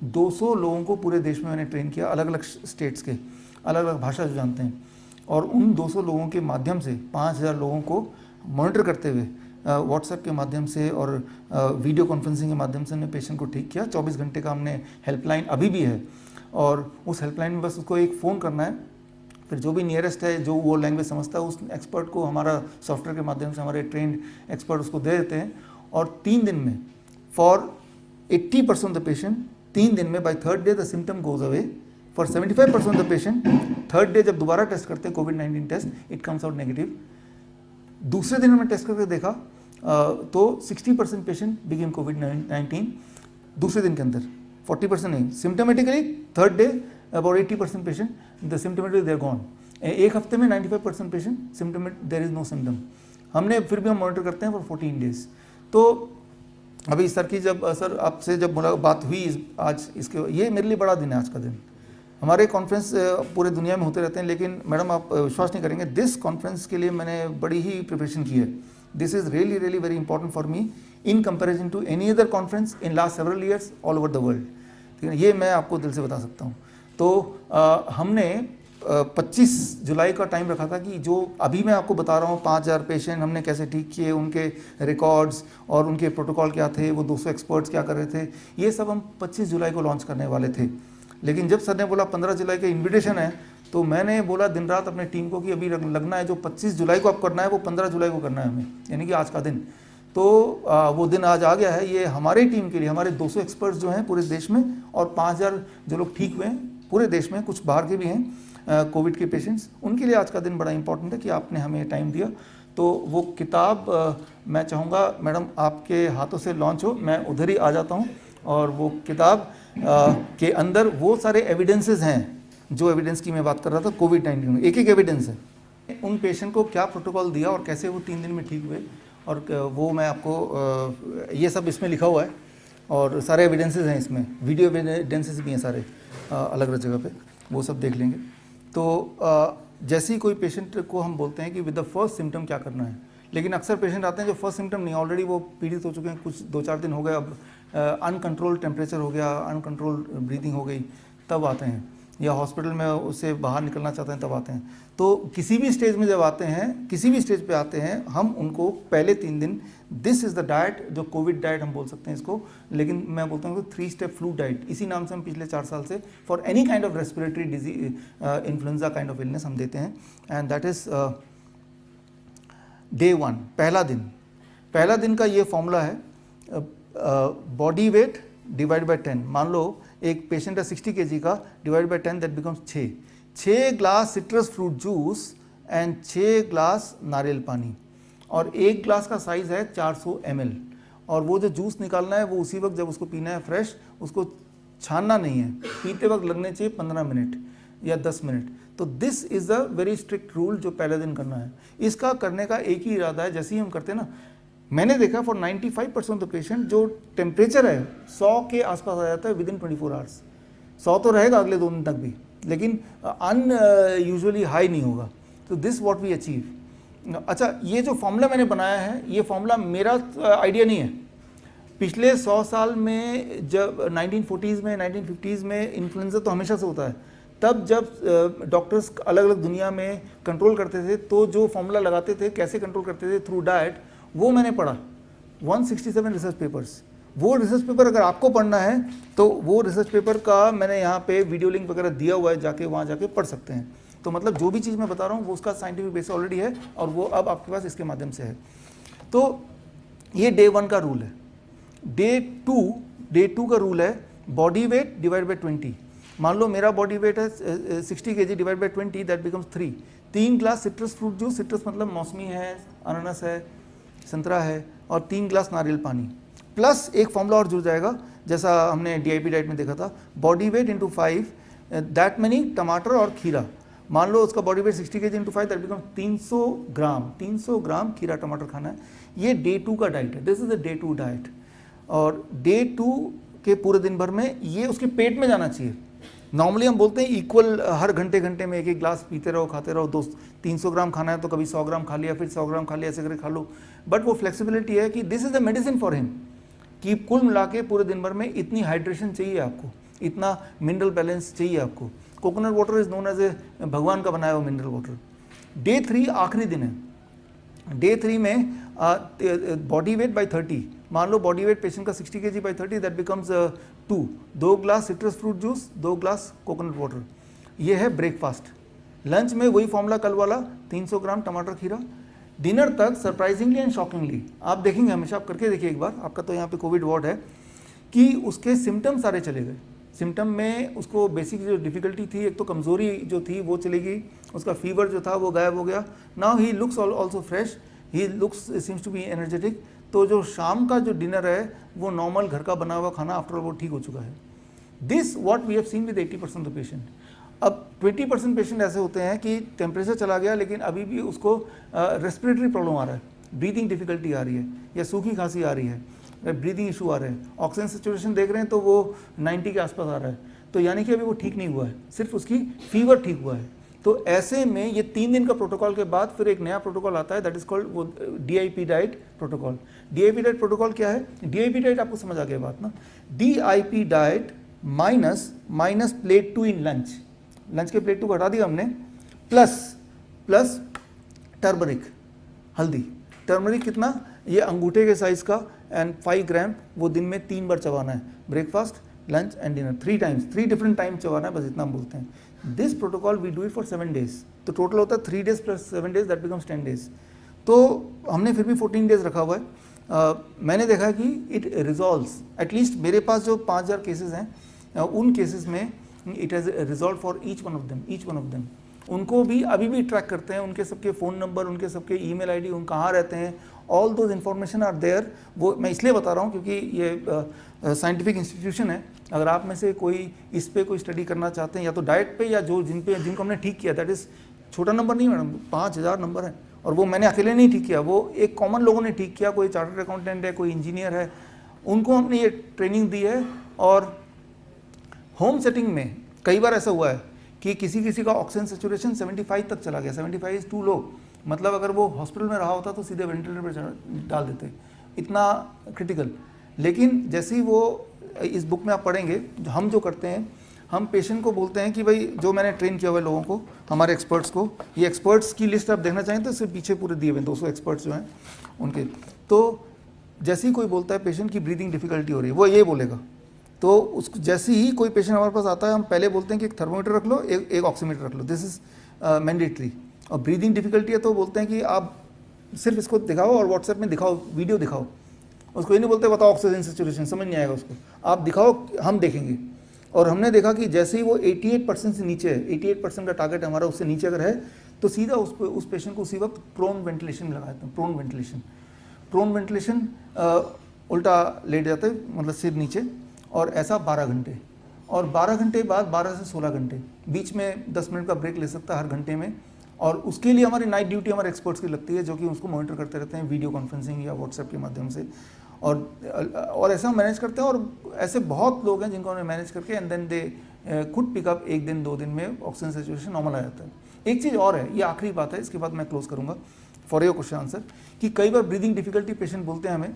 Speaker 1: 200 लोगों को पूरे देश में मैंने ट्रेन किया, अलग अलग स्टेट्स के, अलग अलग भाषा जो जानते हैं, और उन 200 लोगों के माध्यम से 5000 लोगों को मॉनिटर करते हुए व्हाट्सएप के माध्यम से और वीडियो कॉन्फ्रेंसिंग के माध्यम से हमने पेशेंट को ठीक किया। 24 घंटे का हमने हेल्पलाइन अभी भी है, और उस हेल्पलाइन में बस उसको एक फ़ोन करना है, फिर जो भी नियरेस्ट है, जो वो लैंग्वेज समझता है, उस एक्सपर्ट को हमारा सॉफ्टवेयर के माध्यम से हमारे ट्रेंड एक्सपर्ट उसको दे देते हैं, और 3 दिन में फॉर 80% ऑफ द पेशेंट, 3 दिन में by 3rd day the symptom goes away. For 75% of the patient 3rd day जब दोबारा टेस्ट करते हैं कोविड-19 test, it comes out negative. दूसरे दिन हमने टेस्ट करके देखा तो 60% पेशेंट बिकेम कोविड-19 दूसरे दिन के अंदर, 40% नहीं। Symptomatically 3rd day about 80% patient the symptomatically they are gone. एक हफ्ते में 95% patient symptomatic there is no symptom. हमने फिर भी हम मॉनिटर करते हैं फॉर 14 डेज। तो अभी सर की जब सर आपसे जब बात हुई आज, इसके ये मेरे लिए बड़ा दिन है आज का दिन। हमारे कॉन्फ्रेंस पूरे दुनिया में होते रहते हैं, लेकिन मैडम आप विश्वास नहीं करेंगे, दिस कॉन्फ्रेंस के लिए मैंने बड़ी ही प्रिपरेशन की है। This is really really very important for me in comparison to any other conference in last several years all over the world. ठीक है, ये मैं आपको दिल से बता सकता हूँ। तो हमने 25 जुलाई का टाइम रखा था कि जो अभी मैं आपको बता रहा हूँ 5000 पेशेंट हमने कैसे ठीक किए, उनके रिकॉर्ड्स और उनके प्रोटोकॉल क्या थे, वो 200 एक्सपर्ट्स क्या कर रहे थे, ये सब हम 25 जुलाई को लॉन्च करने वाले थे। लेकिन जब सर ने बोला 15 जुलाई का इन्विटेशन है, तो मैंने बोला दिन रात अपने टीम को कि अभी लगना है, जो 25 जुलाई को आप करना है वो 15 जुलाई को करना है हमें, यानी कि आज का दिन। तो वो दिन आज आ गया है। ये हमारे टीम के लिए, हमारे 200 एक्सपर्ट्स जो हैं पूरे देश में और 5000 जो लोग ठीक हुए हैं पूरे देश में, कुछ बाहर के भी हैं कोविड के पेशेंट्स, उनके लिए आज का दिन बड़ा इंपॉर्टेंट है कि आपने हमें टाइम दिया। तो वो किताब मैं चाहूँगा मैडम आपके हाथों से लॉन्च हो, मैं उधर ही आ जाता हूँ। और वो किताब के अंदर वो सारे एविडेंसेस हैं, जो एविडेंस की मैं बात कर रहा था कोविड-19 में, एक एक एविडेंस है, उन पेशेंट को क्या प्रोटोकॉल दिया और कैसे वो 3 दिन में ठीक हुए, और वो मैं आपको ये सब इसमें लिखा हुआ है और सारे एविडेंसेस हैं इसमें, वीडियो एविडेंसेस भी हैं सारे अलग अलग जगह पे, वो सब देख लेंगे। तो जैसे ही कोई पेशेंट को हम बोलते हैं कि विद द फर्स्ट सिम्टम क्या करना है, लेकिन अक्सर पेशेंट आते हैं जो फर्स्ट सिम्टम नहीं, ऑलरेडी वो पीड़ित हो चुके हैं, कुछ 2-4 दिन हो गए, अब अनकंट्रोल्ड टेम्परेचर हो गया, अनकंट्रोल्ड ब्रीदिंग हो गई, तब आते हैं, या हॉस्पिटल में उससे बाहर निकलना चाहते हैं तब आते हैं। तो किसी भी स्टेज में जब आते हैं, किसी भी स्टेज पे आते हैं, हम उनको पहले 3 दिन दिस इज़ द डाइट, जो कोविड डाइट हम बोल सकते हैं इसको, लेकिन मैं बोलता हूँ 3 स्टेप फ्लू डाइट, इसी नाम से हम पिछले 4 साल से for any kind of respiratory disease, influenza kind of illness हम देते हैं। एंड दैट इज़ डे 1, पहला दिन का ये फॉर्मूला है, बॉडी वेट डिवाइड बाय 10। मान लो एक पेशेंट है 60 kg का, divide by 10 that becomes 6 glass citrus fruit juice and 6 glass नारियल पानी, और 1 ग्लास का साइज़ है 400 ml। और वो जो जूस निकालना है वो उसी वक्त जब उसको पीना है फ्रेश, उसको छानना नहीं है, पीते वक्त लगने चाहिए 15 मिनट या 10 मिनट। तो this is a very strict rule जो पहले दिन करना है। इसका करने का एक ही इरादा है, जैसे ही हम करते हैं ना, मैंने देखा फॉर 95% ऑफ द पेशेंट जो टेम्परेचर है 100 के आसपास आ जाता है विदिन 24 आवर्स। 100 तो रहेगा अगले 2 दिन तक भी, लेकिन यूजुअली हाई नहीं होगा। तो दिस व्हाट वी अचीव। अच्छा, ये जो फॉर्मूला मैंने बनाया है, ये फॉर्मूला मेरा आइडिया नहीं है। पिछले 100 साल में, जब 1940s में, 1950s में इन्फ्लुएंजा तो हमेशा से होता है, तब जब डॉक्टर्स अलग अलग दुनिया में कंट्रोल करते थे, तो जो फॉर्मूला लगाते थे, कैसे कंट्रोल करते थे थ्रू डाइट, वो मैंने पढ़ा 167 रिसर्च पेपर्स। वो रिसर्च पेपर अगर आपको पढ़ना है तो वो रिसर्च पेपर का मैंने यहाँ पे वीडियो लिंक वगैरह दिया हुआ है, जाके वहाँ जाके पढ़ सकते हैं। तो मतलब जो भी चीज़ मैं बता रहा हूँ वो उसका साइंटिफिक बेस ऑलरेडी है, और वो अब आपके पास इसके माध्यम से है। तो ये डे 1 का रूल है। डे 2 का रूल है बॉडी वेट डिवाइड बाई 20। मान लो मेरा बॉडी वेट है 60 kg divide by 20, that becomes 3 glass citrus fruit juice, citrus मतलब मौसमी है, अनानास है, संतरा है, और 3 ग्लास नारियल पानी, प्लस एक फॉर्मूला और जुड़ जाएगा जैसा हमने डीआईपी डाइट में देखा था, body weight into 5 that money टमाटर और खीरा। मान लो उसका body weight 60 kg into 5 that become 300 ग्राम खीरा टमाटर खाना है। ये डे 2 का डाइट है, this is the day 2 diet. और डे 2 के पूरे दिन भर में ये उसके पेट में जाना चाहिए। नॉर्मली हम बोलते हैं इक्वल, हर घंटे में एक ग्लास पीते रहो, खाते रहो। 300 ग्राम खाना है तो कभी 100 ग्राम खा लिया, फिर 100 ग्राम खा लिया, ऐसे करके खा लो। बट वो फ्लेक्सिबिलिटी है कि this is the medicine for him, कि कुल मिला के पूरे दिन भर में इतनी हाइड्रेशन चाहिए आपको, इतना मिनरल बैलेंस चाहिए आपको। Coconut water is known as a भगवान का बनाया हुआ मिनरल वाटर। डे 3 आखिरी दिन है। डे 3 में बॉडी वेट बाई 30। मान लो बॉडी वेट पेशेंट का 60 kg by 30 that becomes 2 glass citrus fruit juice, 2 glass coconut water. ये है ब्रेकफास्ट। लंच में वही फॉर्मूला कल वाला, 300 ग्राम टमाटर खीरा। डिनर तक सरप्राइजिंगली एंड शॉकिंगली आप देखेंगे, हमेशा आप करके देखिए एक बार, आपका तो यहाँ पे कोविड वार्ड है, कि उसके सिम्टम सारे चले गए। सिम्टम में उसको बेसिक जो डिफिकल्टी थी, एक तो कमज़ोरी जो थी वो चली गई, उसका फीवर जो था वो गायब हो गया। Now he looks also fresh, he looks seems to be energetic. तो जो शाम का जो डिनर है वो नॉर्मल घर का बना हुआ खाना आफ्टर वो ठीक हो चुका है। This what we have seen with 80% of the patient. अब 20% पेशेंट ऐसे होते हैं कि टेम्परेचर चला गया लेकिन अभी भी उसको रेस्पिरेटरी प्रॉब्लम आ रहा है, ब्रीदिंग डिफिकल्टी आ रही है, या सूखी खांसी आ रही है, ब्रीदिंग इशू आ रहे हैं, ऑक्सीजन सिचुएशन देख रहे हैं तो वो 90 के आसपास आ रहा है, तो यानी कि अभी वो ठीक नहीं हुआ है, सिर्फ उसकी फीवर ठीक हुआ है। तो ऐसे में ये 3 दिन का प्रोटोकॉल के बाद फिर एक नया प्रोटोकॉल आता है, दैट इज कॉल्ड वो DIP diet protocol. DIP diet protocol क्या है? डीआईपी डाइट आपको समझ आ गया बात ना, डीआईपी डाइट माइनस प्लेट 2 इन लंच, लंच के प्लेट को हटा दिया हमने, प्लस टर्मरिक, हल्दी। टर्मरिक कितना, ये अंगूठे के साइज का, एंड 5 ग्राम, वो दिन में 3 बार चबाना है, breakfast, lunch and dinner, 3 times, 3 different time चबाना है, बस इतना हम बोलते हैं। This protocol we do it for 7 days, तो टोटल होता है 3 days plus 7 days, that becomes 10 days. तो हमने फिर भी 14 डेज रखा हुआ है। मैंने देखा कि इट रिजॉल्व्स, एटलीस्ट मेरे पास जो 5000 केसेस हैं, उन केसेस में it has resolve for each one of them. उनको भी अभी भी ट्रैक करते हैं, उनके सबके फ़ोन नंबर, उनके सबके ईमेल आईडी, उन कहाँ रहते हैं, all those information are there. वो मैं इसलिए बता रहा हूँ क्योंकि ये साइंटिफिक इंस्टीट्यूशन है। अगर आप में से कोई इस पे कोई स्टडी करना चाहते हैं, या तो डाइट पे, या जिनको हमने ठीक किया, दैट इज़ छोटा नंबर नहीं मैडम, 5000 नंबर है, और वो मैंने अकेले नहीं ठीक किया, वो एक कॉमन लोगों ने ठीक किया, कोई चार्टर्ड अकाउंटेंट है, कोई इंजीनियर है, उनको हमने ये ट्रेनिंग दी है। और होम सेटिंग में कई बार ऐसा हुआ है कि किसी का ऑक्सीजन सैचुरेशन 75 तक चला गया, 75 इज़ टू लो, मतलब अगर वो हॉस्पिटल में रहा होता तो सीधे वेंटिलेटर पर डाल देते, इतना क्रिटिकल। लेकिन जैसे ही वो, इस बुक में आप पढ़ेंगे, हम जो करते हैं, हम पेशेंट को बोलते हैं कि भाई, जो मैंने ट्रेन किया हुआ लोगों को, हमारे एक्सपर्ट्स को, ये एक्सपर्ट्स की लिस्ट आप देखना चाहें तो इससे पीछे पूरे दिए हुए 200 एक्सपर्ट्स जो हैं उनके। तो जैसे ही कोई बोलता है पेशेंट की ब्रीदिंग डिफिकल्टी हो रही है, वो ये बोलेगा, तो उसको जैसे ही कोई पेशेंट हमारे पास आता है, हम पहले बोलते हैं कि एक थर्मोमीटर रख लो, एक ऑक्सीमीटर रख लो, दिस इज मैंडेटरी। और ब्रीदिंग डिफिकल्टी है तो बोलते हैं कि आप सिर्फ इसको दिखाओ और व्हाट्सएप में दिखाओ, वीडियो दिखाओ। उसको ये नहीं बोलते बताओ ऑक्सीजन सैचुरेशन, समझ नहीं आएगा उसको, आप दिखाओ, हम देखेंगे। और हमने देखा कि जैसे ही वो 88% से नीचे है, 88% का टारगेट हमारा, उससे नीचे अगर है तो सीधा उस पेशेंट को उसी वक्त प्रोन वेंटिलेशन लगा देते हैं। प्रोन वेंटिलेशन उल्टा लेट जाते हैं, मतलब सिर नीचे, और ऐसा 12 घंटे, और 12 घंटे बाद 12 से 16 घंटे, बीच में 10 मिनट का ब्रेक ले सकता है हर घंटे में। और उसके लिए हमारी नाइट ड्यूटी हमारे एक्सपर्ट्स की लगती है, जो कि उसको मॉनिटर करते रहते हैं वीडियो कॉन्फ्रेंसिंग या व्हाट्सएप के माध्यम से। और ऐसा हम मैनेज करते हैं, और ऐसे बहुत लोग हैं जिनको हमने मैनेज करके, एंड देन दे खुद पिकअप, 1 दिन 2 दिन में ऑक्सीजन सैचुरेशन नॉर्मल आ जाता है। एक चीज़ और है, ये आखिरी बात है, इसके बाद मैं क्लोज करूँगा फॉर योर क्वेश्चन आंसर, कि कई बार ब्रीदिंग डिफिकल्टी पेशेंट बोलते हैं हमें,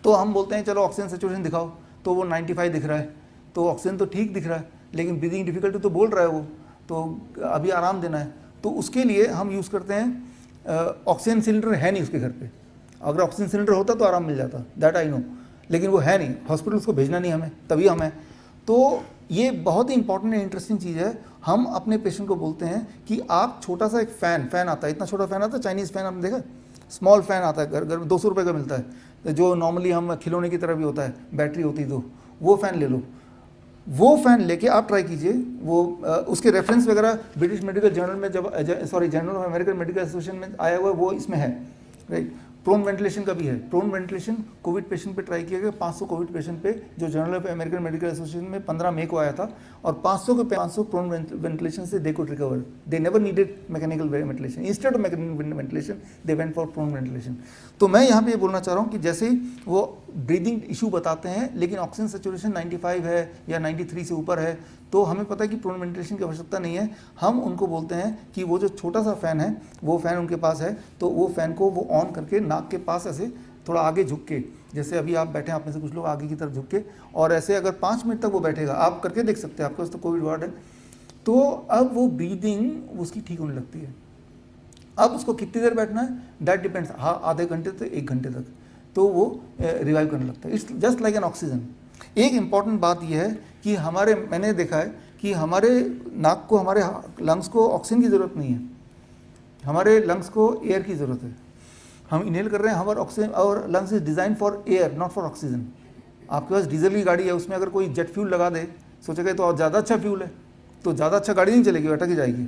Speaker 1: तो हम बोलते हैं चलो ऑक्सीजन सैचुरेशन दिखाओ, तो वो 95 दिख रहा है, तो ऑक्सीजन तो ठीक दिख रहा है, लेकिन ब्रीदिंग डिफिकल्टी तो बोल रहा है वो, तो अभी आराम देना है। तो उसके लिए हम यूज़ करते हैं, ऑक्सीजन सिलेंडर है नहीं उसके घर पे, अगर ऑक्सीजन सिलेंडर होता तो आराम मिल जाता, दैट आई नो, लेकिन वो है नहीं, हॉस्पिटल उसको भेजना नहीं हमें, तभी हम हैं। तो ये बहुत ही इंपॉर्टेंट इंटरेस्टिंग चीज़ है। हम अपने पेशेंट को बोलते हैं कि आप छोटा सा एक फ़ैन आता है, इतना छोटा फ़ैन आता है, चाइनीज़ फ़ैन आपने देखा, स्मॉल फ़ैन आता है, घर 200 रुपये का मिलता है, जो नॉर्मली हम खिलौने की तरह भी होता है, बैटरी होती है, तो वो फ़ैन ले लो। वो फ़ैन लेके आप ट्राई कीजिए, वो उसके रेफरेंस वगैरह ब्रिटिश मेडिकल जर्नल में, journal of American medical association में आया हुआ है, वो इसमें है, राइट। प्रोन वेंटिलेशन का भी है, प्रोन वेंटिलेशन कोविड पेशेंट पे ट्राई किया गया, 500 कोविड पेशेंट पे, जो journal of American medical association में 15 मई को आया था, और 500 के 500 प्रोन वेंटिलेशन से they could recover, they never needed mechanical ventilation, instead of mechanical ventilation they went for prone ventilation. तो मैं यहाँ पे ये बोलना चाह रहा हूँ कि जैसे वो ब्रीदिंग इशू बताते हैं, लेकिन ऑक्सीजन सैचुरेशन 95 है या 93 से ऊपर है, तो हमें पता है कि प्रोन वेंटिलेशन की आवश्यकता नहीं है। हम उनको बोलते हैं कि वो जो छोटा सा फ़ैन है, वो फ़ैन उनके पास है, तो वो फ़ैन को वो ऑन करके नाक के पास ऐसे थोड़ा आगे झुक के, जैसे अभी आप बैठे हैं, आप में से कुछ लोग आगे की तरफ झुक के, और ऐसे अगर 5 मिनट तक वो बैठेगा, आप करके देख सकते हैं, आपके पास तो कोविड वार्ड है, तो अब वो ब्रीदिंग उसकी ठीक होने लगती है। अब उसको कितनी देर बैठना है, दैट डिपेंड्स, हाँ, आधे घंटे से 1 घंटे तक, तो वो रिवाइव करने लगता है। It's just like an oxygen. एक इम्पॉर्टेंट बात यह है कि मैंने देखा है कि हमारे नाक को, हमारे लंग्स को ऑक्सीजन की ज़रूरत नहीं है, हमारे लंग्स को एयर की ज़रूरत है। हम इनहेल कर रहे हैं, हमारे ऑक्सीजन, और lungs is design for air, not for oxygen. आपके पास डीजल की गाड़ी है, उसमें अगर कोई जेट फ्यूल लगा दे, सोचेगा तो ज़्यादा अच्छा फ्यूल है, तो ज़्यादा अच्छा गाड़ी नहीं चलेगी, अटक जाएगी।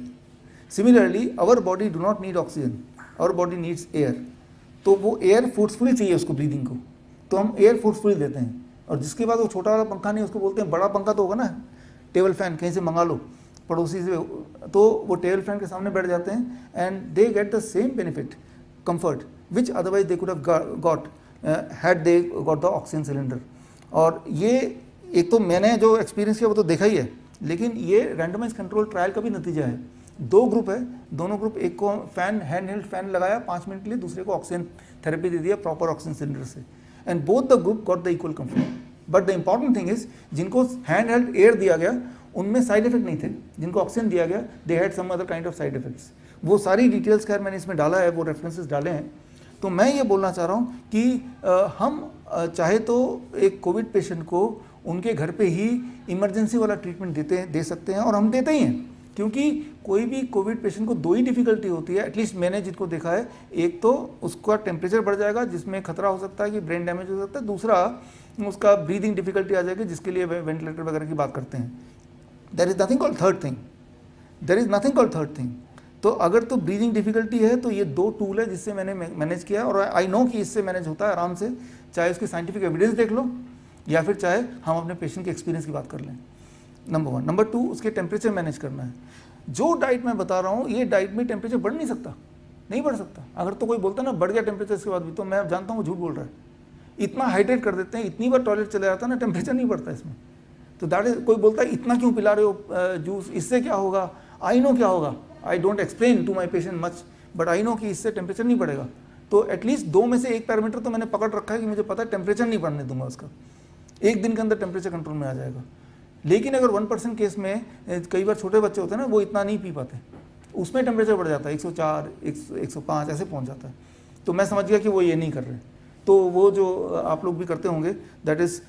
Speaker 1: Similarly our body do not need oxygen, our body needs air. तो वो एयर फोर्सफुली चाहिए उसको, ब्रीदिंग को, तो हम एयर फोर्सफुली देते हैं। और जिसके बाद वो छोटा वाला पंखा नहीं, उसको बोलते हैं बड़ा पंखा तो होगा ना, टेबल फैन कहीं से मंगा लो पड़ोसी से, तो वो टेबल फैन के सामने बैठ जाते हैं, and they get the same benefit, comfort, which otherwise they could have got had they got the oxygen cylinder. और ये एक तो मैंने जो एक्सपीरियंस किया वो तो देखा ही है, लेकिन ये रैंडमाइज कंट्रोल ट्रायल का भी नतीजा है। 2 ग्रुप है, दोनों ग्रुप, एक को फैन, हैंड हेल्ड फैन लगाया 5 मिनट के लिए, दूसरे को ऑक्सीजन थेरेपी दे दिया प्रॉपर ऑक्सीजन सिलेंडर से, and both the group got the equal comfort. But the important thing is, जिनको हैंड हेल्ड एयर दिया गया, उनमें साइड इफेक्ट नहीं थे, जिनको ऑक्सीजन दिया गया they had some other kind of side effects. वो सारी डिटेल्स खैर मैंने इसमें डाला है, वो रेफरेंसेस डाले हैं। तो मैं ये बोलना चाह रहा हूँ कि हम चाहे तो एक कोविड पेशेंट को उनके घर पे ही इमरजेंसी वाला ट्रीटमेंट दे सकते हैं, और हम देते ही हैं, क्योंकि कोई भी कोविड पेशेंट को दो ही डिफ़िकल्टी होती है, एटलीस्ट मैंने जिनको देखा है। एक तो उसका टेम्परेचर बढ़ जाएगा जिसमें खतरा हो सकता है कि ब्रेन डैमेज हो सकता है, दूसरा उसका ब्रीदिंग डिफ़िकल्टी आ जाएगी जिसके लिए वेंटिलेटर वगैरह की बात करते हैं। There is nothing called third thing, there is nothing called third thing. तो अगर तो ब्रीदिंग डिफ़िकल्टी है तो ये दो टूल है जिससे मैंने मैनेज किया है, और आई नो कि इससे मैनेज होता है आराम से, चाहे उसकी साइंटिफिक एविडेंस देख लो या फिर चाहे हम अपने पेशेंट के एक्सपीरियंस की बात कर लें। नंबर 1। नंबर 2, उसके टेम्परेचर मैनेज करना है। जो डाइट मैं बता रहा हूँ, ये डाइट में टेम्परेचर बढ़ नहीं सकता, नहीं बढ़ सकता। अगर तो कोई बोलता है ना बढ़ गया टेम्परेचर इसके बाद भी, तो मैं जानता हूँ वो झूठ बोल रहा है। इतना हाइड्रेट कर देते हैं, इतनी बार टॉयलेट चले जाता है ना, टेम्परेचर नहीं बढ़ता इसमें। तो दैट इज, कोई बोलता है इतना क्यों पिला रहे हो जूस, इससे क्या होगा? आई नो क्या होगा, I don't explain to my patient much, but I know कि इससे टेम्परेचर नहीं बढ़ेगा। तो एटलीस्ट 2 में से 1 पैरामीटर तो मैंने पकड़ रखा है कि मुझे पता है टेम्परेचर नहीं बढ़ने दूंगा उसका, 1 दिन के अंदर टेम्परेचर कंट्रोल में आ जाएगा। लेकिन अगर 1% केस में कई बार छोटे बच्चे होते हैं ना, वो इतना नहीं पी पाते, उसमें टेम्परेचर बढ़ जाता है 104, 105 ऐसे पहुंच जाता है। तो मैं समझ गया कि वो ये नहीं कर रहे। तो वो जो आप लोग भी करते होंगे, दैट इज़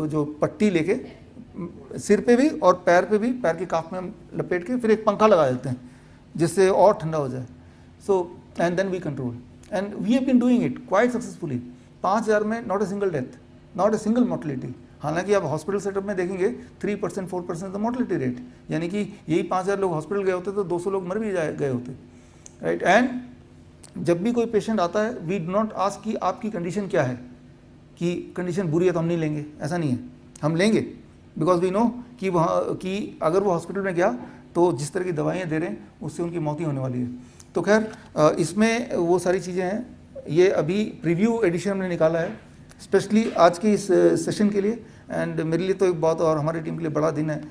Speaker 1: जो पट्टी लेके सिर पे भी और पैर पे भी, पैर की काफ में लपेट के फिर एक पंखा लगा देते हैं जिससे और ठंडा हो जाए। So and then we control, and we have been doing it quite successfully. 5000 में not a single death, not a single mortality. हालांकि आप हॉस्पिटल सेटअप में देखेंगे 3% 4% द मोर्टेलिटी रेट, यानी कि यही 5000 लोग हॉस्पिटल गए होते तो 200 लोग मर भी गए होते, राइट। एंड जब भी कोई पेशेंट आता है, वी डू नॉट आस्क कि आपकी कंडीशन क्या है, कि कंडीशन बुरी है तो हम नहीं लेंगे, ऐसा नहीं है, हम लेंगे। बिकॉज वी नो कि वहाँ कि अगर वो हॉस्पिटल में गया तो जिस तरह की दवाइयाँ दे रहे हैं उससे उनकी मौत ही होने वाली है। तो खैर इसमें वो सारी चीज़ें हैं। ये अभी प्रीव्यू एडिशन हमने निकाला है स्पेशली आज की इस सेशन के लिए, एंड मेरे लिए तो एक बहुत, और हमारी टीम के लिए बड़ा दिन है